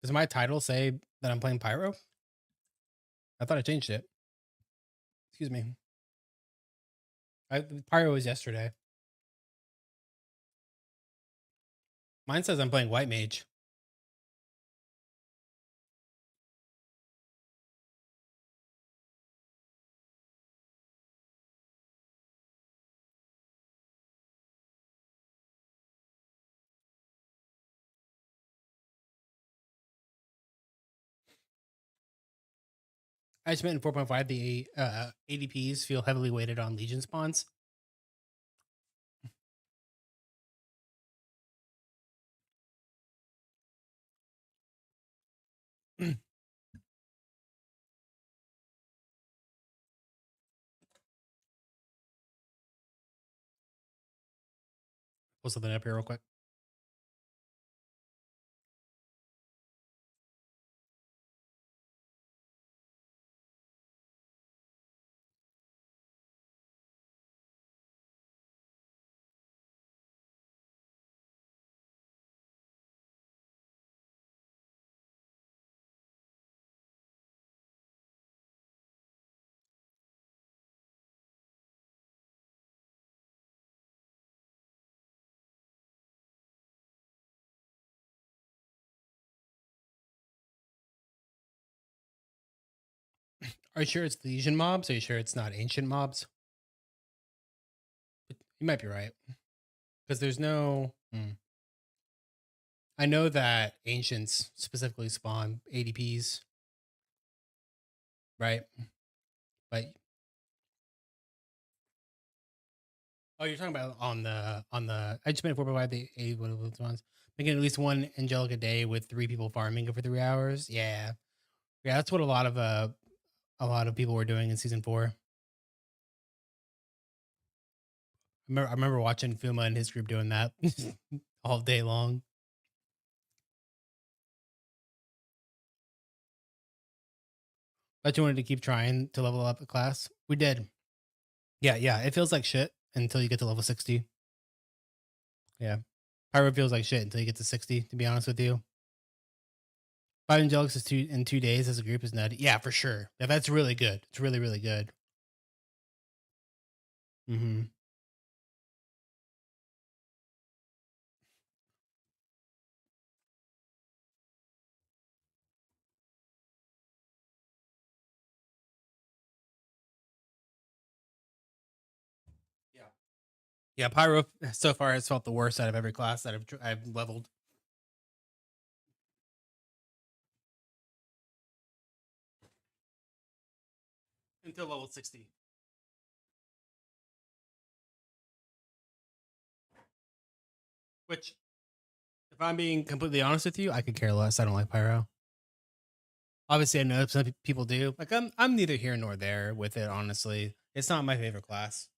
Does my title say that I'm playing pyro? I thought I changed it. Excuse me. Pyro was yesterday. Mine says I'm playing white mage. I just meant in 4.5, the ADPs feel heavily weighted on Legion spawns. Pull something up here real quick. Are you sure it's Legion mobs? Are you sure it's not ancient mobs? You might be right. Because there's no. I know that ancients specifically spawn ADPs, right? But oh, you're talking about on the. I just made 4.5 the 80 one of those ones. Making at least one angelic a day with 3 people farming it for 3 hours. Yeah, yeah, that's what a lot of people were doing in season 4. I remember watching Fuma and his group doing that all day long. But you wanted to keep trying to level up a class. We did. Yeah, yeah. It feels like shit until you get to level 60. Yeah. Pyro feels like shit until you get to 60, to be honest with you. Five Angelics is two in 2 days as a group is nutty. Yeah, for sure. Yeah, that's really good. It's really, really good. Hmm. Yeah. Yeah, Pyro so far has felt the worst out of every class that I've leveled. Until level 60. Which, if I'm being completely honest with you, I could care less. I don't like Pyro. Obviously, I know some people do. Like, I'm neither here nor there with it. Honestly, it's not my favorite class.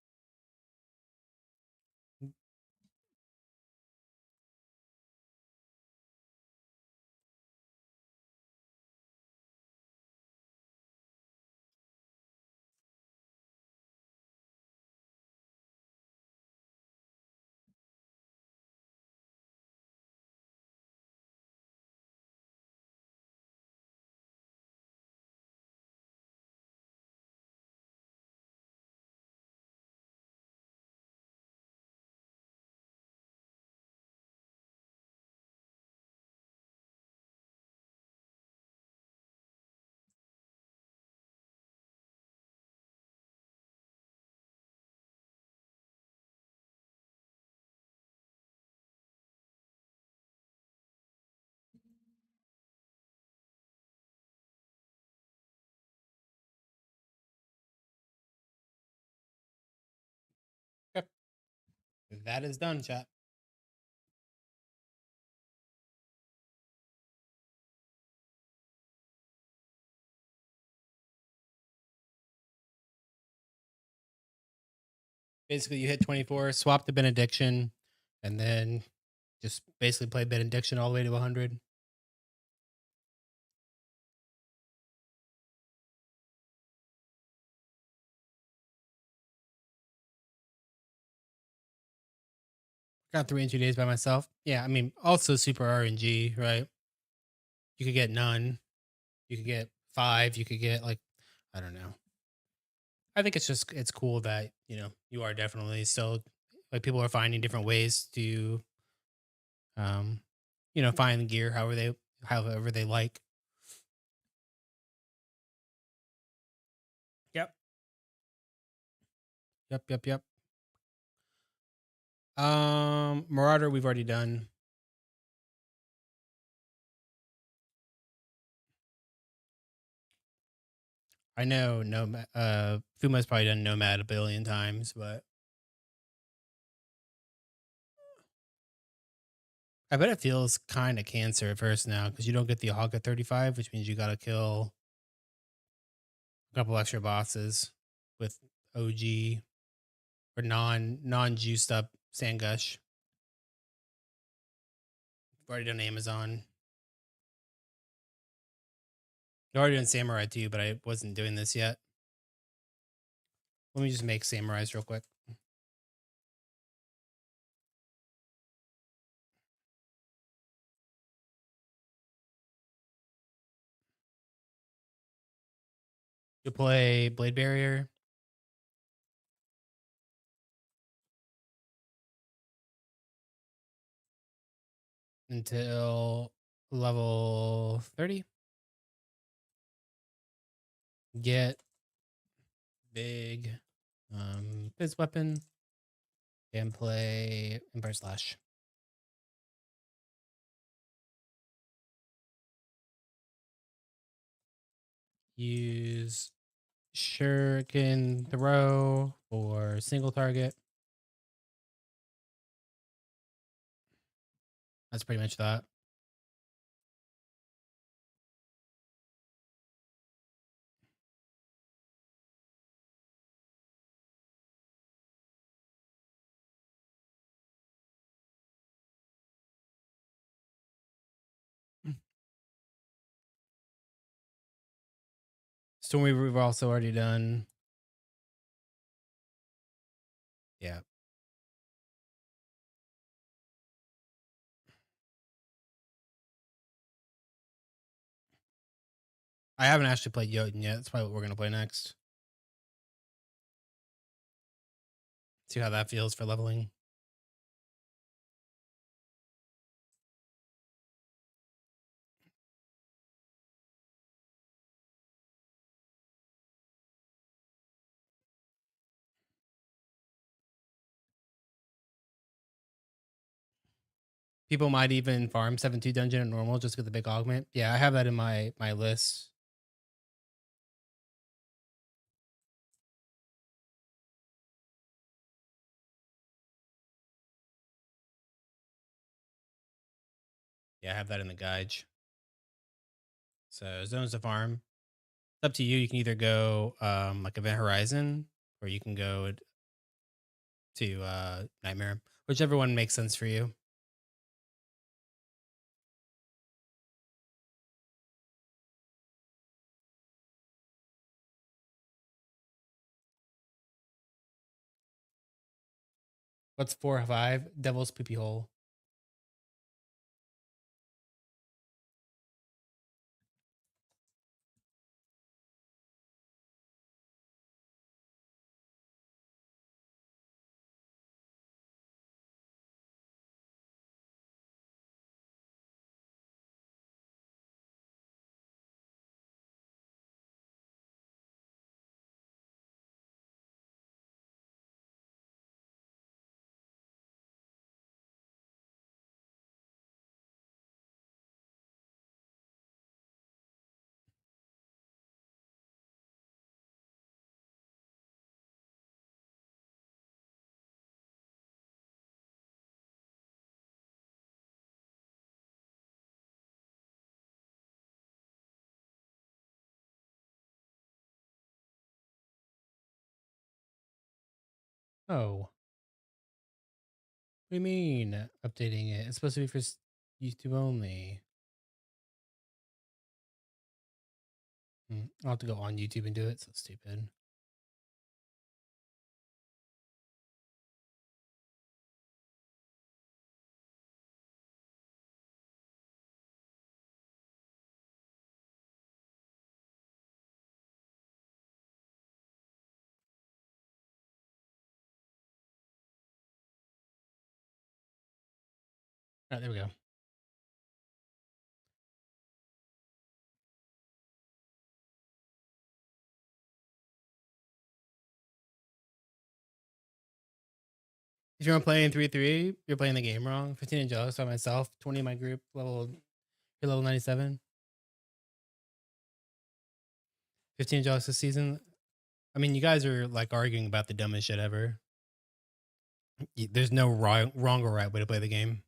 Okay. That is done, chat. Basically, you hit 24, swap the benediction, and then just basically play benediction all the way to 100. Got 3 in 2 days by myself. Yeah, I mean, also super RNG, right? You could get none. You could get five. You could get like, I don't know. I think it's cool that you are definitely still like people are finding different ways to um find the gear however they like. Yep. Yep. Yep. Yep. Marauder we've already done. I know Fuma's probably done Nomad a billion times, but I bet it feels kind of cancer at first now because you don't get the Hog at 35, which means you got to kill a couple extra bosses with OG or non juiced up Sangush. We've already done Amazon. I've already done Samurai too, but I wasn't doing this yet. Let me just make Samurais real quick. You play Blade Barrier until level 30. Get big Fizz weapon and play Empire Slash. Use Shuriken throw for single target. That's pretty much that. So we've also already done. Yeah. I haven't actually played Jotunn yet. That's probably what we're gonna play next. See how that feels for leveling. People might even farm 7-2 dungeon at normal just with the big augment. Yeah, I have that in my list. Yeah, I have that in the guide. So zones to farm. It's up to you. You can either go like Event Horizon or you can go to Nightmare, whichever one makes sense for you. What's 4 or 5? Devil's Poopy Hole. Oh, what do you mean updating it? It's supposed to be for YouTube only. I'll have to go on YouTube and do it. So stupid. All right, there we go. If you're playing 3-3, you're playing the game wrong. 15 and jealous by myself. 20 in my group. You're level 97. 15 and jealous this season. I mean, you guys are like arguing about the dumbest shit ever. There's no wrong or right way to play the game.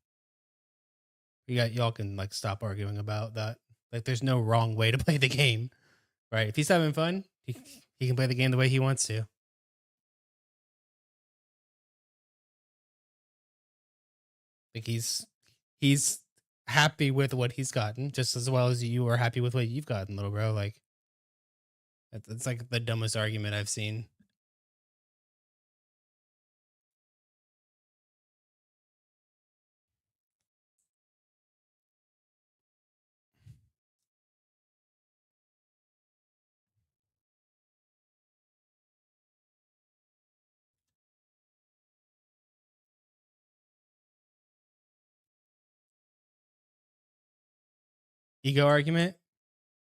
Y'all can like stop arguing about that. Like, there's no wrong way to play the game, right? If he's having fun, he can play the game the way he wants to. Like he's happy with what he's gotten, just as well as you are happy with what you've gotten, little bro. Like it's like the dumbest argument I've seen. Ego argument.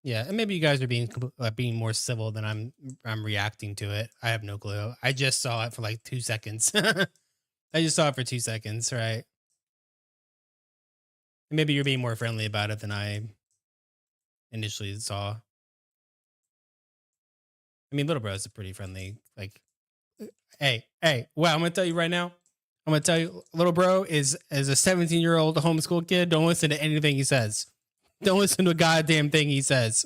Yeah, and maybe you guys are being more civil than I'm reacting to it. I have no clue. I just saw it for like 2 seconds. I just saw it for 2 seconds, right? And maybe you're being more friendly about it than I initially saw. I mean, little bro is a pretty friendly. Like, hey, well, I'm gonna tell you right now. I'm gonna tell you, little bro is as a 17-year-old homeschool kid. Don't listen to anything he says. Don't listen to a goddamn thing he says.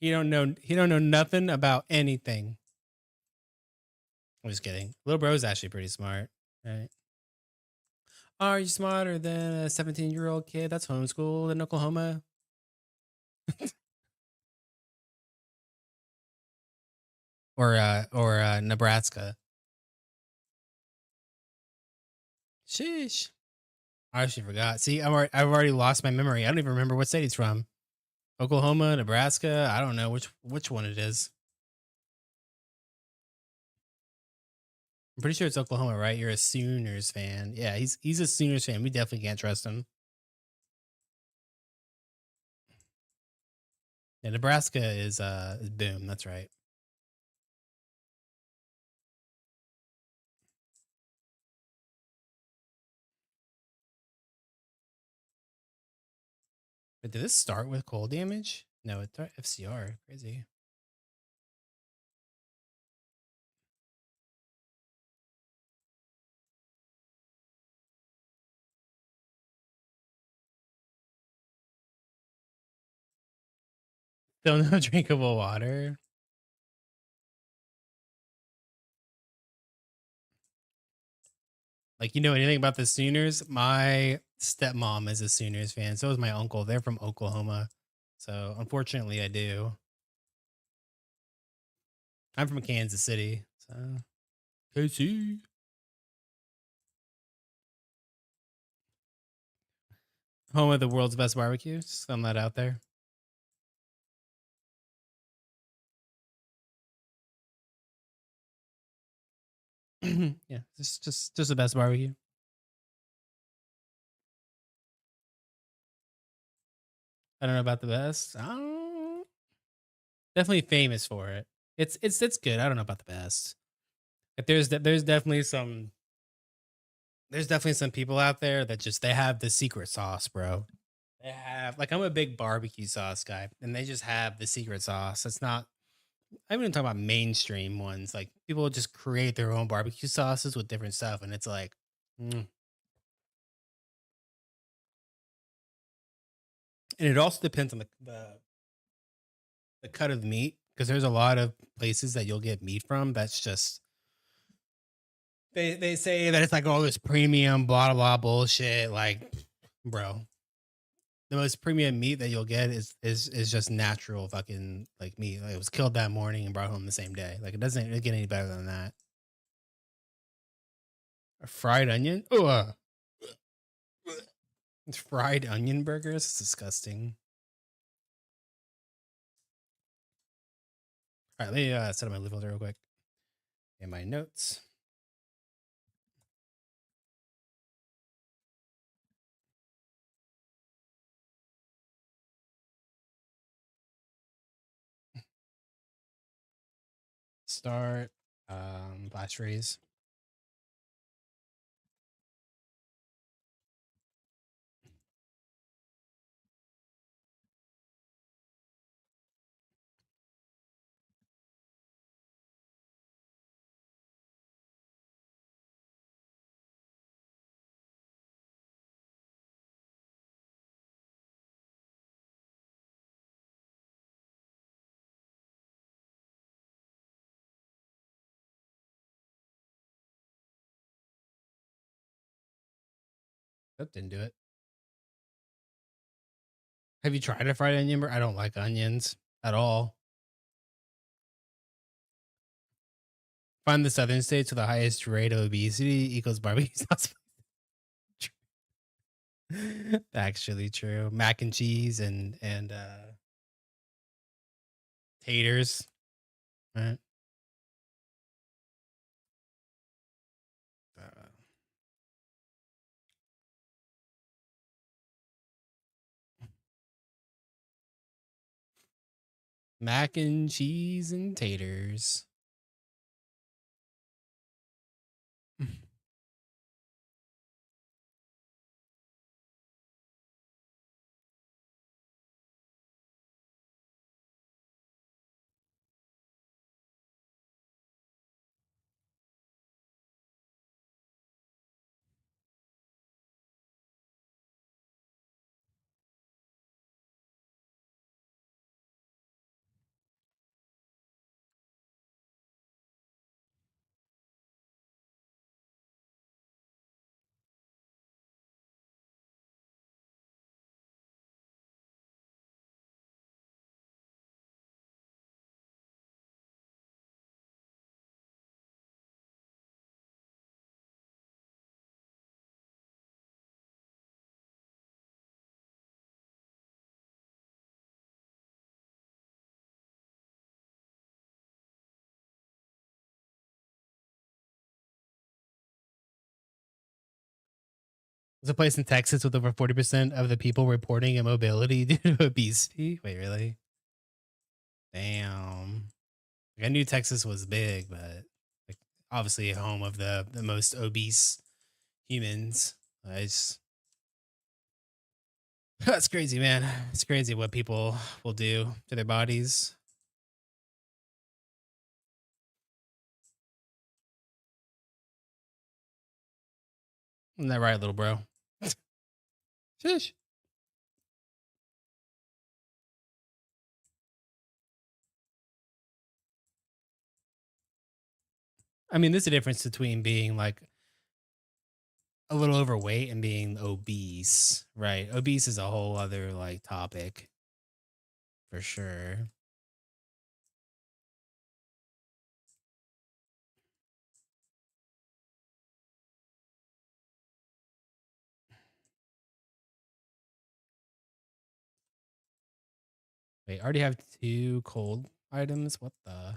He don't know. He don't know nothing about anything. I'm just kidding. Little bro is actually pretty smart, right? Are you smarter than a 17-year-old kid that's homeschooled in Oklahoma? or Nebraska. Sheesh. I actually forgot. See, I've already lost my memory. I don't even remember what state he's from. Oklahoma, Nebraska. I don't know which one it is. I'm pretty sure it's Oklahoma, right? You're a Sooners fan. Yeah, he's a Sooners fan. We definitely can't trust him. Yeah, Nebraska is boom. That's right. But did this start with cold damage? No, it's FCR. Crazy. Still no drinkable water. Like, you know anything about the Sooners? My stepmom is a Sooners fan. So is my uncle. They're from Oklahoma. So unfortunately, I do. I'm from Kansas City. So KC. Home of the world's best barbecue. Just thumb that out there. Yeah, just the best barbecue. I don't know about the best. Definitely famous for it. It's good. I don't know about the best. But there's definitely some people out there that just they have the secret sauce, bro. They have like I'm a big barbecue sauce guy, and they just have the secret sauce. It's not. I'm even talking about mainstream ones. Like people just create their own barbecue sauces with different stuff, and it's like, mm. And it also depends on the cut of the meat because there's a lot of places that you'll get meat from that's just they say that it's like all this premium blah blah bullshit. Like, bro, the most premium meat that you'll get is just natural fucking like meat. Like it was killed that morning and brought home the same day. Like it doesn't get any better than that. A fried onion? Oh, it's fried onion burgers. It's disgusting. All right, let me set up my live filter real quick. And my notes. Start. Blast raise. That didn't do it. Have you tried a fried onion burger? I don't like onions at all. Find the southern states with the highest rate of obesity equals barbecue sauce. Actually true. Mac and cheese and taters. Right. Uh, Mac and cheese and taters. There's a place in Texas with over 40% of the people reporting immobility due to obesity. Wait, really? Damn. Like, I knew Texas was big, but like obviously home of the most obese humans. I just, that's crazy, man. It's crazy what people will do to their bodies. Isn't that right, little bro? Shush. I mean, there's a difference between being like a little overweight and being obese, right? Obese is a whole other like topic for sure. Wait, I already have two cold items. What the?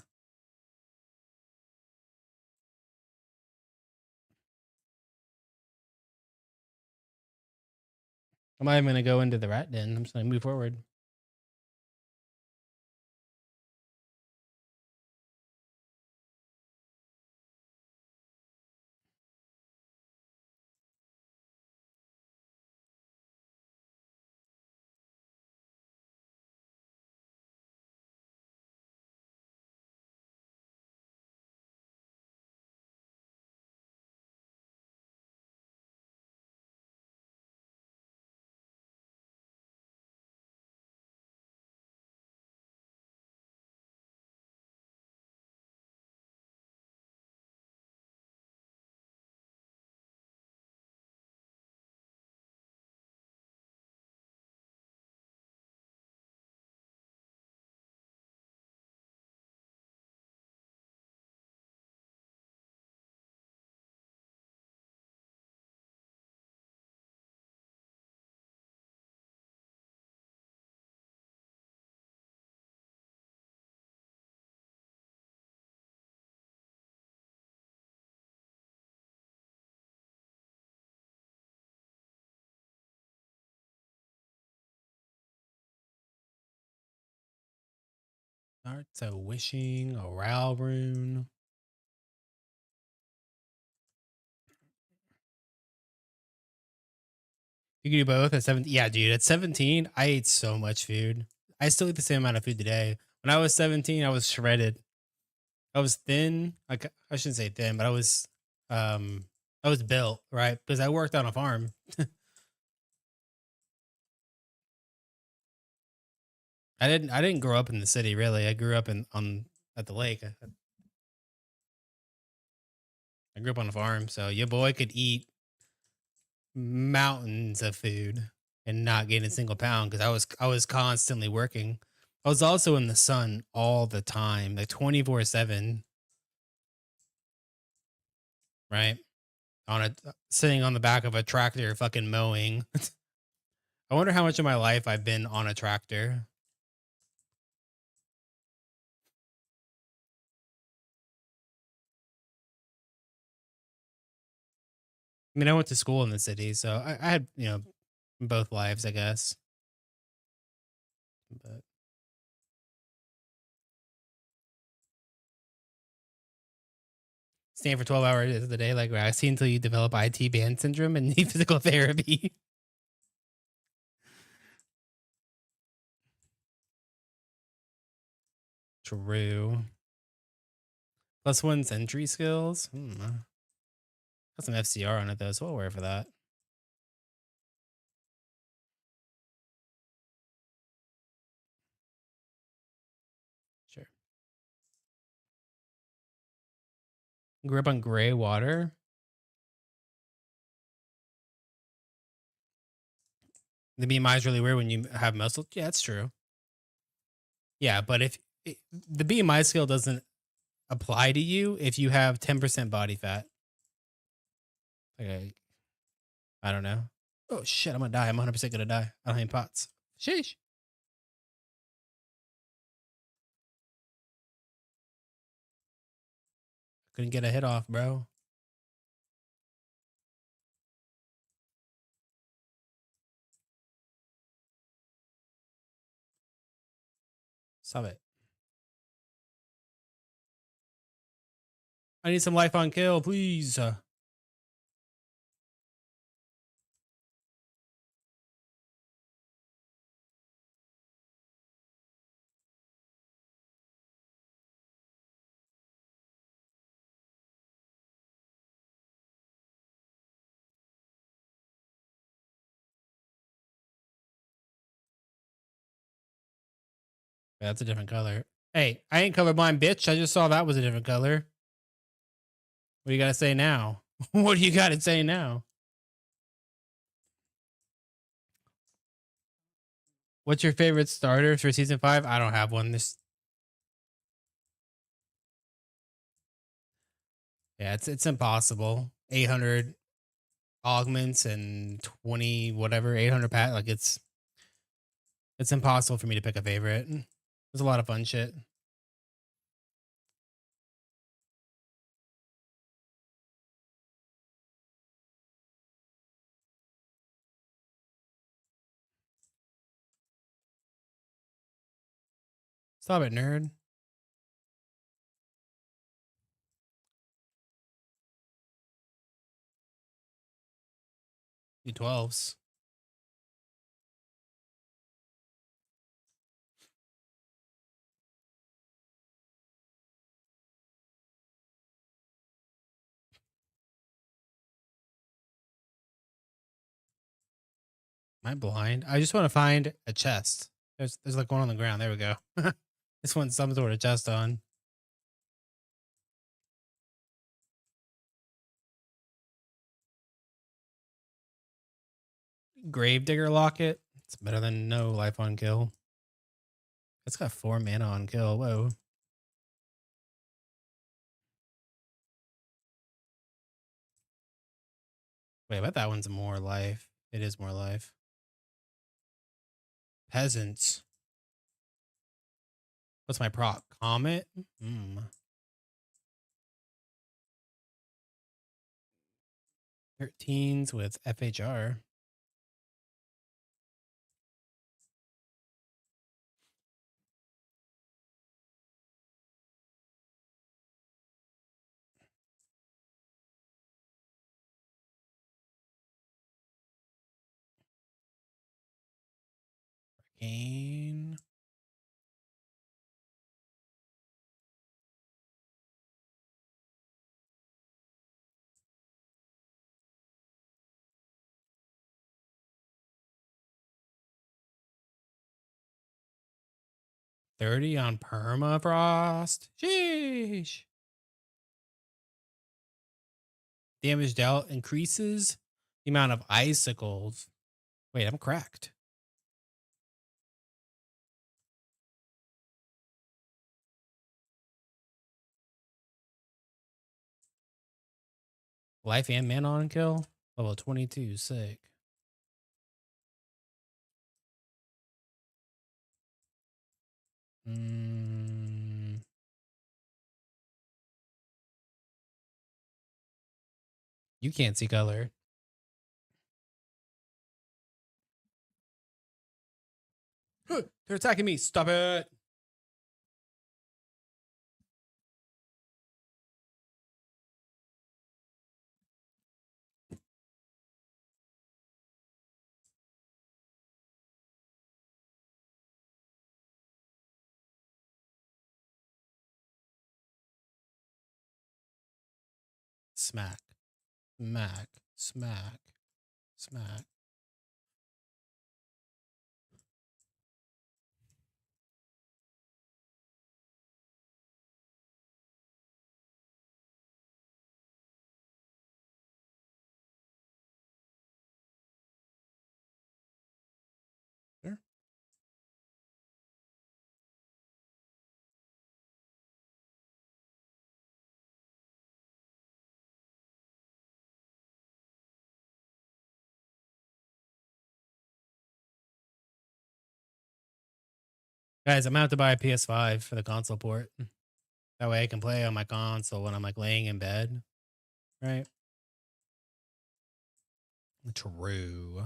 I'm not even gonna go into the rat den. I'm just gonna move forward. Start so wishing a Ral rune. You can do both at 17. Yeah, dude, at 17, I ate so much food. I still eat the same amount of food today. When I was 17, I was shredded. I was thin. Like I shouldn't say thin, but um I was built, right? Because I worked on a farm. I didn't grow up in the city really. I grew up in on at the lake. I grew up on a farm, so your boy could eat mountains of food and not gain a single pound because I was constantly working. I was also in the sun all the time, like 24/7, right? On a sitting on the back of a tractor fucking mowing. I wonder how much of my life I've been on a tractor. I mean, I went to school in the city, so I had, both lives, I guess. But staying for 12 hours a day, like I see until you develop IT band syndrome and need physical therapy. True. Plus one sentry skills. Got some FCR on it though, so I'll wear for that. Sure. Grew up on gray water. The BMI is really weird when you have muscle. Yeah, that's true. Yeah, but if the BMI scale doesn't apply to you if you have 10% body fat. Okay, I don't know. Oh shit, I'm gonna die. I'm 100% gonna die. I don't have any pots. Sheesh. Couldn't get a hit off, bro. Stop it. I need some life on kill, please. That's a different color. Hey, I ain't colorblind, bitch. I just saw that was a different color. What do you gotta say now? What do you gotta say now? What's your favorite starter for season 5? I don't have one. It's impossible. 800 augments and 20 whatever 800 pat. Like it's impossible for me to pick a favorite. There's a lot of fun shit. Stop it, nerd. D12s. Am I blind? I just want to find a chest. There's like one on the ground. There we go. This one's some sort of chest on. Gravedigger locket. It's better than no life on kill. It's got 4 mana on kill. Whoa. Wait, I bet that one's more life. It is more life. Peasants. What's my proc? Comet? 13s with FHR. Arcane. $30 on permafrost. Sheesh. Damage dealt increases the amount of icicles. Wait, I'm cracked. Life and mana on kill. Level 22. Sick. You can't see color. They're attacking me. Stop it. Smack. Smack. Smack. Smack. There. Guys, I'm gonna have to buy a PS5 for the console port. That way I can play on my console when I'm like laying in bed. Right? True.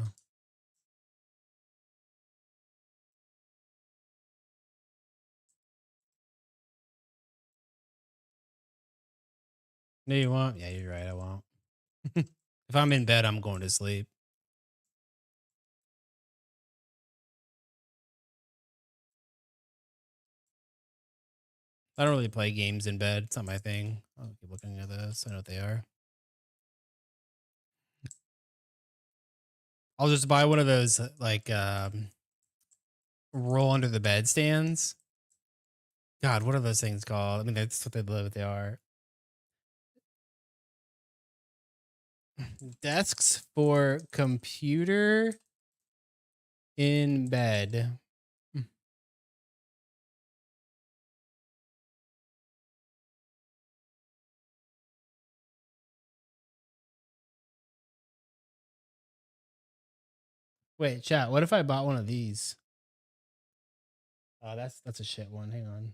No, you won't. Yeah, you're right. I won't. If I'm in bed, I'm going to sleep. I don't really play games in bed. It's not my thing. I'll keep looking at this. I know what they are. I'll just buy one of those like roll under the bed stands. God, what are those things called? I mean, that's what they are. Desks for computer in bed. Wait, chat. What if I bought one of these? Oh, that's a shit one. Hang on.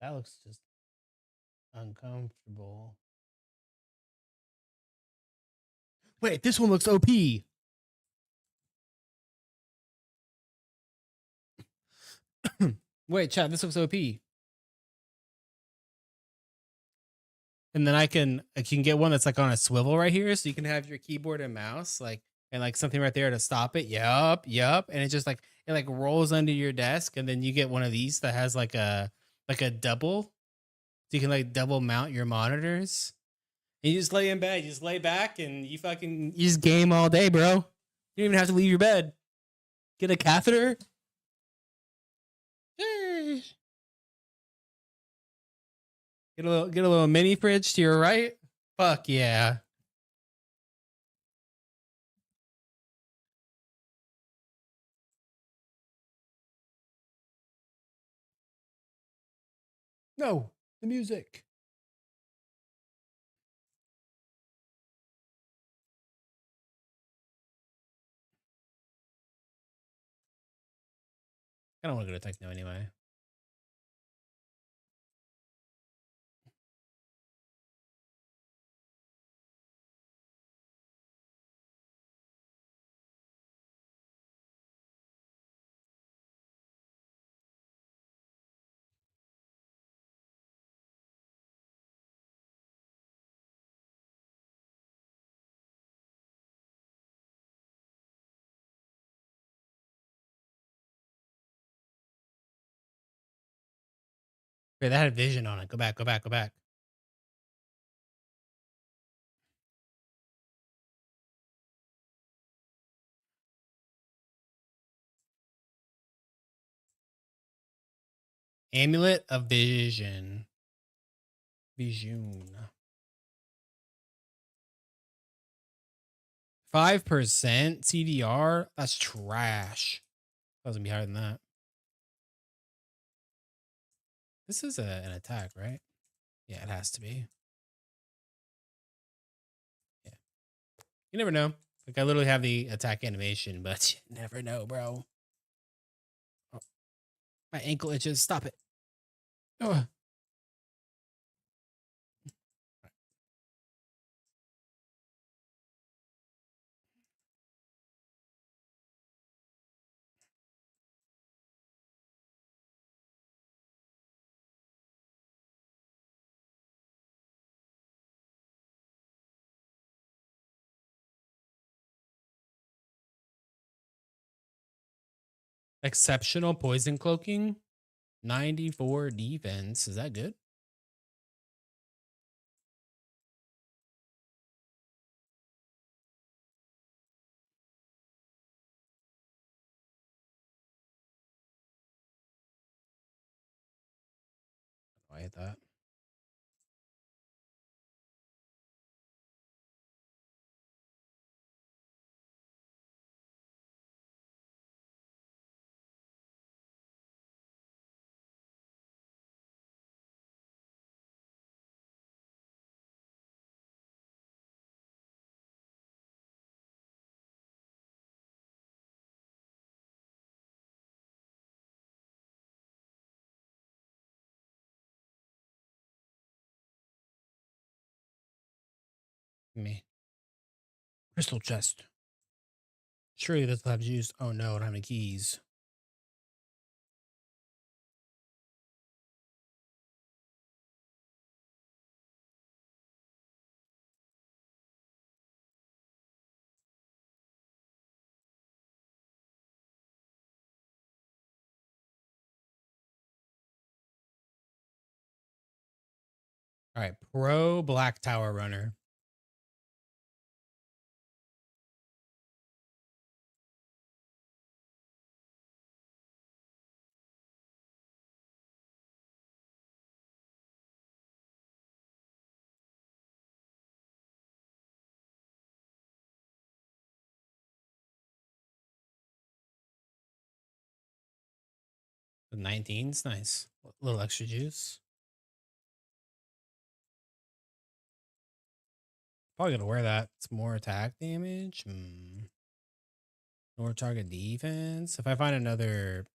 That looks just uncomfortable. Wait, this one looks OP. Wait, chat. This looks OP. And then I can get one that's like on a swivel right here, so you can have your keyboard and mouse like and like something right there to stop it. Yup. And it just like it like rolls under your desk, and then you get one of these that has like a double, so you can like double mount your monitors. And you just lay in bed, you just lay back, and you just game all day, bro. You don't even have to leave your bed. Get a catheter. Get a little mini fridge to your right. Fuck yeah. No, the music. I don't want to go to techno anyway. Wait, that had vision on it. Go back, go back, go back. Amulet of Vision. Vision. 5% CDR? That's trash. Doesn't be higher than that. This is an attack, right? Yeah, it has to be. Yeah. You never know. Like, I literally have the attack animation, but you never know, bro. Oh, my ankle itches. Stop it. Oh. Exceptional poison cloaking. 94 defense. Is that good? Oh, I hit that. Me. Crystal chest. Surely this will have juice. Oh no, I don't have any keys. All right, pro Black Tower runner. The 19's nice. A little extra juice. Probably gonna wear that. It's more attack damage. More target defense. If I find another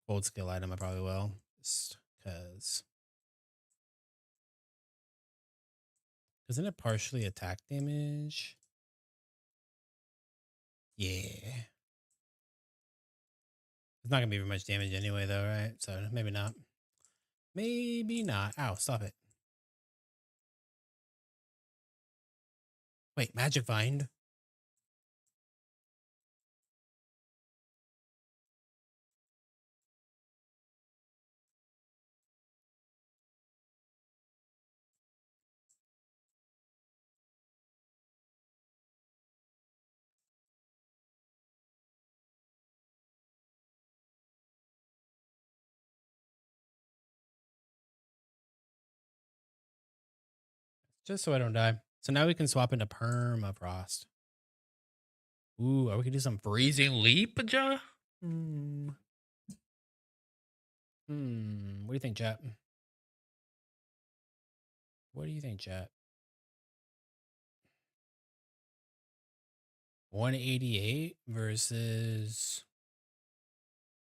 gold skill item, I probably will. Just because. Isn't it partially attack damage? Yeah. It's not gonna be very much damage anyway, though, right? So maybe not. Maybe not. Ow, stop it. Wait, magic find. Just so I don't die. So now we can swap into permafrost. Ooh, are we gonna do some freezing leap, Ja? What do you think, chat? What do you think, chat? 188 versus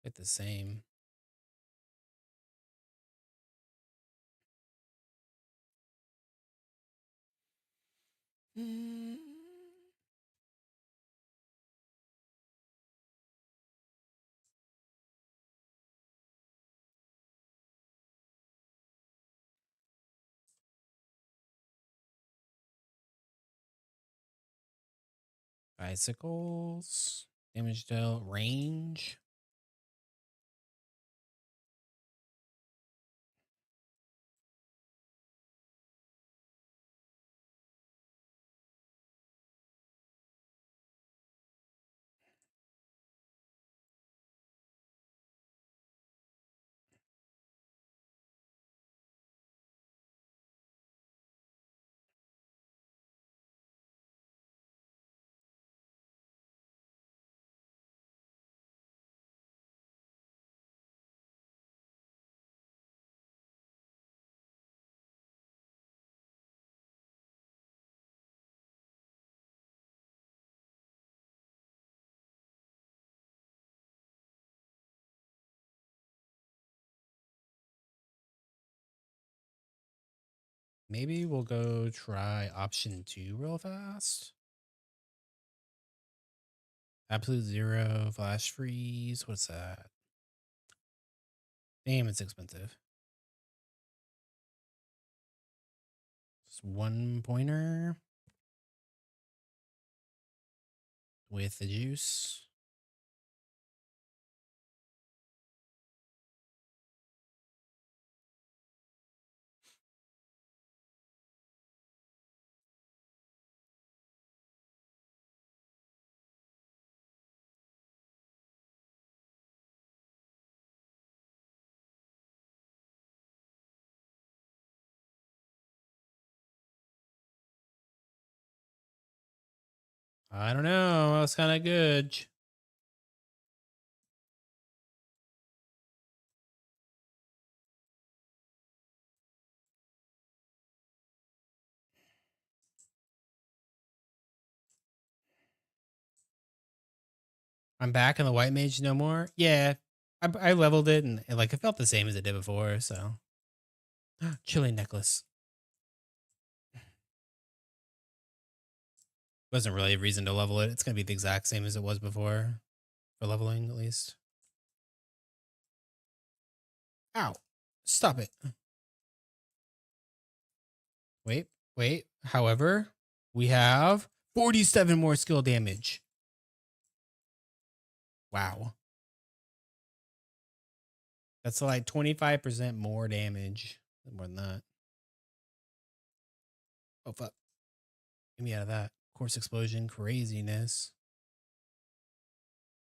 it's the same. Bicycles, damage dealt, range. Maybe we'll go try option 2 real fast. Absolute zero, flash freeze. What's that? Damn, it's expensive. Just 1 pointer with the juice. I don't know. That's kind of good. I'm back in the white mage no more. Yeah, I leveled it and like it felt the same as it did before. So, chilling necklace. Wasn't really a reason to level it. It's gonna be the exact same as it was before for leveling, at least. Ow! Stop it. Wait, wait. However, we have 47 more skill damage. Wow. That's like 25% more damage. More than that. Oh, fuck. Get me out of that. Course explosion, craziness.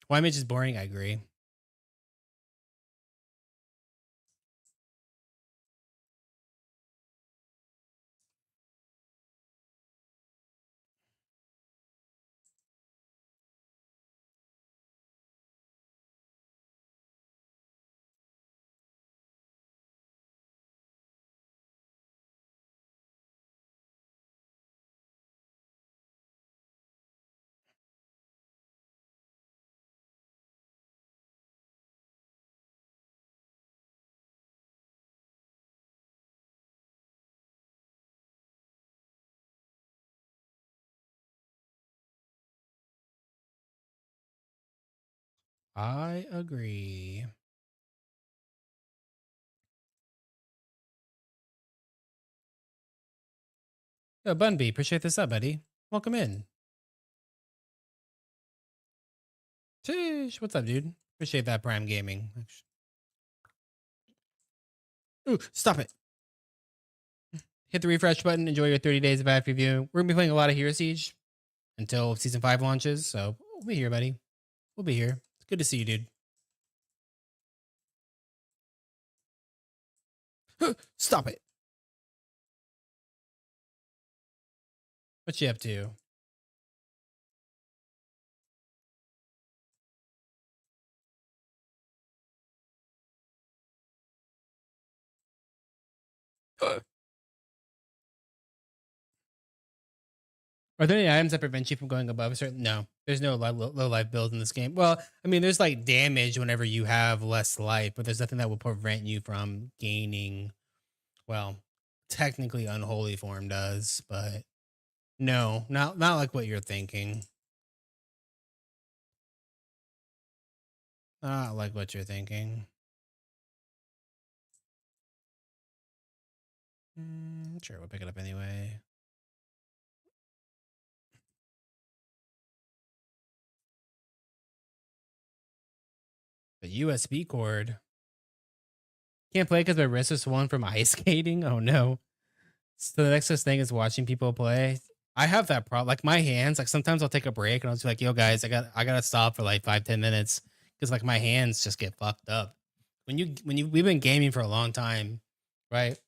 Why image is boring? I agree. I agree. Yo, Bunby, appreciate this up, buddy. Welcome in. Sheesh, what's up, dude? Appreciate that Prime Gaming. Ooh, stop it. Hit the refresh button. Enjoy your 30 days of ad review. We're going to be playing a lot of Hero Siege until Season 5 launches. So we'll be here, buddy. We'll be here. It's good to see you, dude. Stop it. What you up to? Are there any items that prevent you from going above a certain? No, there's no low life build in this game. Well, I mean, there's like damage whenever you have less life, but there's nothing that will prevent you from gaining. Well, technically, unholy form does, but no, not like what you're thinking. Not like what you're thinking. Sure, we'll pick it up anyway. The USB cord. Can't play because my wrist is swollen from ice skating. Oh no. So the next best thing is watching people play. I have that problem. Like my hands, like sometimes I'll take a break and I'll just be like, yo guys, I gotta stop for like 5-10 minutes. Cause like my hands just get fucked up. We've been gaming for a long time, right?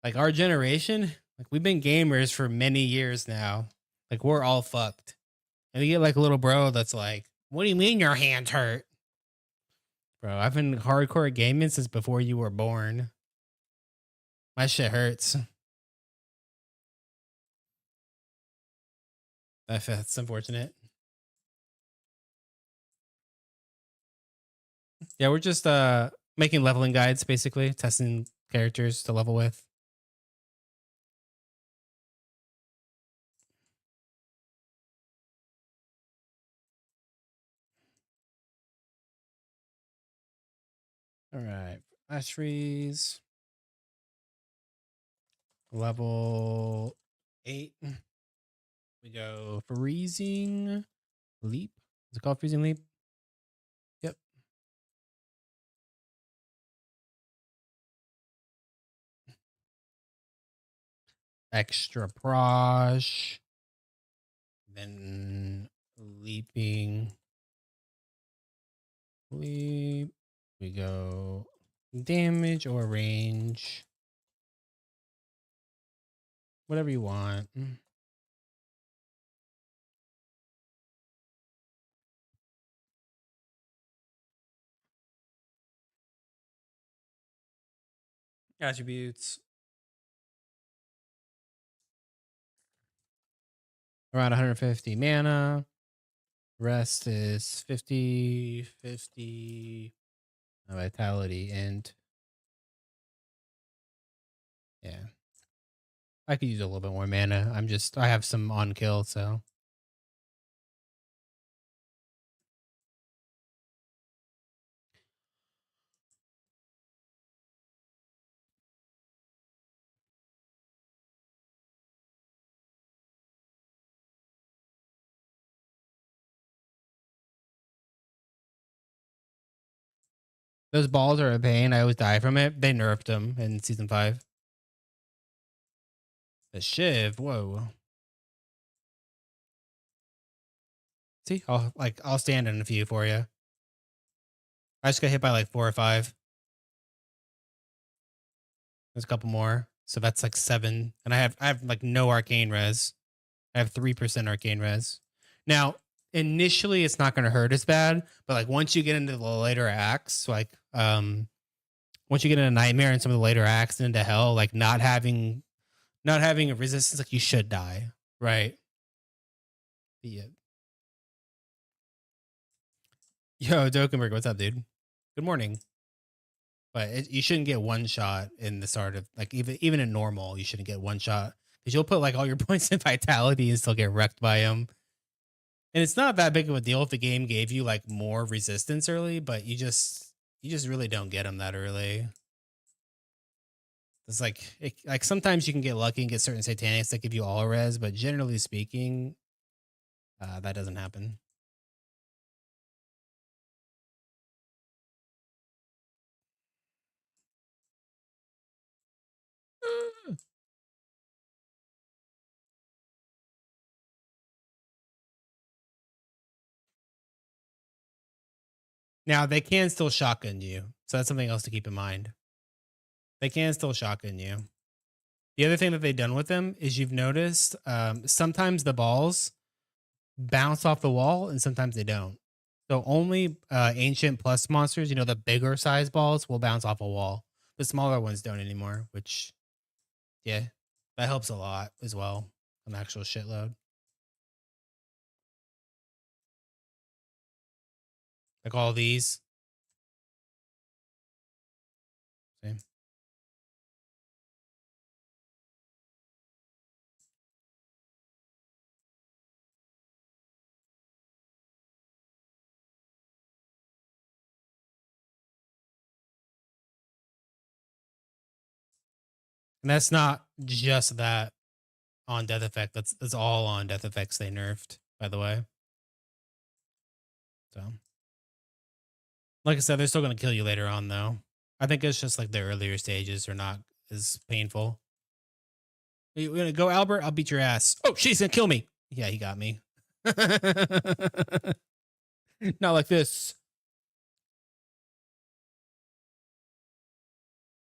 Like our generation, like we've been gamers for many years now. Like we're all fucked. And we get like a little bro that's like, what do you mean your hands hurt? Bro, I've been hardcore gaming since before you were born. My shit hurts. That's unfortunate. Yeah, we're just making leveling guides basically, testing characters to level with. All right. Flash freeze. Level 8. We go freezing leap. Is it called freezing leap? Yep. Extra prosh. Then leaping. Leap. We go damage or range. Whatever you want. Attributes. Around 150 mana. Rest is 50, 50. Vitality and yeah. I could use a little bit more mana. I have some on kill, so Those balls are a pain. I always die from it. They nerfed them in season 5. The shiv, whoa. See, I'll stand in a few for you. I just got hit by like 4 or 5. There's a couple more. So that's like 7. And I have like no arcane res. I have 3% arcane res. Now, initially it's not gonna hurt as bad, but like once you get into the later acts, like once you get into nightmare and some of the later acts and into hell, like not having a resistance, like you should die. Right. Yeah. Yo, Dokenberg, what's up, dude? Good morning. But you shouldn't get one shot in the start of like even in normal, you shouldn't get one shot because you'll put like all your points in vitality and still get wrecked by him. And it's not that big of a deal if the game gave you like more resistance early, but you just really don't get them that early. It's like sometimes you can get lucky and get certain satanics that give you all res, but generally speaking, that doesn't happen. Now they can still shotgun you, so that's something else to keep in mind. They can still shotgun you. The other thing that they've done with them is you've noticed sometimes the balls bounce off the wall and sometimes they don't. So only ancient plus monsters, the bigger size balls will bounce off a wall. The smaller ones don't anymore, which, yeah, that helps a lot as well. An actual shitload. Like all these. Same. And that's not just that on death effect. That's all on death effects they nerfed, by the way. So, like I said, they're still gonna kill you later on, though. I think it's just like the earlier stages are not as painful. You gonna go, Albert? I'll beat your ass. Oh, she's gonna kill me. Yeah, he got me. Not like this.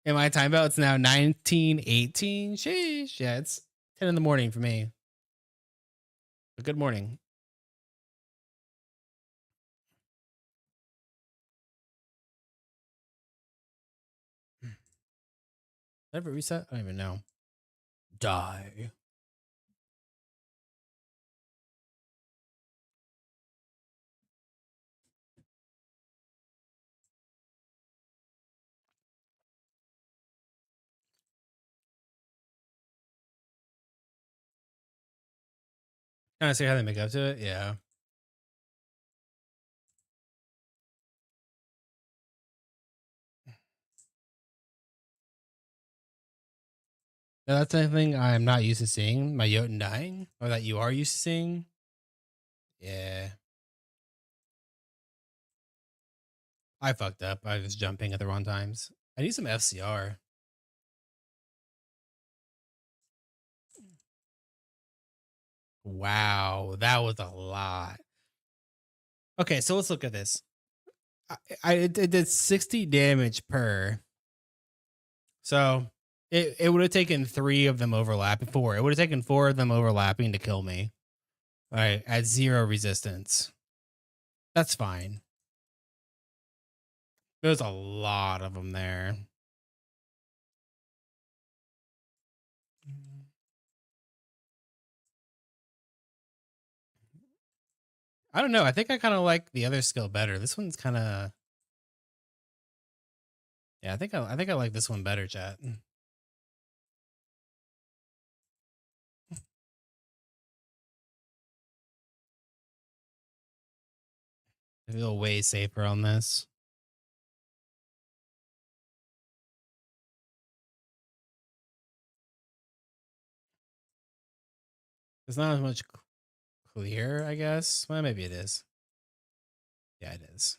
In my time belt, it's now 19:18. Sheesh. Yeah, it's 10 in the morning for me. But good morning. Did I ever reset? I don't even know. Die. Kind of see how they make up to it. Yeah. Now, that's anything I'm not used to seeing. My Jotun dying, or that you are used to seeing. Yeah. I fucked up. I was jumping at the wrong times. I need some FCR. Wow, that was a lot. Okay, so let's look at this. It did 60 damage per. So it would have taken 3 of them overlapping. 4. It would have taken 4 of them overlapping to kill me. All right, at 0 resistance. That's fine. There's a lot of them there. I don't know. I think I kind of like the other skill better. This one's kind of. Yeah, I think I like this one better, chat. I feel way safer on this. It's not as much clear, I guess. Well, maybe it is. Yeah, it is.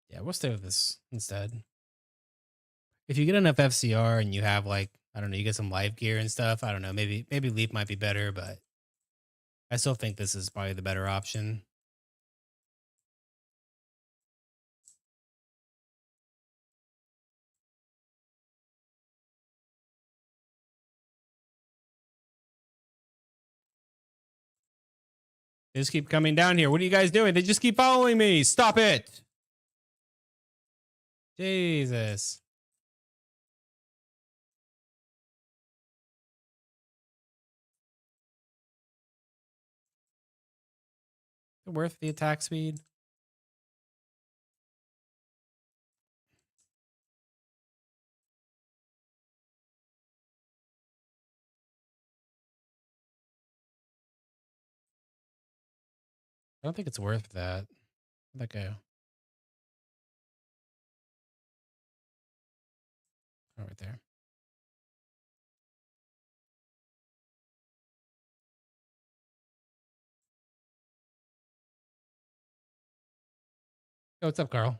Yeah, we'll stay with this instead. If you get enough FCR and you have like, I don't know, you get some live gear and stuff. I don't know. Maybe Leap might be better, but I still think this is probably the better option. They just keep coming down here. What are you guys doing? They just keep following me. Stop it. Jesus. Worth the attack speed. I don't think it's worth that. Where'd that go? Oh, right there. Oh, what's up, Carl?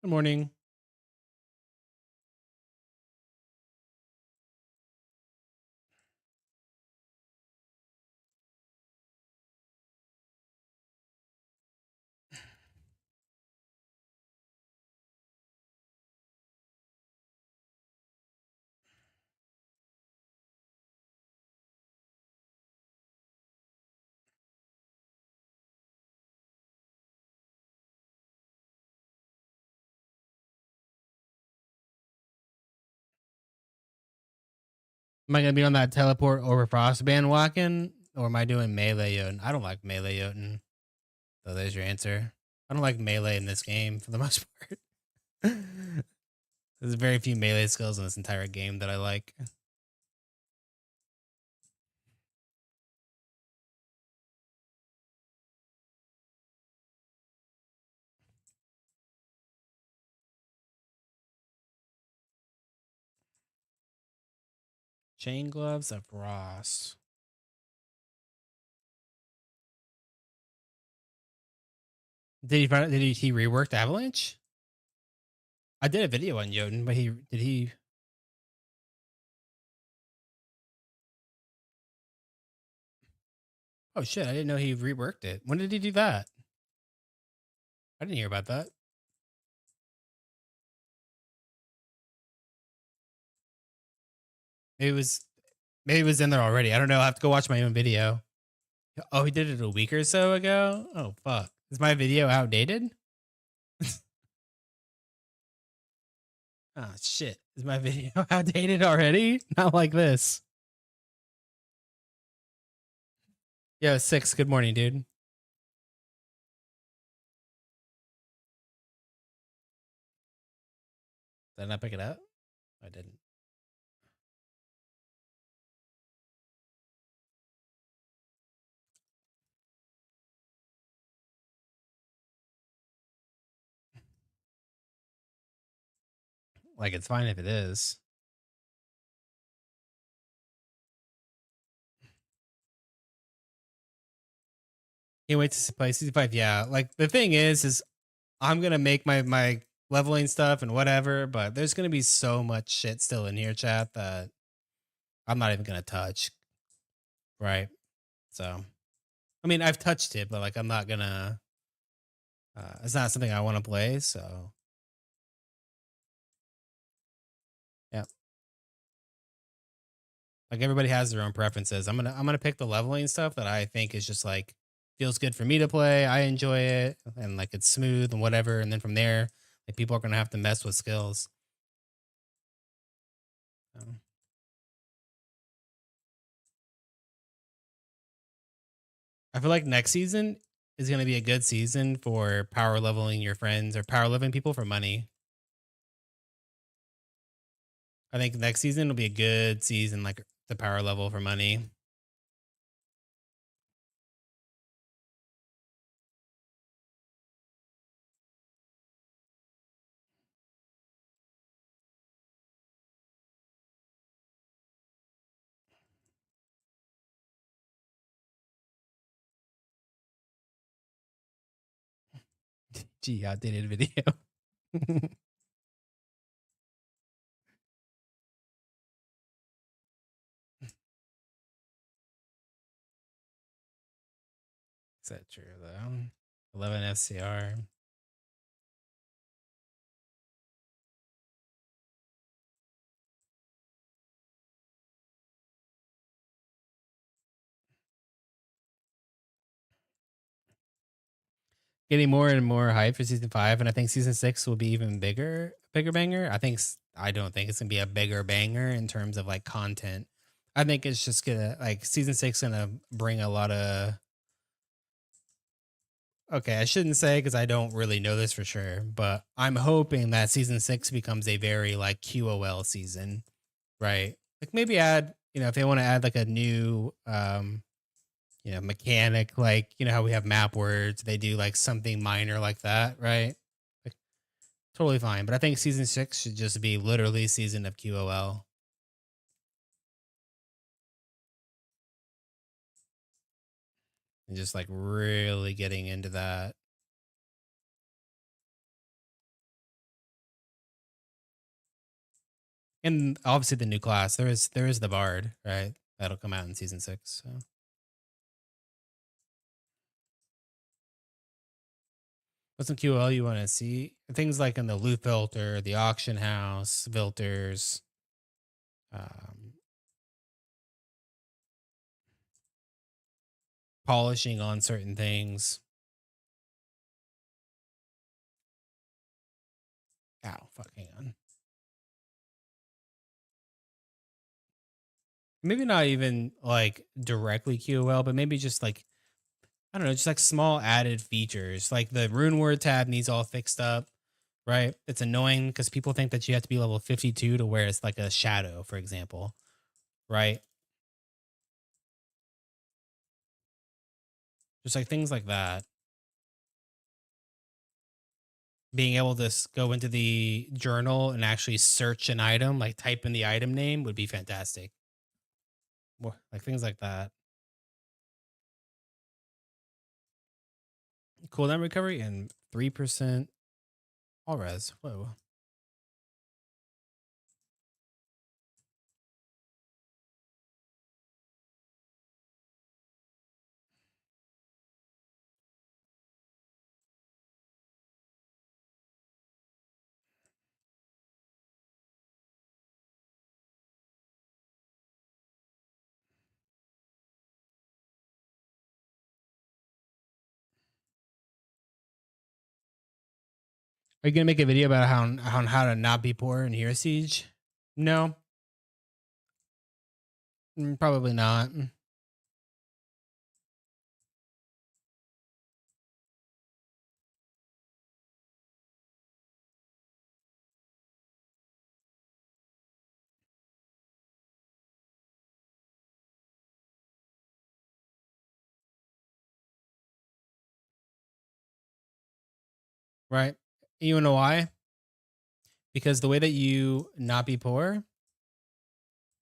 Good morning. Am I gonna be on that teleport over frost bandwagon, or am I doing melee Jotun? I don't like melee Jotun. So there's your answer. I don't like melee in this game for the most part. There's very few melee skills in this entire game that I like. Chain gloves of frost. Did he find? Did he rework the avalanche? I did a video on Jotun, but he. Oh shit! I didn't know he reworked it. When did he do that? I didn't hear about that. Maybe it was maybe it was in there already. I don't know. I have to go watch my own video. Oh, he did it a week or so ago. Oh fuck! Is my video outdated? Oh shit! Is my video outdated already? Not like this. Yo, 6. Good morning, dude. Did I not pick it up? I didn't. Like it's fine if it is. Can't wait to play season 5. Yeah, like the thing is I'm gonna make my leveling stuff and whatever, but there's gonna be so much shit still in here, chat, that I'm not even gonna touch. Right. So I mean I've touched it, but like I'm not gonna it's not something I want to play, so yeah. Like everybody has their own preferences. I'm gonna pick the leveling stuff that I think is just like feels good for me to play. I enjoy it and like it's smooth and whatever. And then from there, like people are gonna have to mess with skills. So, I feel like next season is gonna be a good season for power leveling your friends or power leveling people for money. I think next season will be a good season, like the power level for money. Gee, outdated video. Is that true though? 11 FCR. Getting more and more hype for season 5, and I think season 6 will be even bigger banger. I don't think it's gonna be a bigger banger in terms of like content. I think it's just gonna like season 6 gonna bring a lot of. Okay, I shouldn't say because I don't really know this for sure, but I'm hoping that season 6 becomes a very like QOL season, right? Like maybe add, if they want to add like a new mechanic, like how we have map words, they do like something minor like that, right? Like totally fine. But I think season 6 should just be literally season of QOL and just like really getting into that. And obviously the new class, there is the bard, right? That'll come out in season 6. So what's some QOL you want to see? Things like in the loot filter, the auction house, filters, um, polishing on certain things. Ow, fuck, hang on. Maybe not even like directly QOL, but maybe just like, I don't know, just like small added features. Like the rune word tab needs all fixed up, right? It's annoying because people think that you have to be level 52 to wear it's like a shadow, for example, right? Just like things like that. Being able to go into the journal and actually search an item, like type in the item name would be fantastic. Like things like that. Cooldown recovery and 3% all res. Whoa. Are you gonna make a video about how to not be poor in Hero Siege? No, probably not. Right? You know why? Because the way that you not be poor,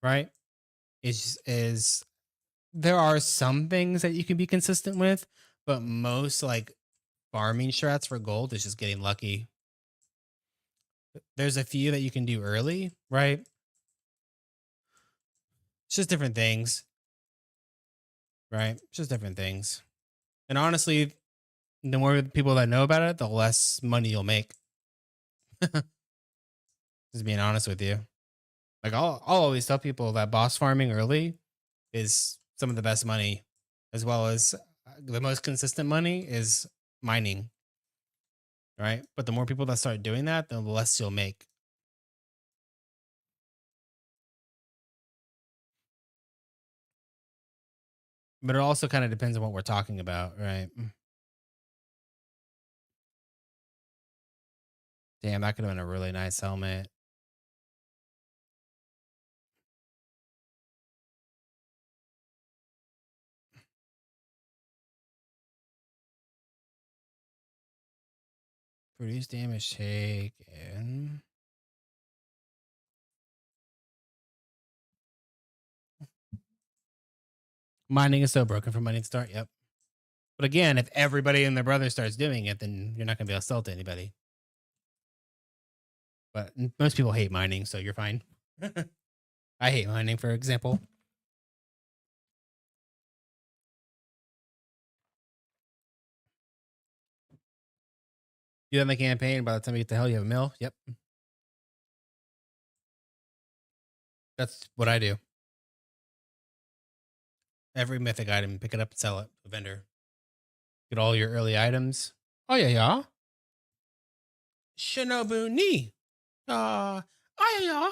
right, is there are some things that you can be consistent with, but most like farming strats for gold is just getting lucky. There's a few that you can do early, right? It's just different things, right? It's just different things. And honestly, the more people that know about it, the less money you'll make. Just being honest with you. Like I'll always tell people that boss farming early is some of the best money, as well as the most consistent money is mining, right? But the more people that start doing that, the less you'll make. But it also kind of depends on what we're talking about, right? Damn, that could have been a really nice helmet. Produce damage taken. Mining is so broken for mining start. Yep. But again, if everybody and their brother starts doing it, then you're not gonna be able to sell to anybody. But most people hate mining, so you're fine. I hate mining, for example. You done the campaign. By the time you get to hell, you have a mill. Yep, that's what I do. Every mythic item, pick it up and sell it to a vendor. Get all your early items. Oh yeah, yeah. Shinobu ni. Oh yeah, yeah.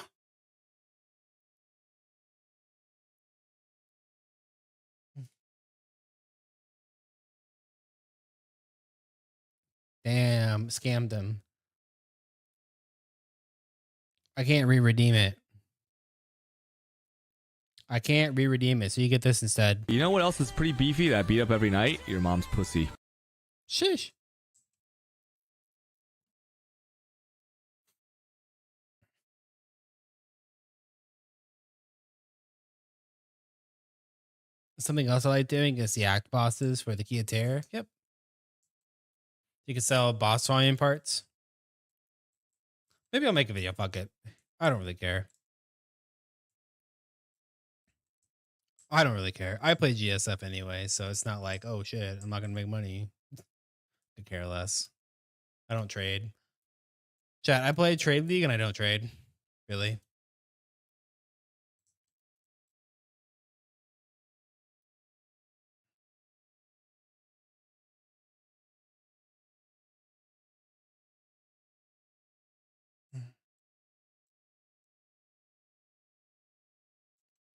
Damn, scammed them. I can't re-redeem it. I can't re-redeem it, so you get this instead. You know what else is pretty beefy that I beat up every night? Your mom's pussy. Shish. Something else I like doing is the act bosses for the Kia Terror. Yep. You can sell boss volume parts. Maybe I'll make a video. Fuck it. I don't really care. I don't really care. I play GSF anyway, so it's not like, oh shit, I'm not gonna make money. I care less. I don't trade. Chat, I play Trade League and I don't trade. Really.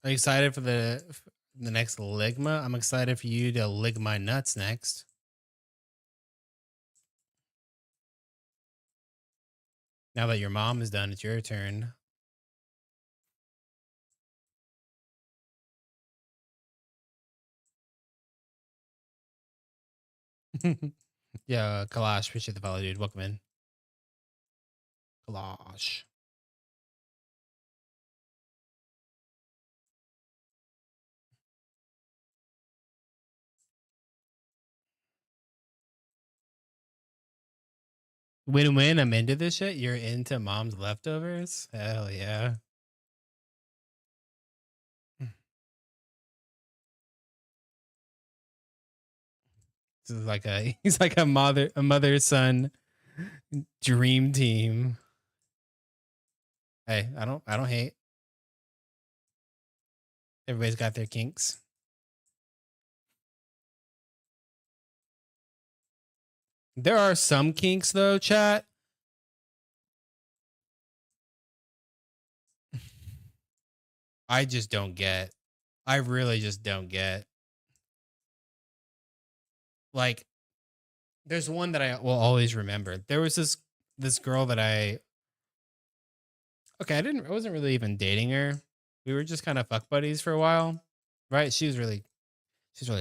Are you excited for the next Ligma? I'm excited for you to lig my nuts next. Now that your mom is done, it's your turn. Yeah, Kalash, appreciate the follow, dude. Welcome in. Kalash. Win-win, I'm into this shit. You're into mom's leftovers? Hell yeah. This is like a he's like a mother son dream team. Hey, I don't hate. Everybody's got their kinks. There are some kinks though, chat. I just don't get. I really just don't get. Like, there's one that I will always remember. There was this girl that I I wasn't really even dating her. We were just kind of fuck buddies for a while. Right? She's really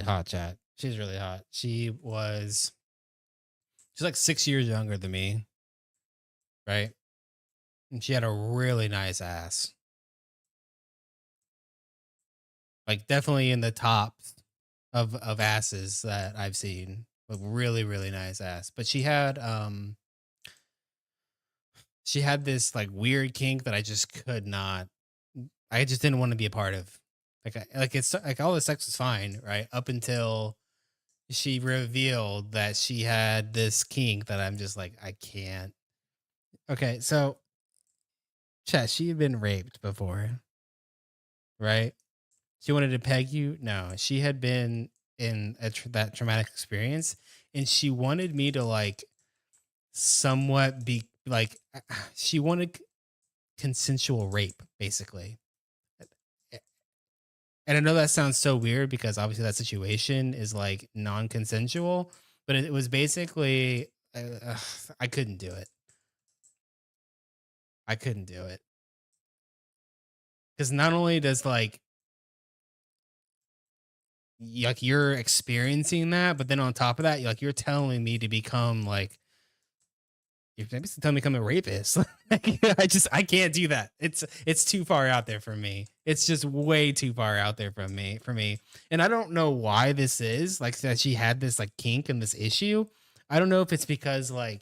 hot, chat. She's really hot. She's like 6 years younger than me, right? And she had a really nice ass. Like definitely in the top of asses that I've seen. Like really, really nice ass. But she had this like weird kink that I just could not. I just didn't want to be a part of. Like it's like all the sex was fine, right? Up until she revealed that she had this kink that I'm just like, I can't. Okay, so chat, she had been raped before, right? She wanted to peg you. No, she had been in that traumatic experience, and she wanted me to like somewhat be like, she wanted consensual rape, basically. And I know that sounds so weird because obviously that situation is like non-consensual, but it was basically I couldn't do it. I couldn't do it because not only does like you're experiencing that, but then on top of that, you're telling me to become like You're basically telling me I'm a rapist. Like, I can't do that. It's too far out there for me. It's just way too far out there from me for me. And I don't know why this is like that she had this like kink and this issue. I don't know if it's because like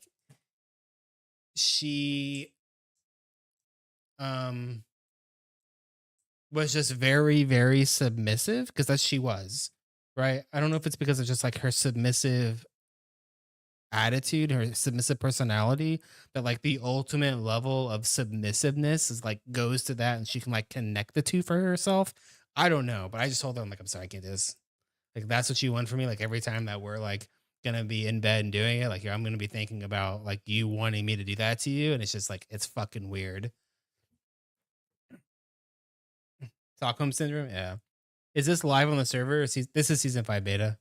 she um was just very, very submissive because that she was, right? I don't know if it's because of just like her submissive attitude, her submissive personality, that like the ultimate level of submissiveness is like goes to that and she can like connect the two for herself. I don't know, but I just told her, I'm like, I'm sorry, I can't do this. Like that's what you want from me. Like every time that we're like gonna be in bed and doing it, like I'm gonna be thinking about like you wanting me to do that to you. And it's just like it's fucking weird. Stockholm syndrome, yeah. Is this live on the server? This is season 5 beta.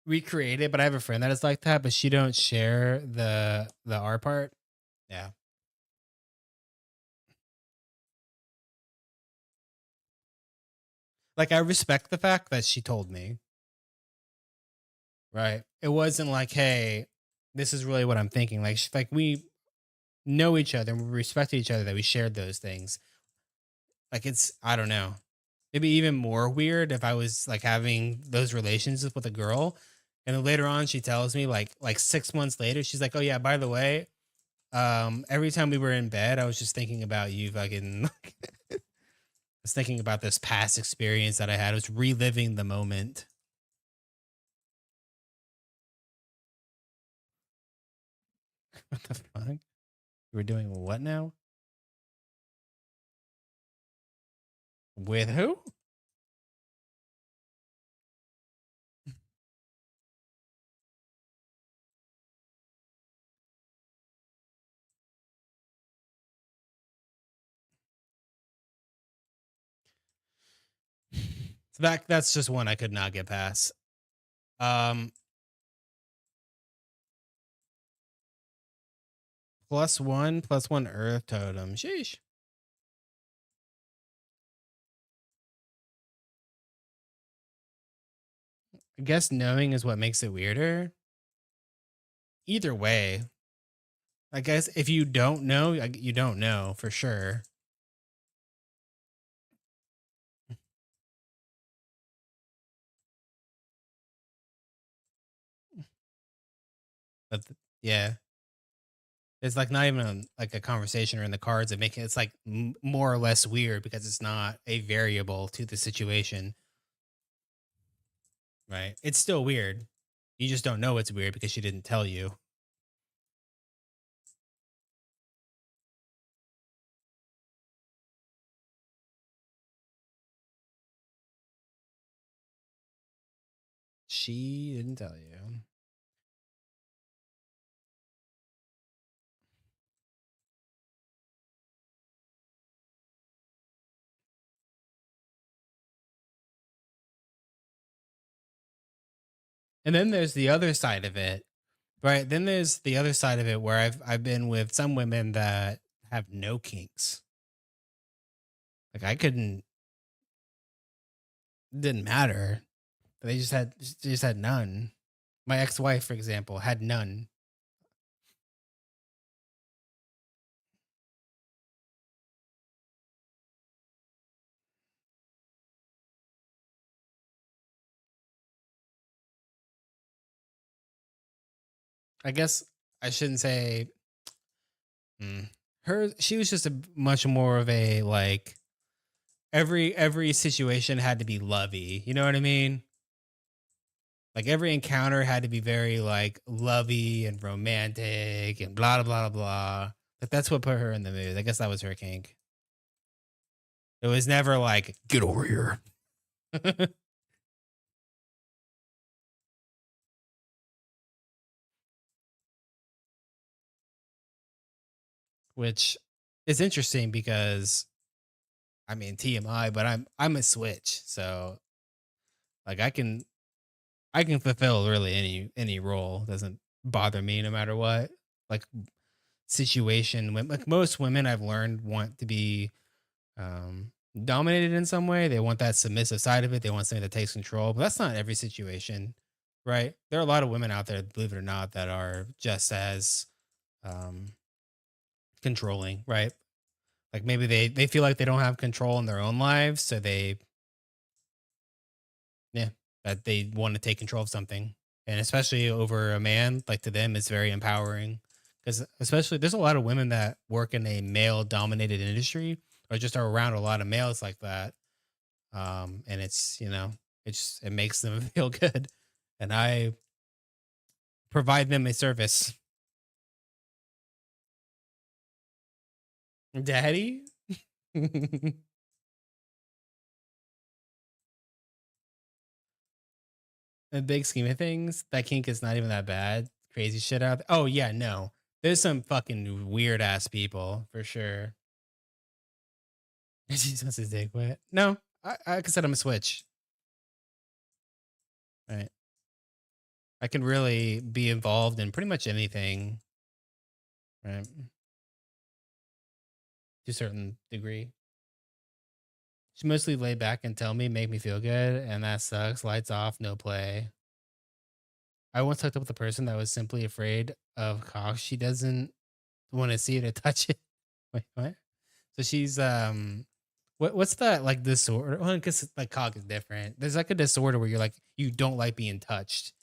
Recreated, but I have a friend that is like that, but she don't share the R part. Yeah. Like I respect the fact that she told me, right? It wasn't like, hey, this is really what I'm thinking. Like like we know each other and we respect each other that we shared those things. Like it's I don't know. It'd be even more weird if I was like having those relationships with a girl and then later on she tells me like 6 months later, she's like, oh yeah, by the way, every time we were in bed, I was just thinking about you fucking I was thinking about this past experience that I had. I was reliving the moment. What the fuck? We're doing what now? With who? So that's just one I could not get past. Um plus one earth totem. Sheesh. I guess knowing is what makes it weirder. Either way, I guess if you don't know, you don't know for sure. But yeah, it's like not even like a conversation or in the cards that make it. It's like more or less weird because it's not a variable to the situation, right? It's still weird. You just don't know it's weird because she didn't tell you. She didn't tell you. And then there's the other side of it, right? Then there's the other side of it where I've been with some women that have no kinks. Like I couldn't, didn't matter. They just had none. My ex-wife, for example, had none. I guess I shouldn't say her. She was just a much more of a like every situation had to be lovey. You know what I mean? Like every encounter had to be very like lovey and romantic and blah blah blah blah. But that's what put her in the mood. I guess that was her kink. It was never like get over here, which is interesting because I mean TMI, but I'm a switch, so like I can fulfill really any role. Doesn't bother me no matter what. Like situation when like most women I've learned want to be dominated in some way. They want that submissive side of it. They want something that takes control. But that's not every situation, right? There are a lot of women out there, believe it or not, that are just as um, controlling, right? Like maybe they feel like they don't have control in their own lives, so yeah, that they want to take control of something, and especially over a man, like to them, it's very empowering. Because especially there's a lot of women that work in a male dominated industry or just are around a lot of males like that, and it's it makes them feel good, and I provide them a service. Daddy. In the big scheme of things, that kink is not even that bad. Crazy shit out. Oh yeah, no. There's some fucking weird ass people for sure. She just wants his dick wet. No, I can set him a switch. Right. I can really be involved in pretty much anything. Right. To a certain degree. She mostly lay back and tell me, make me feel good, and that sucks. Lights off, no play. I once hooked up with a person that was simply afraid of cock. She doesn't want to see it or touch it. Wait, what? So she's what's that like disorder? Well, because like cock is different. There's like a disorder where you're like you don't like being touched.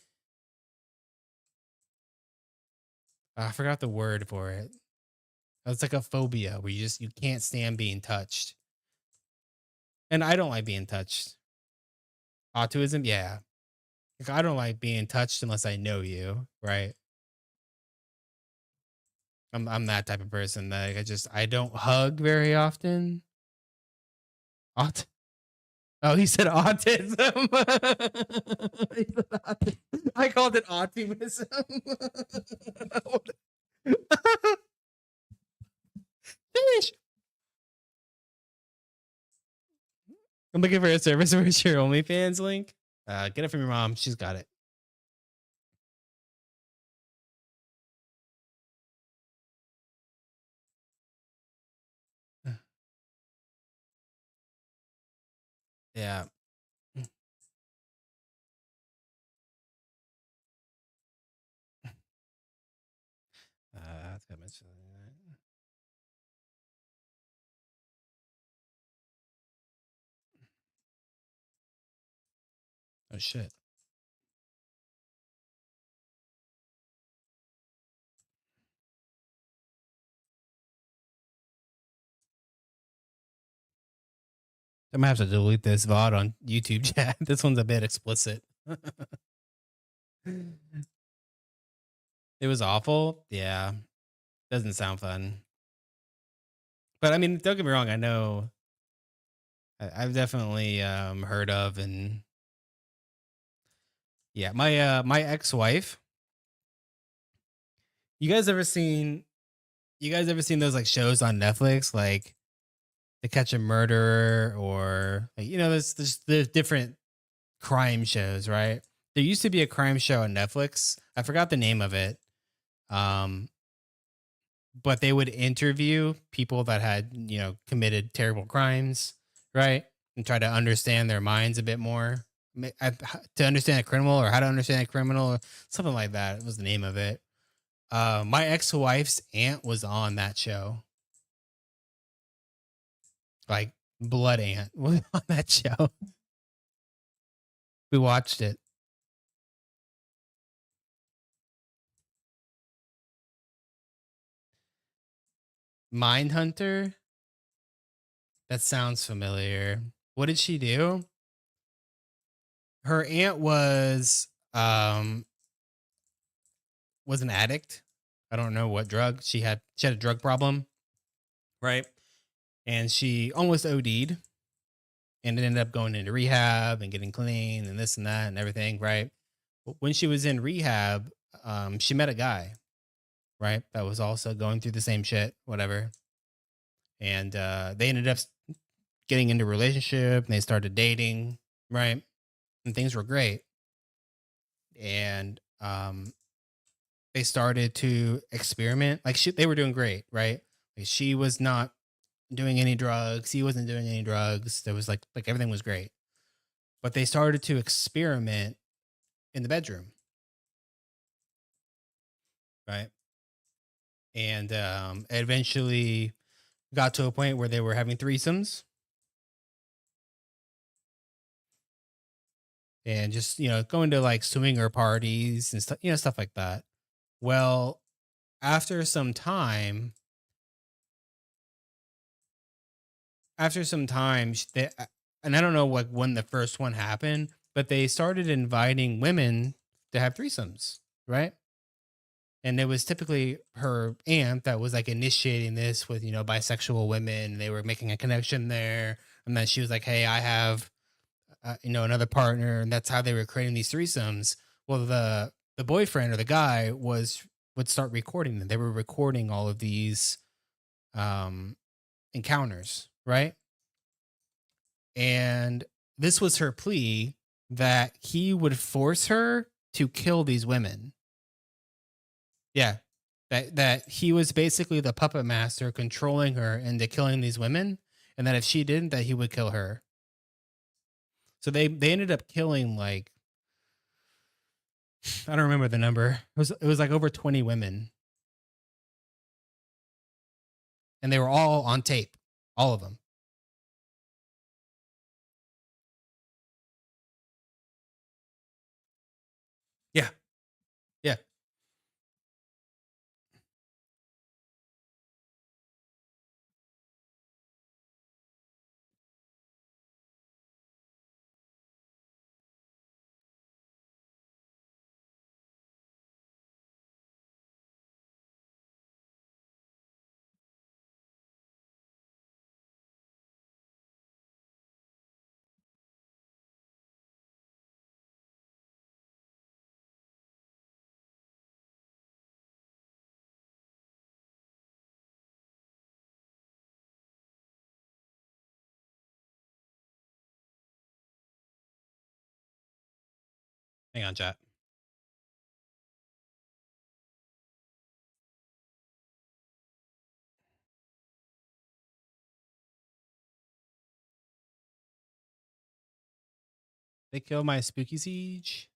I forgot the word for it. It's like a phobia where you can't stand being touched. And I don't like being touched. Autism, yeah. Like, I don't like being touched unless I know you, right? I'm that type of person that like, I don't hug very often. Aut- oh, he said autism. He said I called it autism. Finish. I'm looking for a service. Where's your OnlyFans link? Get it from your mom. She's got it. Yeah. That's got much. Oh shit. I'm gonna have to delete this VOD on YouTube chat. This one's a bit explicit. It was awful. Yeah. Doesn't sound fun. But I mean, don't get me wrong, I know I've definitely heard of and yeah, my ex-wife, you guys ever seen those like shows on Netflix like To Catch a Murderer or like, there's different crime shows, right? There used to be a crime show on Netflix. I forgot the name of it. Um, but they would interview people that had, committed terrible crimes, right? And try to understand their minds a bit more. To understand a criminal or how to understand a criminal, or something like that was the name of it. My ex-wife's aunt was on that show, like blood aunt was on that show. We watched it. Mindhunter. That sounds familiar. What did she do? Her aunt was an addict. I don't know what drug she had a drug problem, right? And she almost OD'd and it ended up going into rehab and getting clean and this and that and everything, right? But when she was in rehab, she met a guy, right? That was also going through the same shit, whatever. And they ended up getting into a relationship and they started dating, right? And things were great. And they started to experiment. Like they were doing great, right? Like she was not doing any drugs. He wasn't doing any drugs. There was like everything was great. But they started to experiment in the bedroom, right? And it eventually got to a point where they were having threesomes and just going to like swinger parties and stuff, stuff like that. Well, after some time, and I don't know like when the first one happened, but they started inviting women to have threesomes, right? And it was typically her aunt that was like initiating this with bisexual women. They were making a connection there, and then she was like, "Hey, I have another partner," and that's how they were creating these threesomes. Well, the boyfriend or the guy would start recording them. They were recording all of these um, encounters, right? And this was her plea that he would force her to kill these women. Yeah. That he was basically the puppet master controlling her into killing these women, and that if she didn't, that he would kill her. So they ended up killing like I don't remember the number. It was like over 20 women, and they were all on tape, all of them. Yeah, yeah. Hang on, chat. They killed my spooky siege.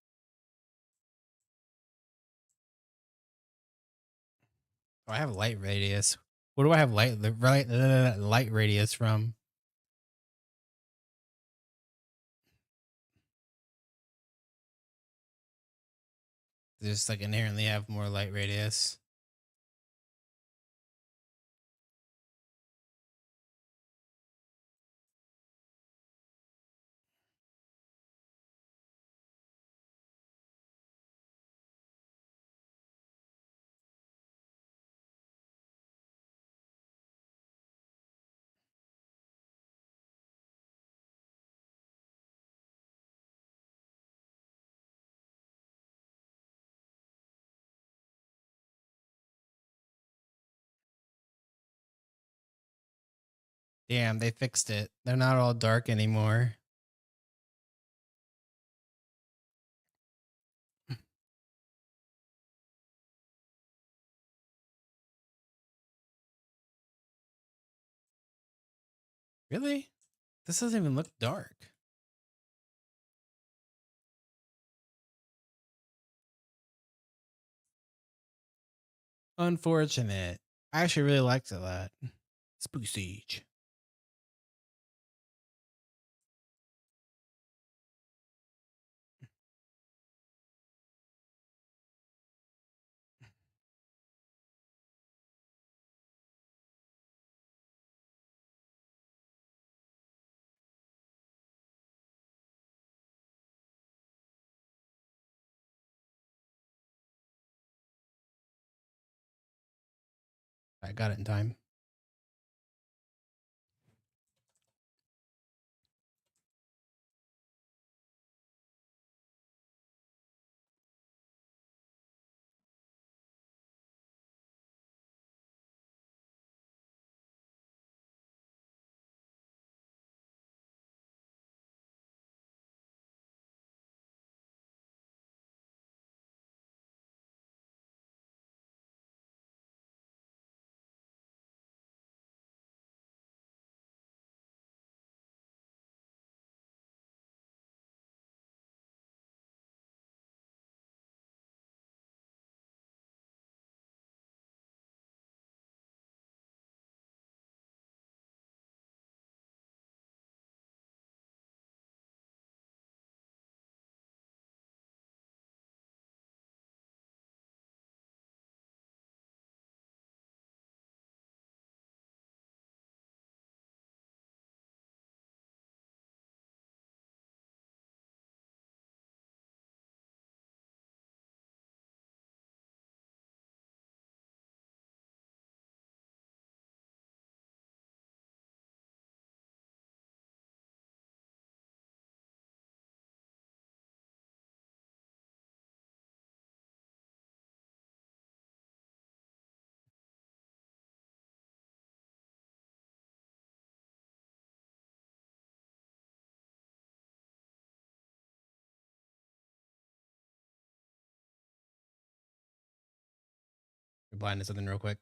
Oh, I have light radius. What do I have light radius from? Just like inherently have more light radius. Damn, they fixed it. They're not all dark anymore. Really? This doesn't even look dark. Unfortunate. I actually really liked it that. Spooky Siege. I got it in time. blindness something real quick.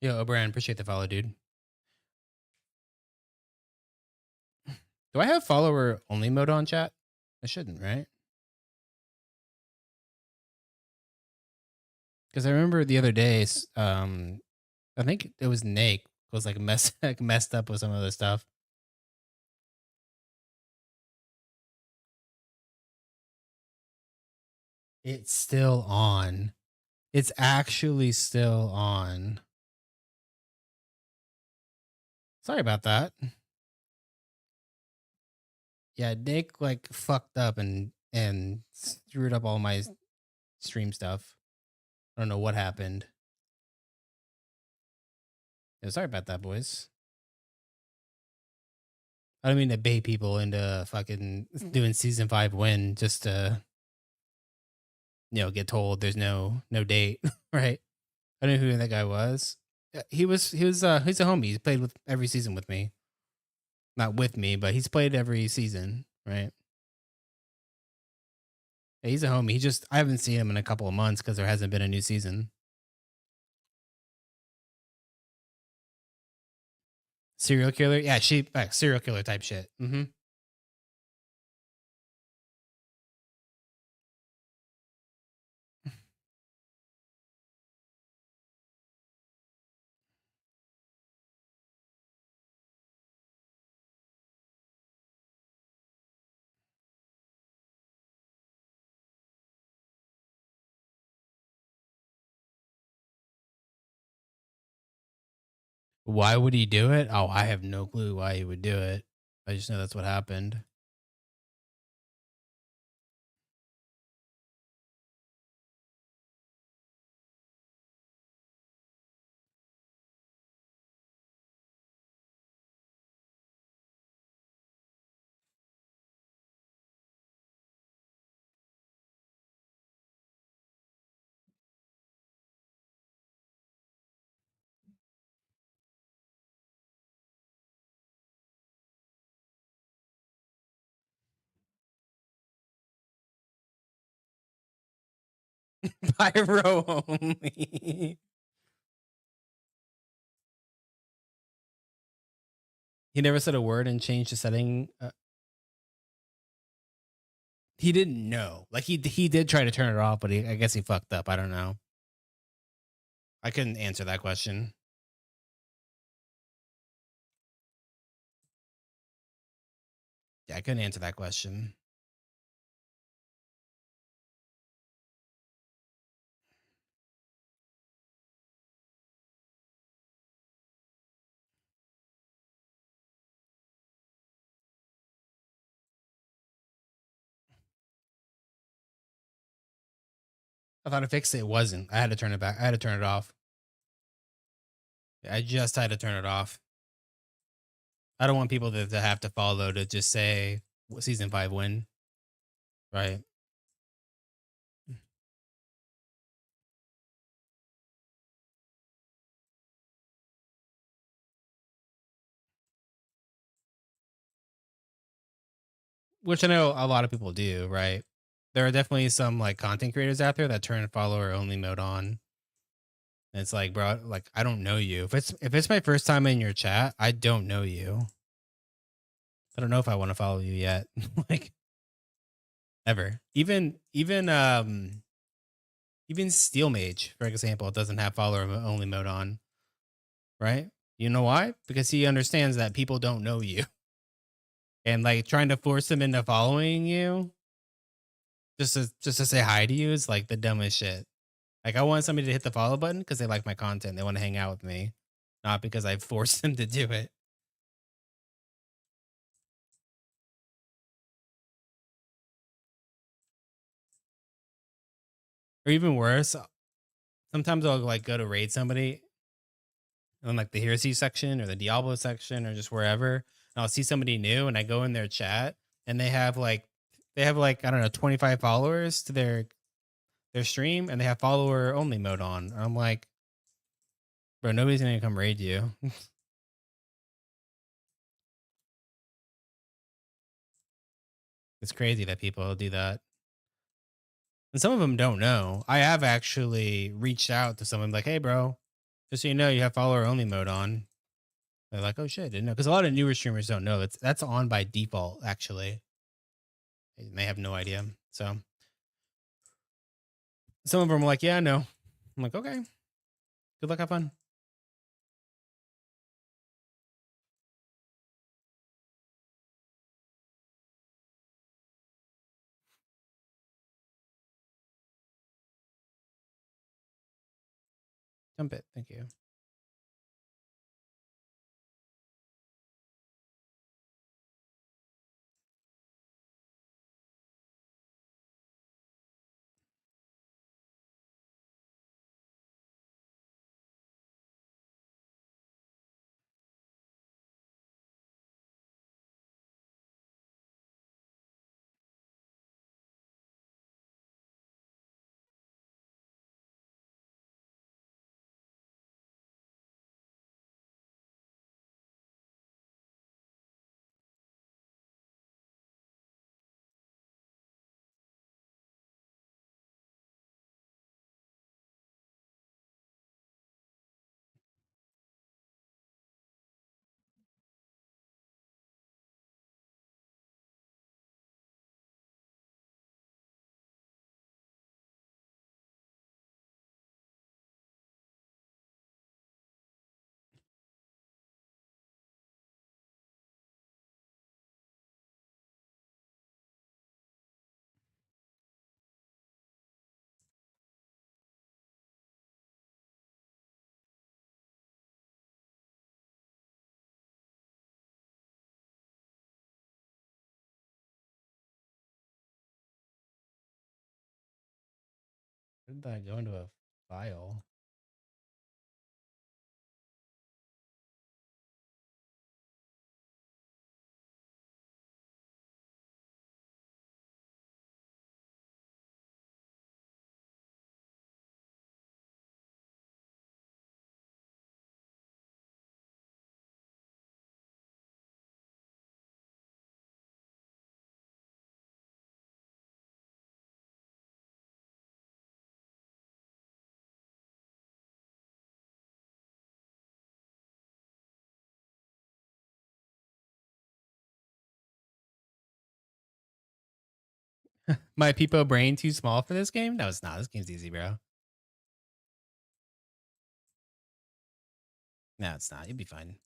Yo, O'Brien, appreciate the follow, dude. Do I have follower only mode on chat? I shouldn't, right? Because I remember the other day, I think it was Nate was like messed up with some of the stuff. It's still on. It's actually still on. Sorry about that. Yeah, Nick like fucked up and screwed up all my stream stuff. I don't know what happened. Yeah, sorry about that, boys. I don't mean to bait people into fucking doing season 5 win just to get told there's no date, right? I don't know who that guy was. He's a homie. He's played with every season with me. Not with me, but he's played every season, right? Yeah, he's a homie. I haven't seen him in a couple of months because there hasn't been a new season. Serial killer? Yeah, serial killer type shit. Mm-hmm. Why would he do it? Oh, I have no clue why he would do it. I just know that's what happened. Pyro only. He never said a word and changed the setting. He didn't know. Like he did try to turn it off, but I guess he fucked up. I don't know. I couldn't answer that question. Yeah, I couldn't answer that question. I thought I fixed it. It wasn't. I had to turn it back. I had to turn it off. I just had to turn it off. I don't want people to have to follow to just say season 5 win. Right. Which I know a lot of people do, right? There are definitely some like content creators out there that turn follower only mode on. And it's like, bro, like I don't know you. If it's my first time in your chat, I don't know you. I don't know if I want to follow you yet. Like ever. Even Steel Mage, for example, doesn't have follower only mode on, right? You know why? Because he understands that people don't know you. And like trying to force them into following you just to say hi to you is like the dumbest shit. Like I want somebody to hit the follow button because they like my content. They want to hang out with me, not because I forced them to do it. Or even worse, sometimes I'll like go to raid somebody on like the heresy section or the Diablo section or just wherever. And I'll see somebody new and I go in their chat and they have like They have like, I don't know, 25 followers to their stream, and they have follower only mode on. I'm like, bro, nobody's gonna come raid you. It's crazy that people do that. And some of them don't know. I have actually reached out to someone like, hey, bro, just so you know, you have follower only mode on. They're like, oh shit, I didn't know. Because a lot of newer streamers don't know. That's on by default, actually. They have no idea. So some of them are like, yeah, I know. I'm like, okay, good luck, have fun. Jump it. Thank you. Where did that go into a file? My Peepo brain too small for this game? No, it's not. This game's easy, bro. No, it's not. You'll be fine.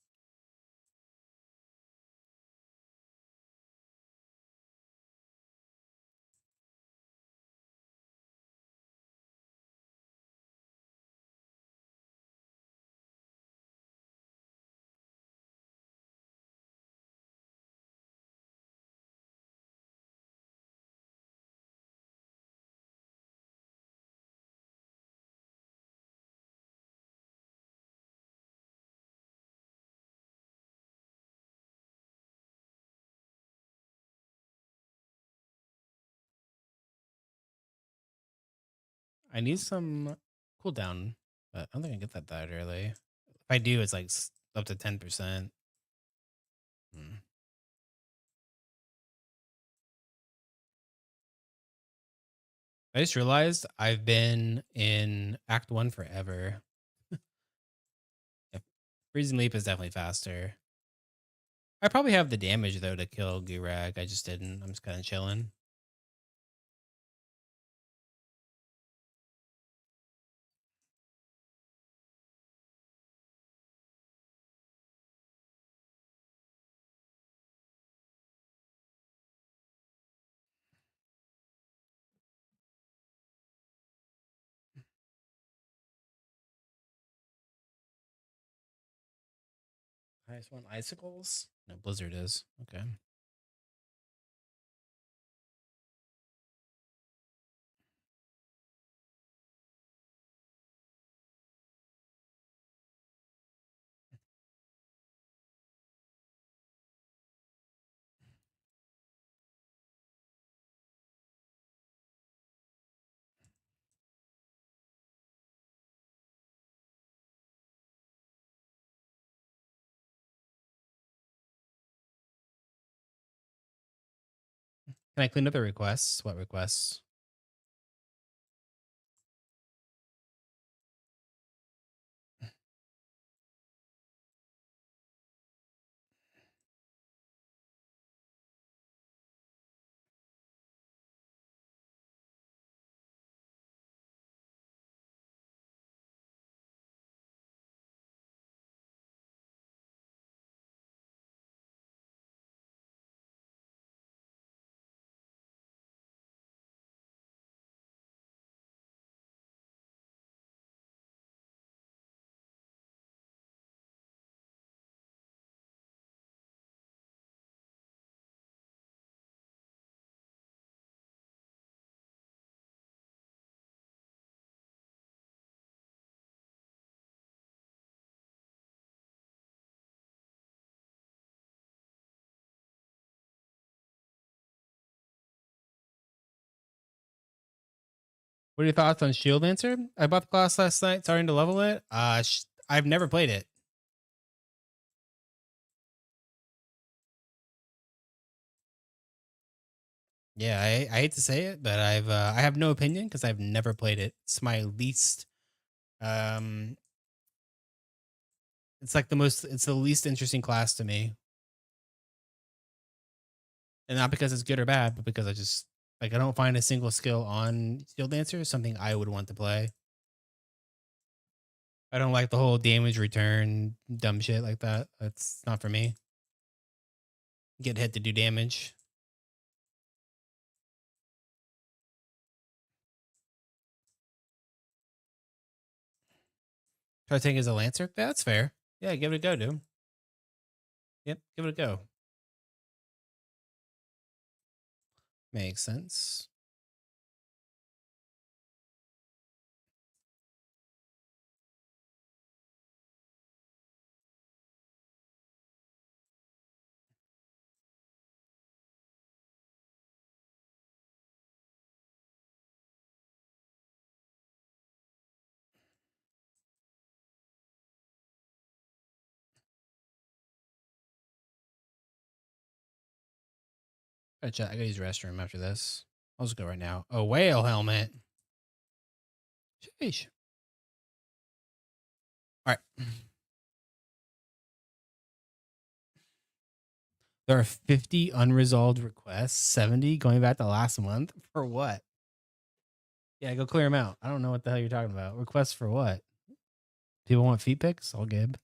I need some cooldown, but I don't think I get that early. If I do, it's like up to 10%. Hmm. I just realized I've been in Act 1 forever. Yep. Freezing Leap is definitely faster. I probably have the damage, though, to kill Gurag. I just didn't. I'm just kind of chilling. Highest one, Icicles? No, Blizzard is. Okay. Can I clean up the requests? What requests? What are your thoughts on Shield Lancer? I bought the class last night, starting to level it. I've never played it. Yeah, I hate to say it, but I have no opinion because I've never played it. It's my least um it's like it's the least interesting class to me. And not because it's good or bad, but because I just like I don't find a single skill on Shield Dancer something I would want to play. I don't like the whole damage return dumb shit like that. That's not for me. Get hit to do damage. Try to take as a lancer. Yeah, that's fair. Yeah, give it a go, dude. Yep, give it a go. Makes sense. I gotta use the restroom after this. I'll just go right now. A whale helmet. Sheesh. All right. There are 50 unresolved requests, 70 going back to last month. For what? Yeah, go clear them out. I don't know what the hell you're talking about. Requests for what? People want feet pics? All good.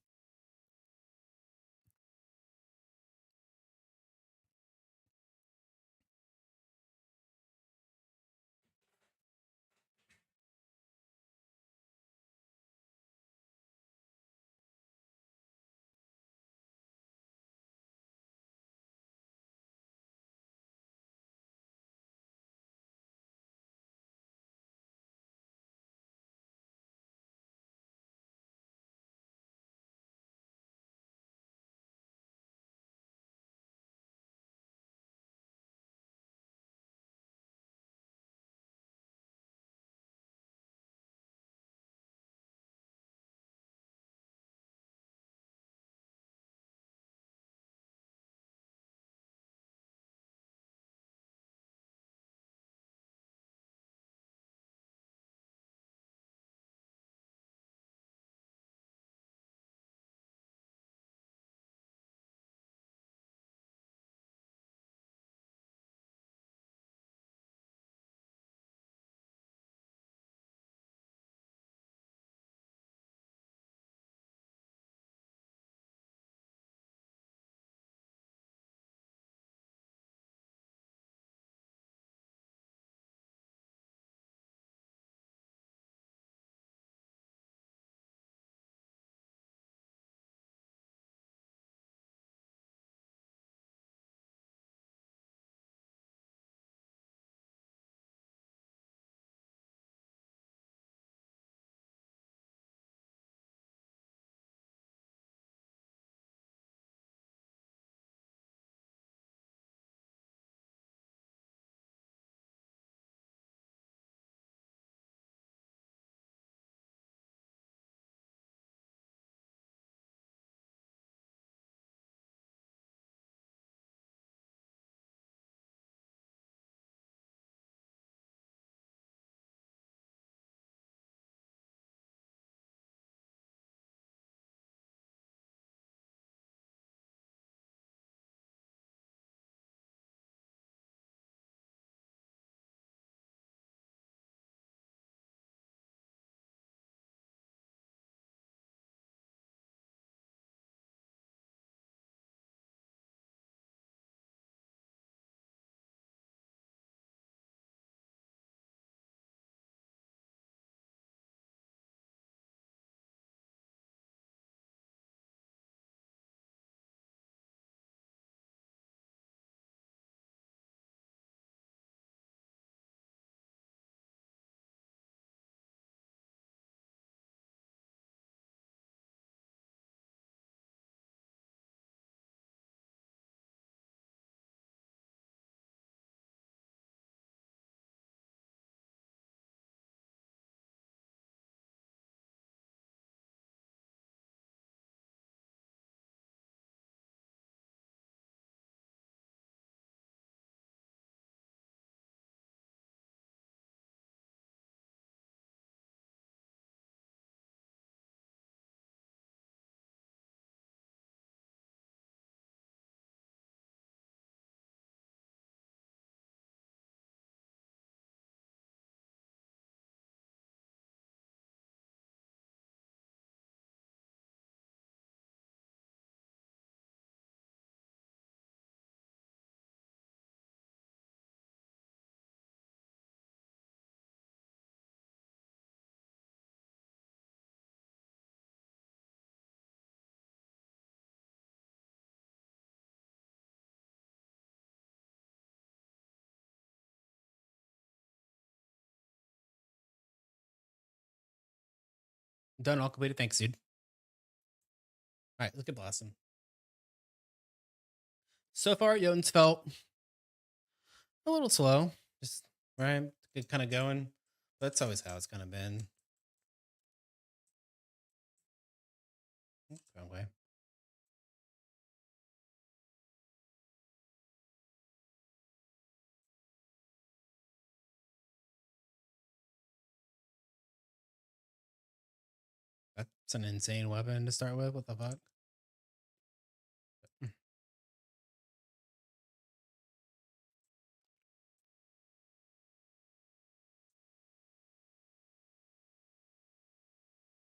Done, all completed. Thanks, dude. All right, let's get blasting. So far, Jotunn's felt a little slow. Just right, kind of going. That's always how it's kind of been. Wrong way. That's an insane weapon to start with. What the fuck?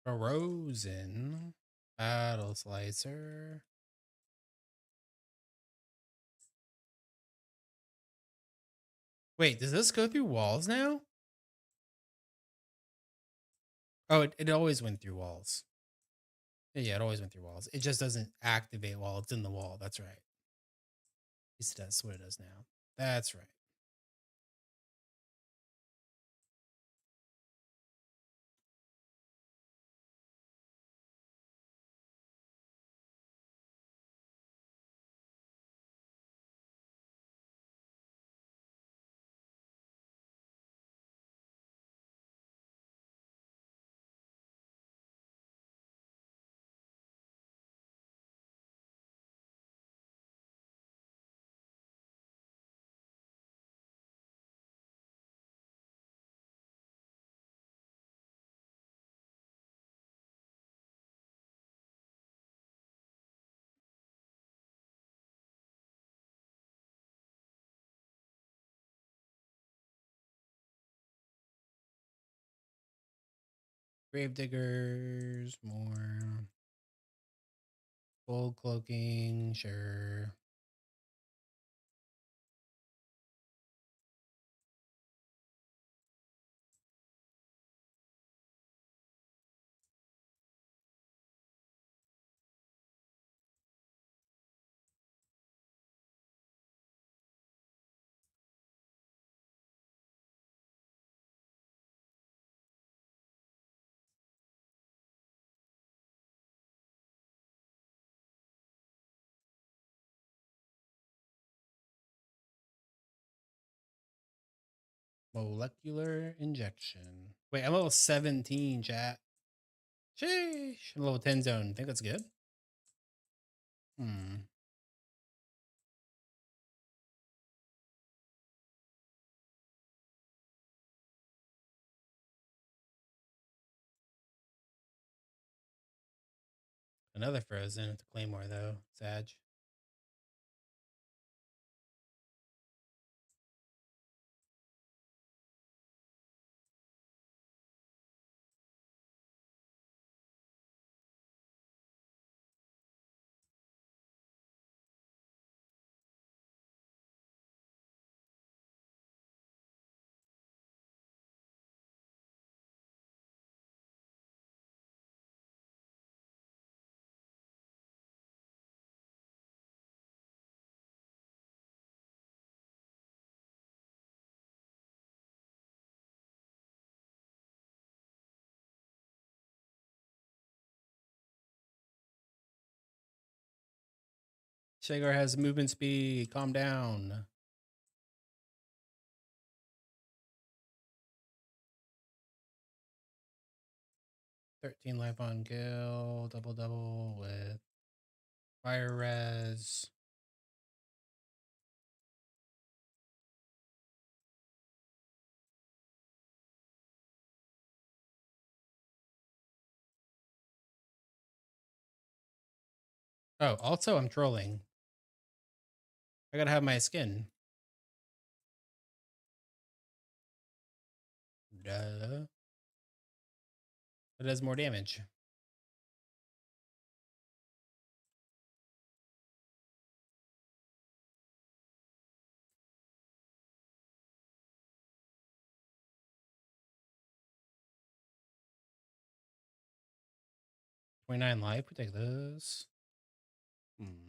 Frozen battle slicer. Wait, does this go through walls now? Oh, it always went through walls. Yeah, it always went through walls. It just doesn't activate while it's in the wall. That's right. At least that's what it does now. That's right. Grave diggers, more gold cloaking, sure. Molecular injection. Wait, I'm level 17, chat. Sheesh. Level 10 zone. Think that's good? Hmm. Another frozen with the claymore though. Sag. Shagar has movement speed. Calm down. 13 life on kill. Double with fire res. Oh, also I'm trolling. I gotta have my skin. Duh. It does more damage. $29 life. We take this. Hmm.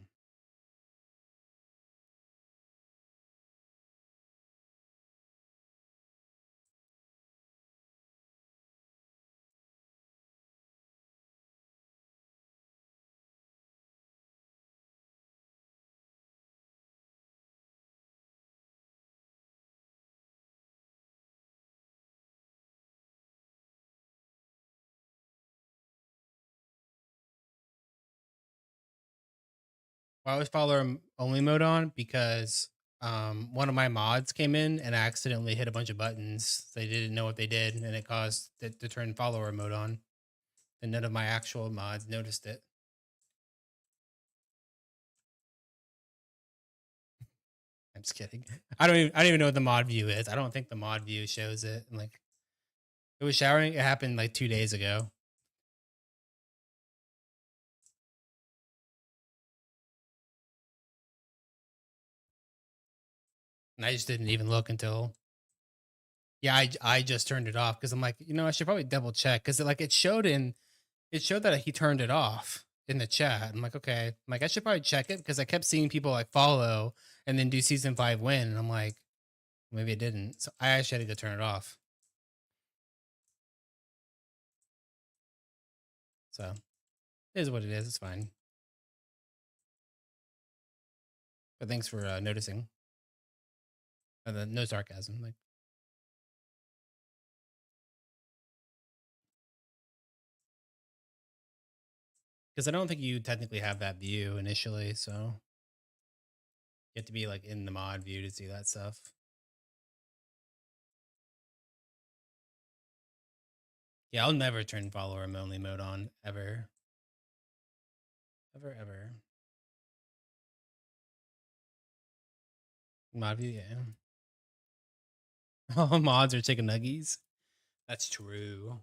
I always follower only mode on because one of my mods came in and accidentally hit a bunch of buttons. They didn't know what they did, and it caused it to turn follower mode on. And none of my actual mods noticed it. I'm just kidding. I don't even know what the mod view is. I don't think the mod view shows it. And like it was showering. It happened like 2 days ago. And I just didn't even look until yeah, I just turned it off because I'm like, I should probably double check because it showed that he turned it off in the chat. I'm like, okay, I should probably check it because I kept seeing people like follow and then do season 5 win, and I'm like, maybe it didn't. So I actually had to go turn it off. So it is what it is. It's fine. But thanks for noticing. No sarcasm. Like, because I don't think you technically have that view initially, so you have to be like in the mod view to see that stuff. Yeah, I'll never turn follower only mode on ever. Ever, ever. Mod view, yeah. All mods are chicken nuggies. That's true.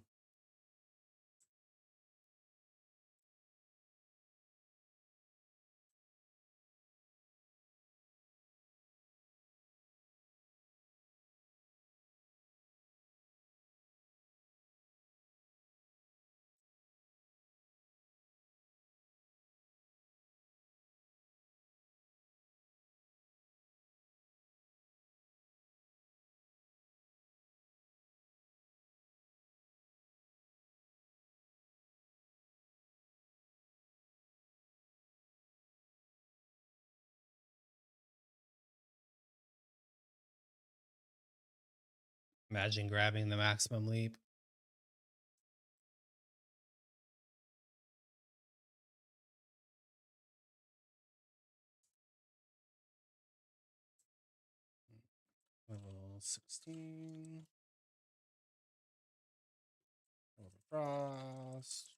Imagine grabbing the maximum leap. Level 16. Overfrost.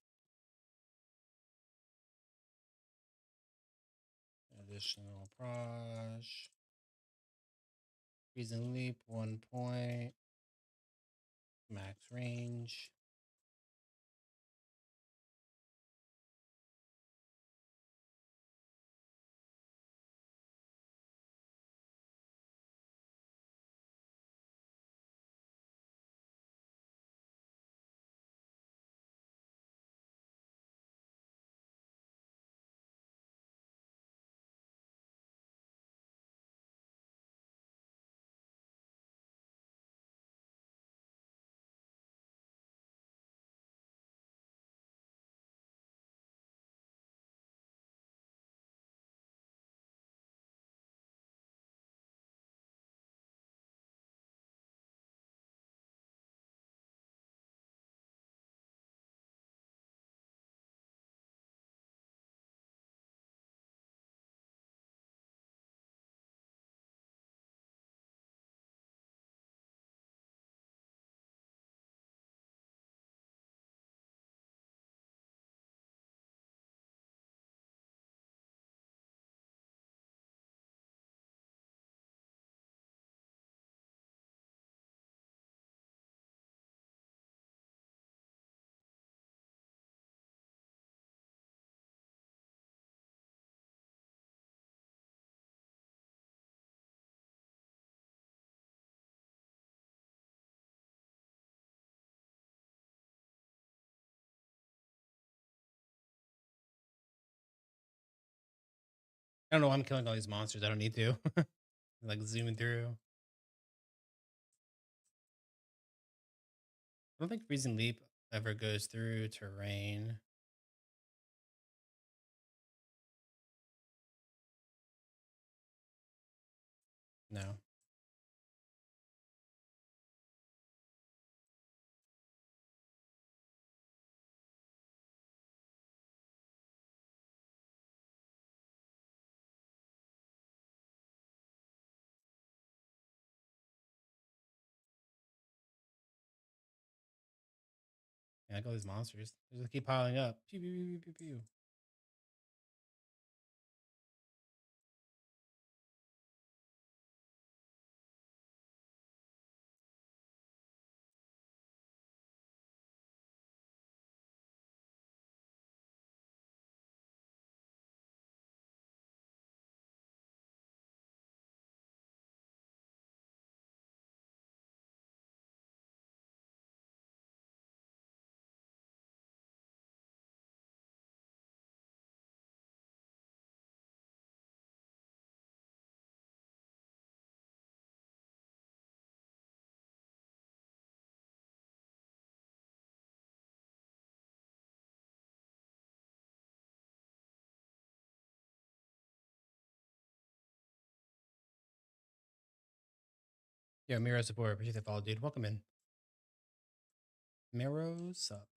Additional Proj. Freezing leap, 1 point. Max range. I don't know why I'm killing all these monsters. I don't need to. Like zooming through. I don't think freezing leap ever goes through terrain. No. Yeah, I got these monsters. They just keep piling up. Pew, pew, pew, pew, pew. Yeah, Miro support. Appreciate the follow, dude. Welcome in. Miro's up.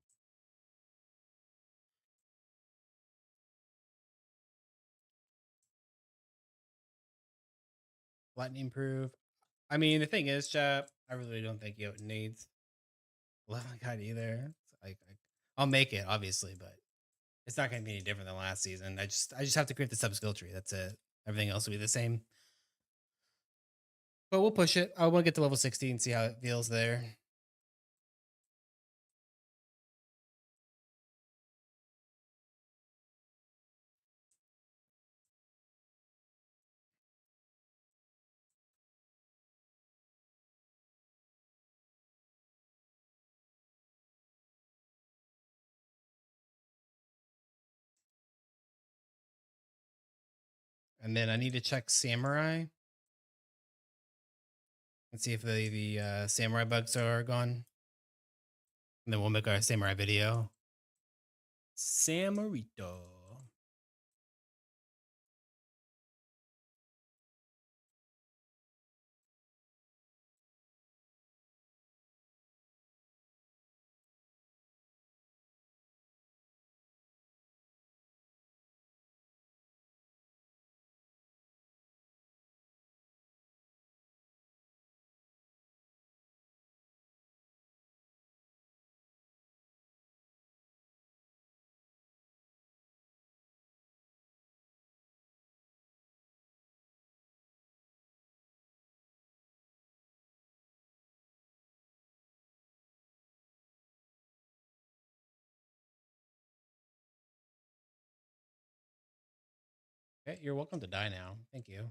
Lightning proof. I mean, the thing is, chap, I really don't think Jotun needs Leveling Guide either. I'll make it, obviously, but it's not going to be any different than last season. I just have to create the sub skill tree. That's it. Everything else will be the same. But we'll push it. I want to get to level 60 and see how it feels there. And then I need to check Samurai and see if the Samurai bugs are gone. And then we'll make our Samurai video. Samurito. Okay, you're welcome to die now. Thank you.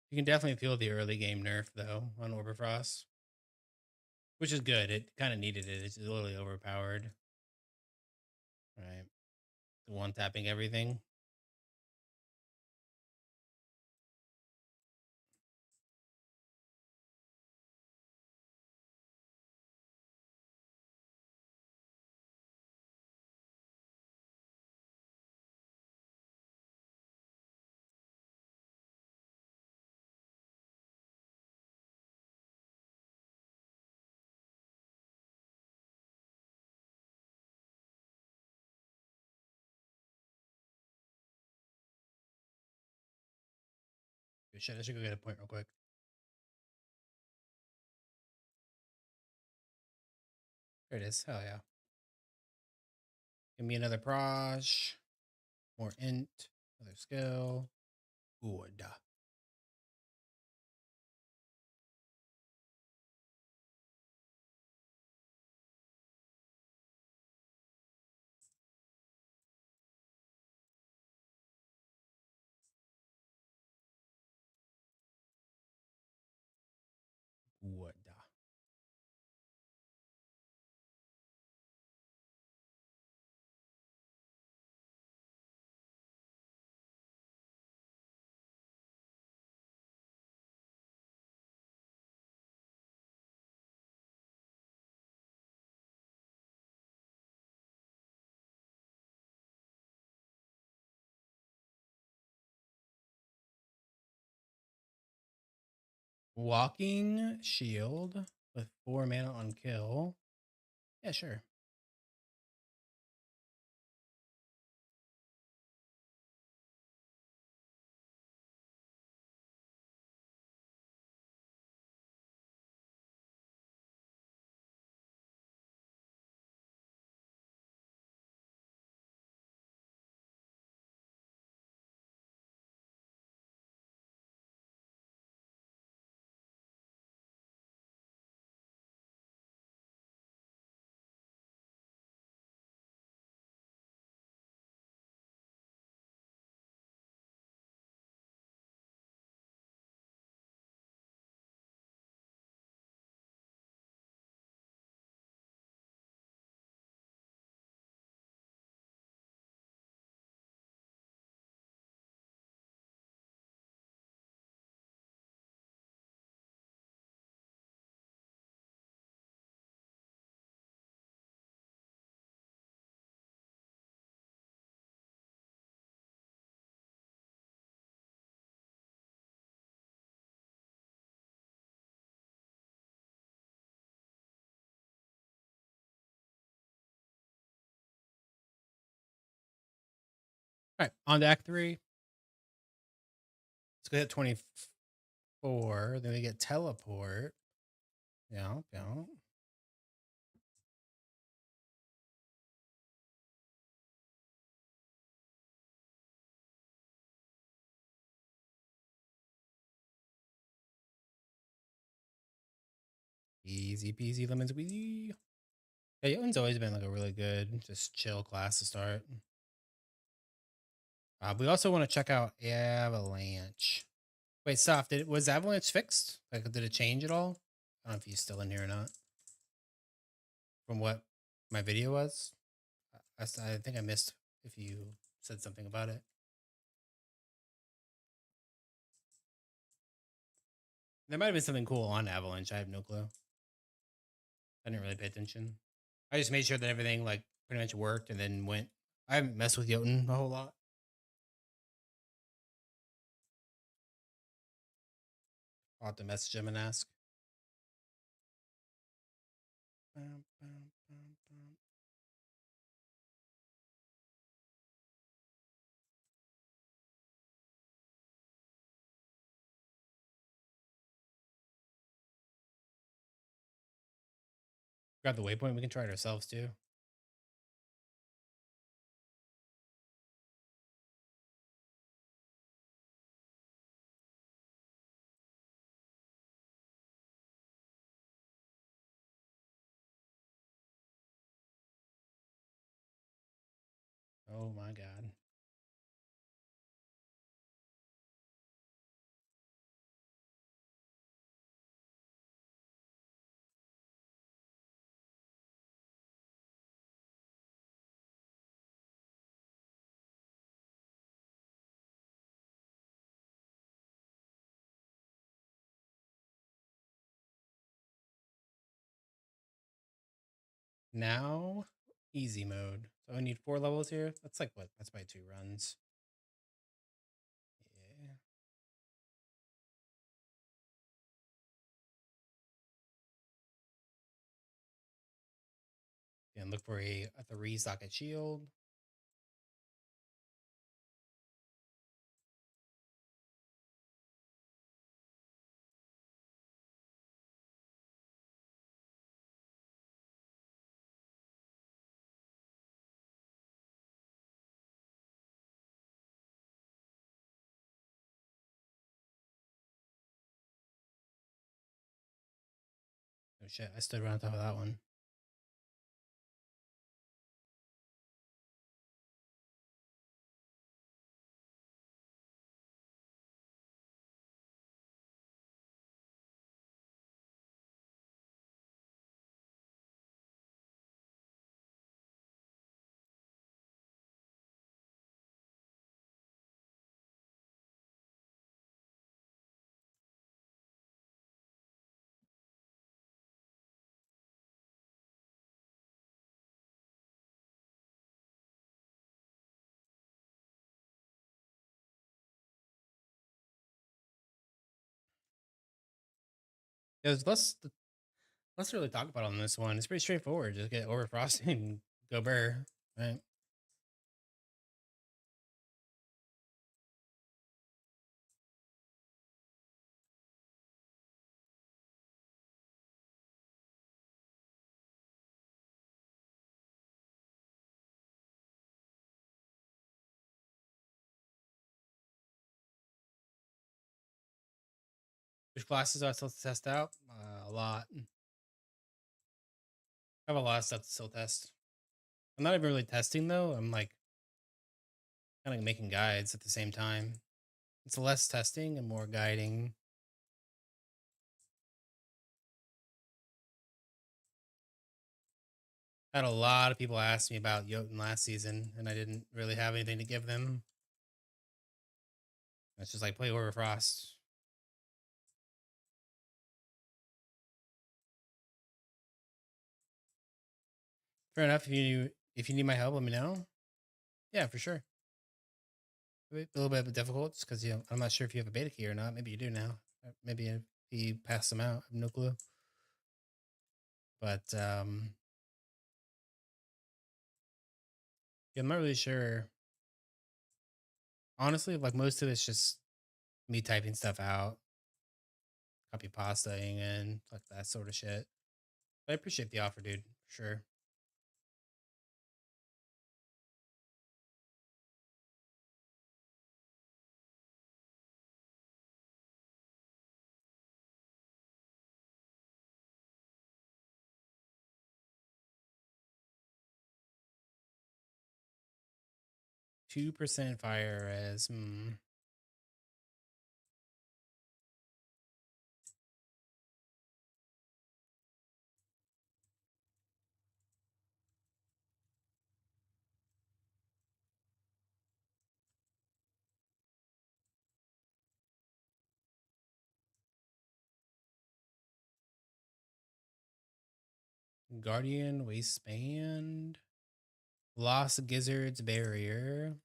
You can definitely feel the early game nerf though on Orberfrost, which is good. It kind of needed it. It's literally overpowered. Right. One tapping everything. Good shit. I should go get a point real quick. There it is. Hell yeah. Give me another Proj. More int. Another skill. Good. Good. Walking shield with 4 mana on kill. Yeah, sure. All right, on to Act 3. Let's go hit 24. Then we get teleport. Yeah, yeah. Easy peasy lemon squeezy. Yeah, Jotunn's always been like a really good, just chill class to start. We also want to check out Avalanche. Wait, Soph, was Avalanche fixed? Like, did it change at all? I don't know if he's still in here or not. From what my video was, I think I missed if you said something about it. There might have been something cool on Avalanche. I have no clue. I didn't really pay attention. I just made sure that everything like pretty much worked and then went. I haven't messed with Jotun a whole lot. I'll have to message him and ask. Grab the waypoint. We can try it ourselves too. Oh my god. Now, easy mode. So I need 4 levels here. That's like what? That's by 2 runs. Yeah. And look for a 3 socket shield. Oh shit, I stood right on top of that one. There's less to really talk about on this one. It's pretty straightforward. Just get over frosting and go burr. Right. Which classes do I still have to test out? A lot. I have a lot of stuff to still test. I'm not even really testing though. I'm like kind of making guides at the same time. It's less testing and more guiding. I had a lot of people ask me about Jotun last season, and I didn't really have anything to give them. It's just like play Frost. Fair enough. If you need my help, let me know. Yeah, for sure. A little bit difficult because I'm not sure if you have a beta key or not. Maybe you do now. Maybe if you pass them out, I have no clue. But yeah, I'm not really sure. Honestly, like most of it's just me typing stuff out, copy pastaing and like that sort of shit. But I appreciate the offer, dude. For sure. 2% fire as Guardian Waistband, Lost Gizzards Barrier,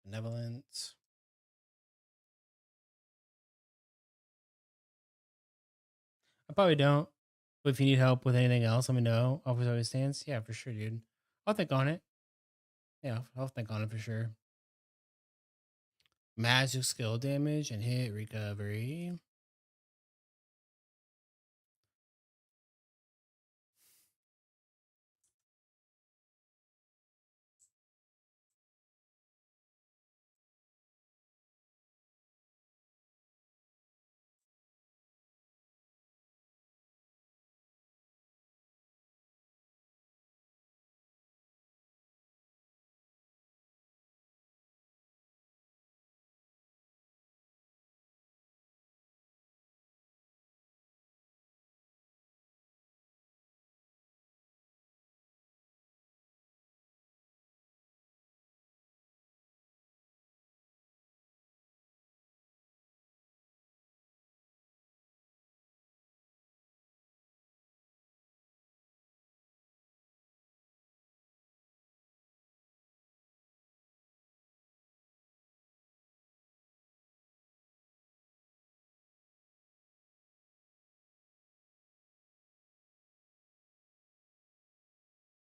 Benevolent. I probably don't. But if you need help with anything else, let me know. Offers always stands. Yeah, for sure, dude. I'll think on it. Yeah, I'll think on it for sure. Magic skill damage and hit recovery.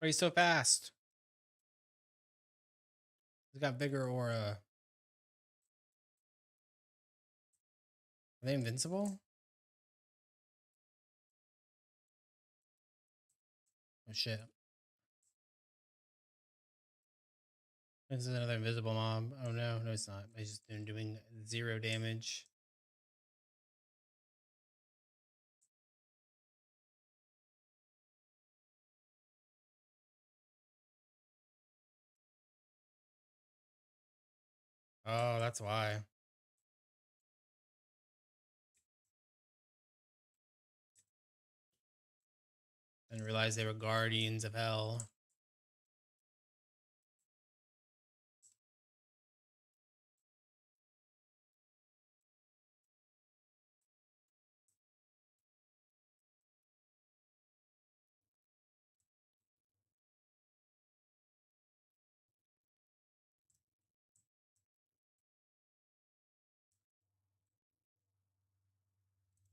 Why are you so fast? He's got bigger aura. Are they invincible? Oh shit. This is another invisible mob. Oh no, no, it's not. It's just doing 0 damage. Oh, that's why. Didn't realize they were guardians of hell.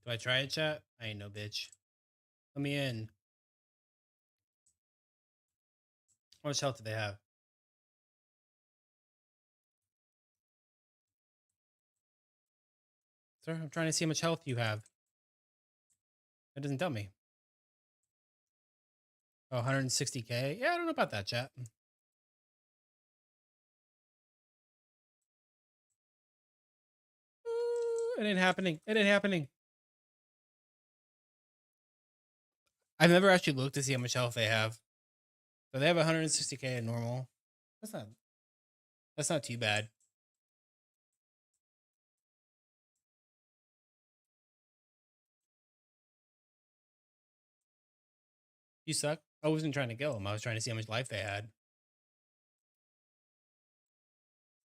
Do I try it, chat? I ain't no bitch. Let me in. How much health do they have? Sir, I'm trying to see how much health you have. It doesn't tell me. Oh, 160k? Yeah, I don't know about that, chat. It ain't happening. It ain't happening. I've never actually looked to see how much health they have. So they have 160k at normal. That's not too bad. You suck. I wasn't trying to kill them. I was trying to see how much life they had.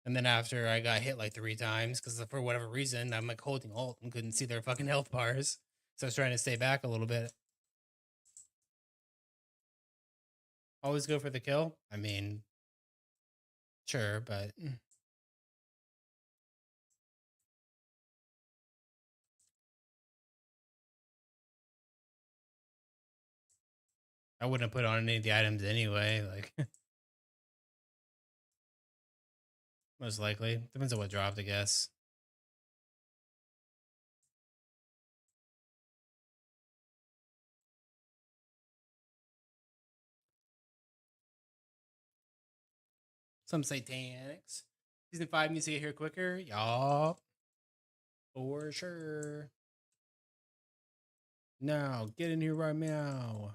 And then after I got hit like 3 times, because for whatever reason, I'm like holding alt and couldn't see their fucking health bars. So I was trying to stay back a little bit. Always go for the kill. I mean, sure, but I wouldn't put on any of the items anyway. Like, most likely. Depends on what dropped, I guess. Some satanics. Season 5 needs to get here quicker. Y'all. For sure. Now, get in here right now.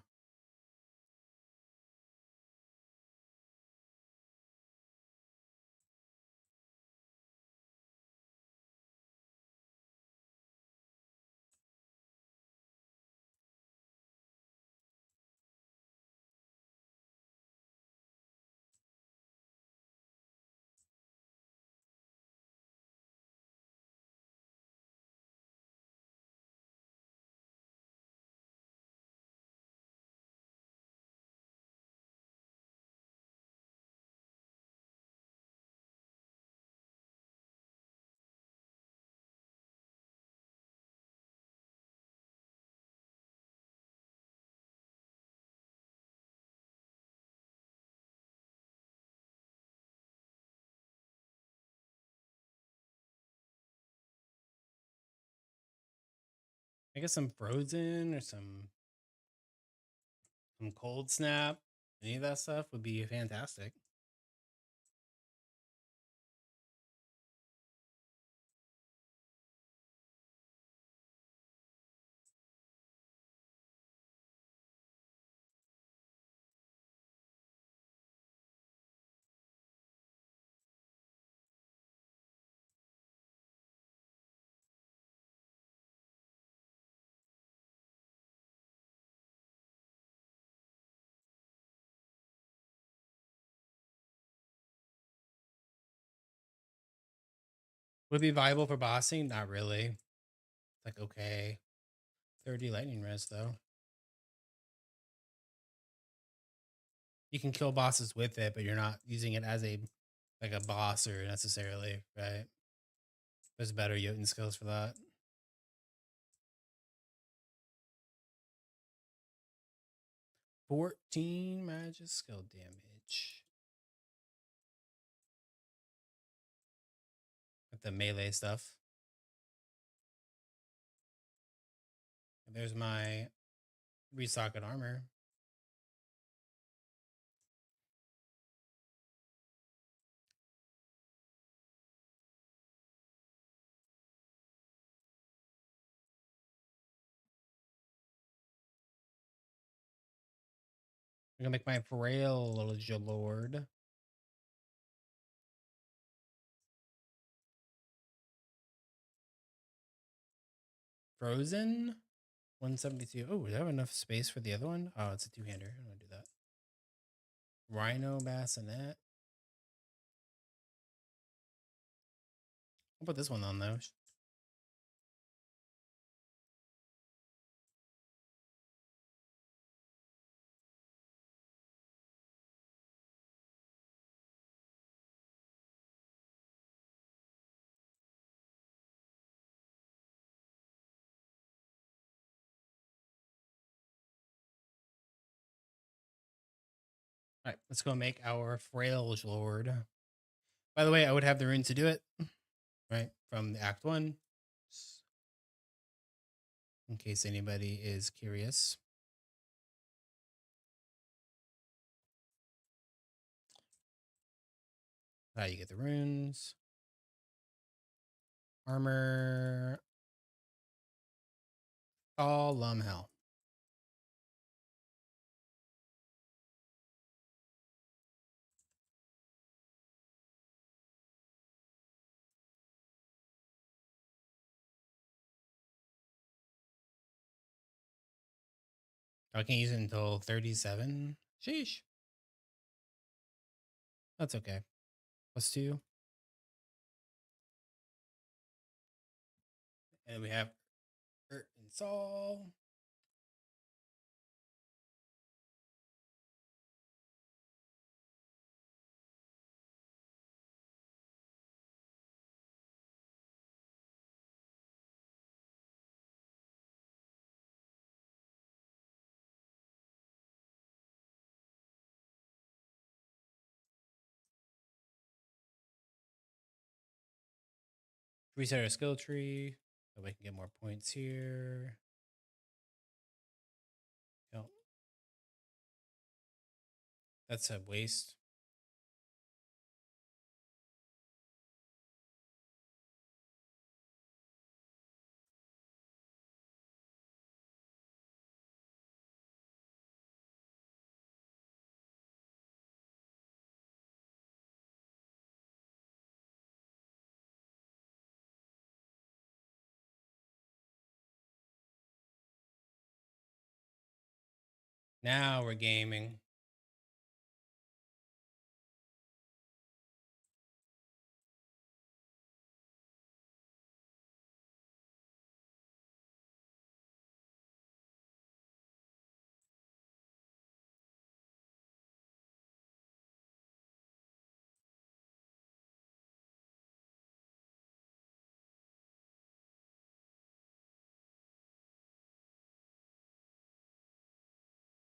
I guess some frozen or some cold snap. Any of that stuff would be fantastic. Would it be viable for bossing? Not really. Like, okay. 30 lightning rest though. You can kill bosses with it, but you're not using it as a bosser necessarily, right? There's better Jotun skills for that. 14 magic skill damage. With the melee stuff. There's my resocket armor. I'm gonna make my frail little lord. Frozen 172. Oh, do I have enough space for the other one? Oh, it's a two-hander. I'm gonna do that. Rhino bassinet. I'll put this one on though. All right, let's go make our frail lord. By the way, I would have the runes to do it, right, from the Act 1, in case anybody is curious. How you get the runes. Armor. Column hell. I can't use it until 37. Sheesh. That's okay. +2. And we have Ert and Saul. Reset our skill tree so we can get more points here. Oh, that's a waste. Now we're gaming.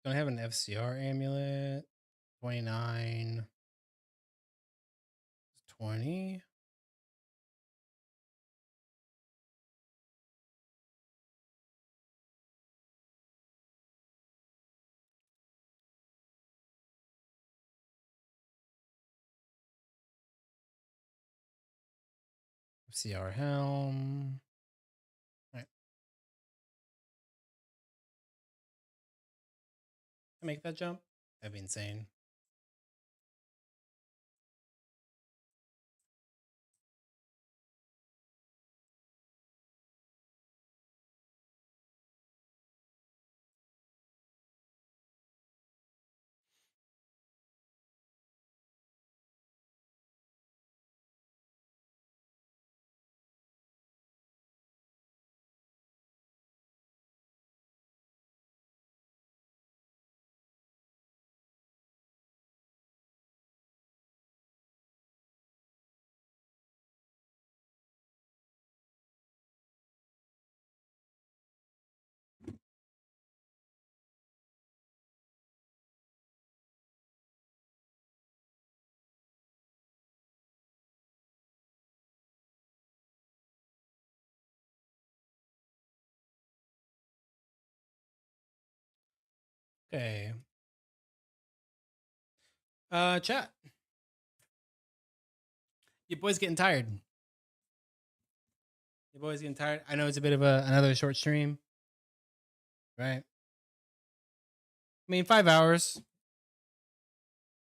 Don't have an FCR amulet. 29. 20. FCR helm. All right. I make that jump? That'd be insane. Okay. Chat. Your boy's getting tired. Your boy's getting tired. I know it's a bit of another short stream, right? I mean, 5 hours.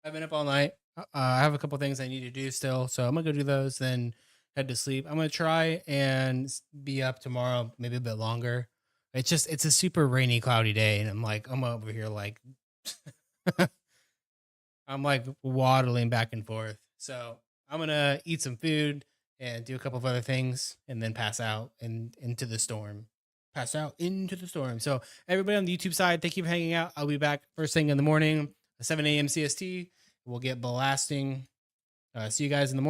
I've been up all night. I have a couple things I need to do still, so I'm gonna go do those. Then head to sleep. I'm gonna try and be up tomorrow, maybe a bit longer. It's a super rainy, cloudy day, and I'm over here like I'm like waddling back and forth. So I'm gonna eat some food and do a couple of other things, and then pass out and into the storm. Pass out into the storm. So everybody on the YouTube side, thank you for hanging out. I'll be back first thing in the morning, 7 a.m. CST. We'll get blasting. See you guys in the morning.